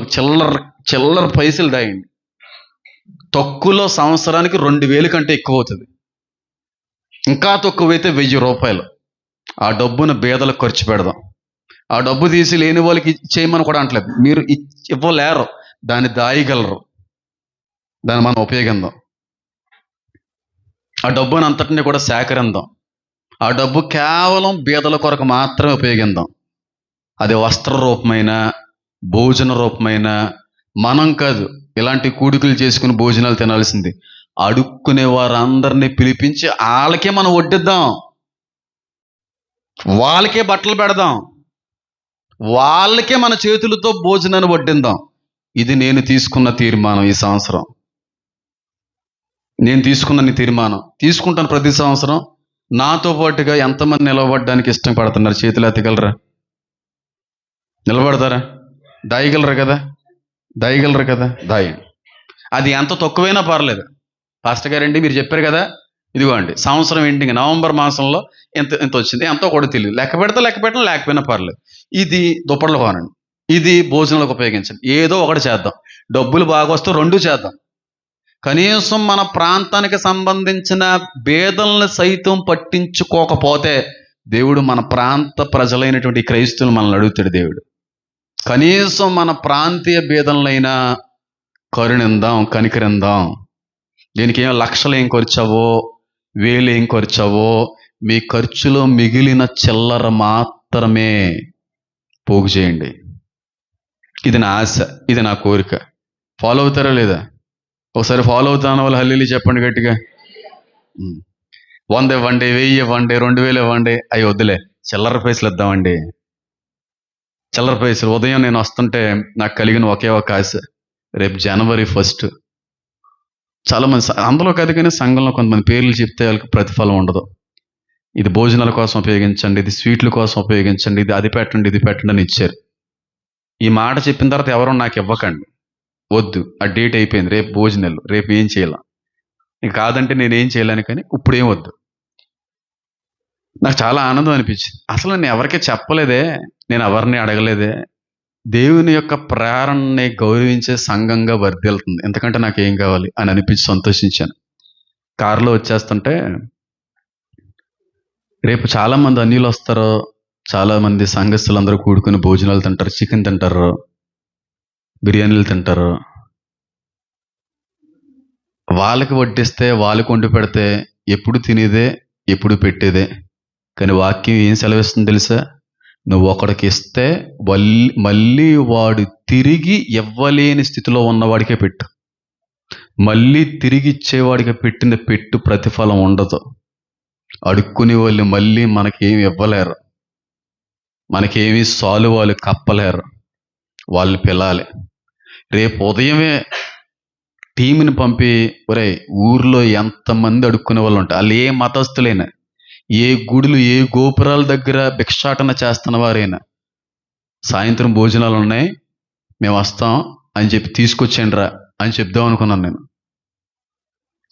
చిల్లర పైసలు దాయండి. తక్కువలో సంవత్సరానికి 2000 కంటే ఎక్కువ అవుతుంది. ఇంకా తక్కువైతే 1000 రూపాయలు. ఆ డబ్బును బేదలకు ఖర్చు పెడదాం. ఆ డబ్బు తీసి లేని వాళ్ళకి ఇచ్చేయమని కూడా అంటలేదు. మీరు ఇవ్వలేరు, దాన్ని దాయగలరు, దాన్ని మనం ఉపయోగిద్దాం. ఆ డబ్బును అంతటిని కూడా సేకరిందాం. ఆ డబ్బు కేవలం బీదల కొరకు మాత్రమే ఉపయోగిద్దాం. అది వస్త్ర రూపమైన, భోజన రూపమైన. మనం కాదు ఇలాంటి కూడికలు చేసుకుని భోజనాలు తినాల్సింది. అడుక్కునే వారందరినీ పిలిపించి వాళ్ళకే మనం వడ్డిద్దాం, వాళ్ళకే బట్టలు పెడదాం, వాళ్ళకే మన చేతులతో భోజనాన్ని వడ్డిద్దాం. ఇది నేను తీసుకున్న తీర్మానం. ఈ సంవత్సరం నేను తీసుకున్న తీర్మానం తీసుకుంటాను. ప్రతి సంవత్సరం నాతో పాటుగా ఎంతమంది నిలబడడానికి ఇష్టపడుతున్నారు? చేతులు ఎత్తగలరా? నిలబడతారా? దాయగలరు కదా? దాయండి. అది ఎంత తక్కువైనా పర్లేదు. పాస్టర్ గారండి మీరు చెప్పారు కదా, ఇదిగోండి సంవత్సరం ఎండింగ్ నవంబర్ మాసంలో ఎంత వచ్చింది, ఎంతో కూడా తెలియదు. లెక్క పెట్టడం లేకపోయినా పర్లేదు. ఇది దుప్పట్లు కొనండి, ఇది భోజనాలకు ఉపయోగించండి. ఏదో ఒకటి చేద్దాం. డబ్బులు బాగా వస్తే 2 చేద్దాం. కనీసం మన ప్రాంతానికి సంబంధించిన భేదలను సైతం పట్టించుకోకపోతే దేవుడు మన ప్రాంత ప్రజలైనటువంటి క్రైస్తవులు మనల్ని అడుగుతాడు. దేవుడు కనీసం మన ప్రాంతీయ భేదలనైనా కనికరిందాం. దీనికి ఏం లక్షలు ఏం ఖర్చావో, వేలు ఏం ఖర్చావో, మీ ఖర్చులో మిగిలిన చిల్లర మాత్రమే పోగు చేయండి. ఇది నా ఆశ, ఇది నా కోరిక. ఫాలో అవుతారా లేదా? ఒకసారి ఫాలో అవుతాను వాళ్ళు హల్లేలూయా చెప్పండి గట్టిగా. 100 ఇవ్వండి, 1000 ఇవ్వండి, 2000 ఇవ్వండి. అవి వద్దులే, చిల్లర పైసలు ఇద్దామండి. చిల్లర పైసలు. ఉదయం నేను వస్తుంటే నాకు కలిగిన ఒకే ఒక ఆశ, రేపు జనవరి 1 చాలామంది అందులో కాదు కానీ సంఘంలో కొంతమంది పేర్లు చెప్తే వాళ్ళకి ప్రతిఫలం ఉండదు. ఇది భోజనాల కోసం ఉపయోగించండి, ఇది స్వీట్ల కోసం ఉపయోగించండి, ఇది అది పెట్టండి అని ఇచ్చారు. ఈ మాట చెప్పిన తర్వాత ఎవరో నాకు ఇవ్వకండి, వద్దు, ఆ డేట్ అయిపోయింది, రేపు భోజనాలు, రేపు ఏం చేయాల, ఇంక కాదంటే నేనేం చేయలేను, కానీ ఇప్పుడు ఏం వద్దు. నాకు చాలా ఆనందం అనిపించింది. అసలు నేను ఎవరికీ చెప్పలేదే, నేను ఎవరిని అడగలేదే. దేవుని యొక్క ప్రేరణని గౌరవించే సంఘంగా వర్ధిల్లుతుంది. ఎందుకంటే నాకు ఏం కావాలి అని అనిపించి సంతోషించాను. కారులో వచ్చేస్తుంటే రేపు చాలామంది అన్యులు వస్తారు, చాలామంది సంఘస్థులందరూ కూడుకుని భోజనాలు తింటారు, చికెన్ తింటారు, బిర్యానీలు తింటారు. వాళ్ళకి వడ్డిస్తే, వాళ్ళకి వండి పెడితే ఎప్పుడు తినేదే, ఎప్పుడు పెట్టేదే. కానీ వాక్యం ఏం సెలవిస్తుంది తెలుసా? నువ్వు ఒకడికి ఇస్తే మళ్ళీ వాడు తిరిగి ఇవ్వలేని స్థితిలో ఉన్నవాడికే పెట్టు. మళ్ళీ తిరిగి ఇచ్చేవాడికి పెట్టు ప్రతిఫలం ఉండదు. అడుక్కునే వాళ్ళు మళ్ళీ మనకేమి ఇవ్వలేరు, మనకేమి వాళ్ళు కప్పలేరు. వాళ్ళని పిలాలి. రేపు ఉదయమే టీంని పంపి, ఒరే ఊర్లో ఎంతమంది అడుక్కునే వాళ్ళు ఉంటారు, వాళ్ళు ఏ మతస్థులైనా, ఏ గుడులు, ఏ గోపురాల దగ్గర భిక్షాటన చేస్తున్న వారైనా, సాయంత్రం భోజనాలు ఉన్నాయి, మేము వస్తాం అని చెప్పి తీసుకొచ్చేయండి రా అని చెప్దాం అనుకున్నాను నేను.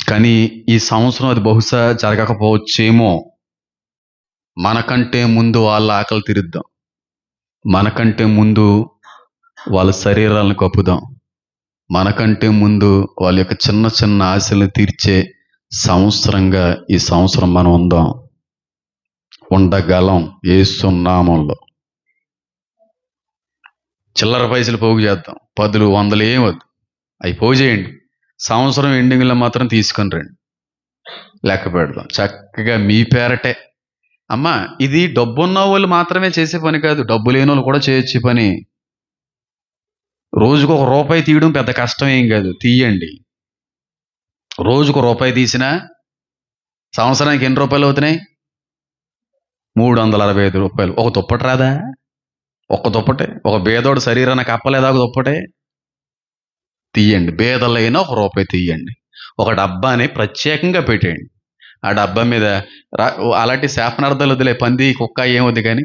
కానీ ఈ సంవత్సరం అది బహుశా జరగకపోవచ్చేమో. మనకంటే ముందు వాళ్ళ ఆకలి తీరుద్దాం, మనకంటే ముందు వాళ్ళ శరీరాలను కప్పుదాం, మనకంటే ముందు వాళ్ళ యొక్క చిన్న చిన్న ఆశలను తీర్చే సంవత్సరంగా ఈ సంవత్సరం మనం ఉండగలం యేసు నామంలో. చిల్లర పైసలు పోగు చేద్దాం. 10, 100 ఏం వద్దు, అవి పోగు చేయండి. సంవత్సరం ఎండింగ్లో మాత్రం తీసుకొని రండి, లెక్క పెడదాం చక్కగా మీ పేరటే. అమ్మా, ఇది డబ్బున్న వాళ్ళు మాత్రమే చేసే పని కాదు, డబ్బు లేని వాళ్ళు కూడా చేయొచ్చు ఈ పని. రోజుకు ₹1 తీయడం పెద్ద కష్టం ఏం కాదు, తీయండి. రోజుకు ₹1 తీసినా సంవత్సరానికి ఎన్ని రూపాయలు అవుతున్నాయి? ₹365. ఒక దుప్పటి రాదా? ఒక్క దుప్పటే. ఒక బేదోడు శరీరానికి అప్పలేదా ఒక దుప్పటే? తీయండి. బేదలైనా ₹1 తీయండి. ఒక డబ్బాని ప్రత్యేకంగా పెట్టేయండి. ఆ డబ్బా మీద అలాంటి శాపనార్థాలు వదిలే, పంది కుక్క ఏమొద్దు, కానీ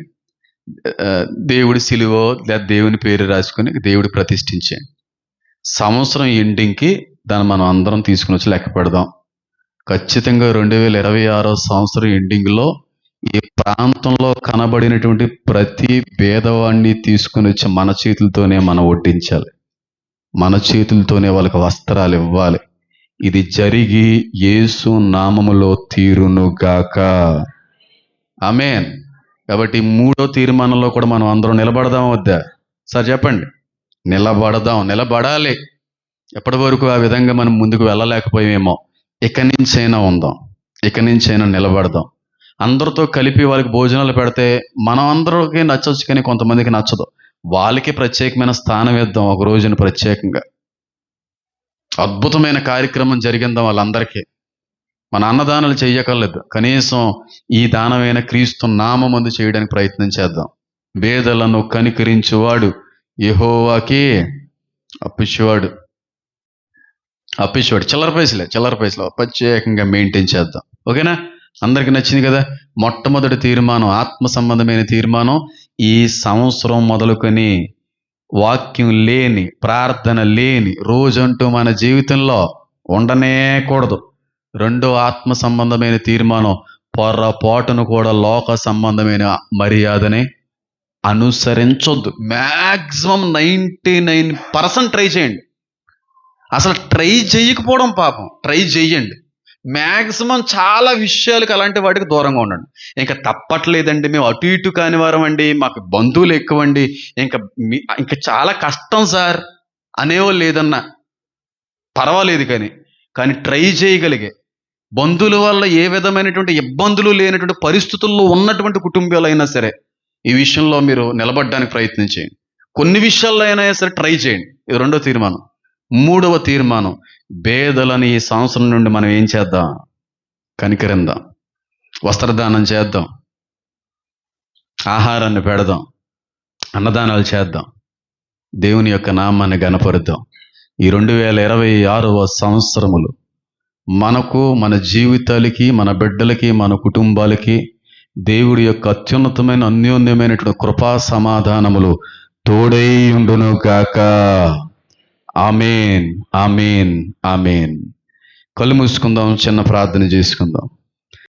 దేవుడి సిలువో లేదా దేవుని పేరు రాసుకుని దేవుడి ప్రతిష్ఠించేయండి. సంవత్సరం ఎండింగ్కి దాన్ని మనం అందరం తీసుకుని వచ్చి లెక్క పెడదాం. ఖచ్చితంగా 2026 సంవత్సరం ఎండింగ్లో ఈ ప్రాంతంలో కనబడినటువంటి ప్రతి పేదవాడిని తీసుకుని వచ్చి మన చేతులతోనే మనం వడ్డించాలి, మన చేతులతోనే వాళ్ళకి వస్త్రాలు ఇవ్వాలి. ఇది జరిగి యేసు నామములో తీరునుగాక. ఆమేన్. కాబట్టి 3వ తీర్మానంలో కూడా మనం అందరం నిలబడదాం వద్దా? సార్ చెప్పండి. నిలబడాలి. ఎప్పటి వరకు ఆ విధంగా మనం ముందుకు వెళ్ళలేకపోయామేమో, ఇక నుంచైనా ఉందాం, ఇక నుంచైనా నిలబడదాం. అందరితో కలిపి వాళ్ళకి భోజనాలు పెడితే మనం అందరికీ నచ్చవచ్చు, కానీ కొంతమందికి నచ్చదు. వాళ్ళకి ప్రత్యేకమైన స్థానం ఇద్దాం, ఒక రోజున ప్రత్యేకంగా అద్భుతమైన కార్యక్రమం జరిగిందాం వాళ్ళందరికీ. మన అన్నదానాలు చెయ్యకలేదు, కనీసం ఈ దానమైన క్రీస్తు నామమందు చేయడానికి ప్రయత్నం చేద్దాం. పేదలను కనికరించువాడు యెహోవాకి అప్పిచ్చేవాడు. చిల్లర పైసలు ప్రత్యేకంగా మెయింటైన్ చేద్దాం. ఓకేనా? అందరికి నచ్చింది కదా? మొట్టమొదటి తీర్మానం, ఆత్మ సంబంధమైన తీర్మానం. ఈ సంవత్సరం మొదలుకొని వాక్యం లేని, ప్రార్థన లేని రోజంటూ మన జీవితంలో ఉండనే కూడదు. రెండో ఆత్మ సంబంధమైన తీర్మానం, పొరపాటును కూడా లోక సంబంధమైన మర్యాదని అనుసరించొద్దు. మ్యాక్సిమం 99% ట్రై చేయండి. అసలు ట్రై చేయకపోవడం పాపం, ట్రై చేయండి. మ్యాక్సిమం చాలా విషయాలకు అలాంటి వాటికి దూరంగా ఉండండి. ఇంకా తప్పట్లేదండి, మేము అటు ఇటు కాని వారం అండి, మాకు బంధువులు ఎక్కువండి, ఇంకా చాలా కష్టం సార్ అనేవాళ్ళు లేదన్నా పర్వాలేదు, కానీ ట్రై చేయగలిగే, బంధువుల వల్ల ఏ విధమైనటువంటి ఇబ్బందులు లేనటువంటి పరిస్థితుల్లో ఉన్నటువంటి కుటుంబాలైనా సరే ఈ విషయంలో మీరు నిలబడడానికి ప్రయత్నం చేయండి. కొన్ని విషయాల్లో అయినా సరే ట్రై చేయండి. ఇది రెండో తీర్మానం. 3వ తీర్మానం, పేదలని ఈ సంవత్సరం నుండి మనం ఏం చేద్దాం? కనికరిందాం, వస్త్రదానం చేద్దాం, ఆహారాన్ని పెడదాం, అన్నదానాలు చేద్దాం, దేవుని యొక్క నామాన్ని గణపరుద్దాం. ఈ 2026వ సంవత్సరములు మనకు, మన జీవితాలకి, మన బిడ్డలకి, మన కుటుంబాలకి దేవుడి యొక్క అత్యున్నతమైన అన్యోన్యమైనటువంటి కృపా సమాధానములు తోడై ఉండును గాక. ఆమేన్, ఆమేన్, ఆమేన్. కళ్ళు మూసుకుందాం, చిన్న ప్రార్థన చేసుకుందాం.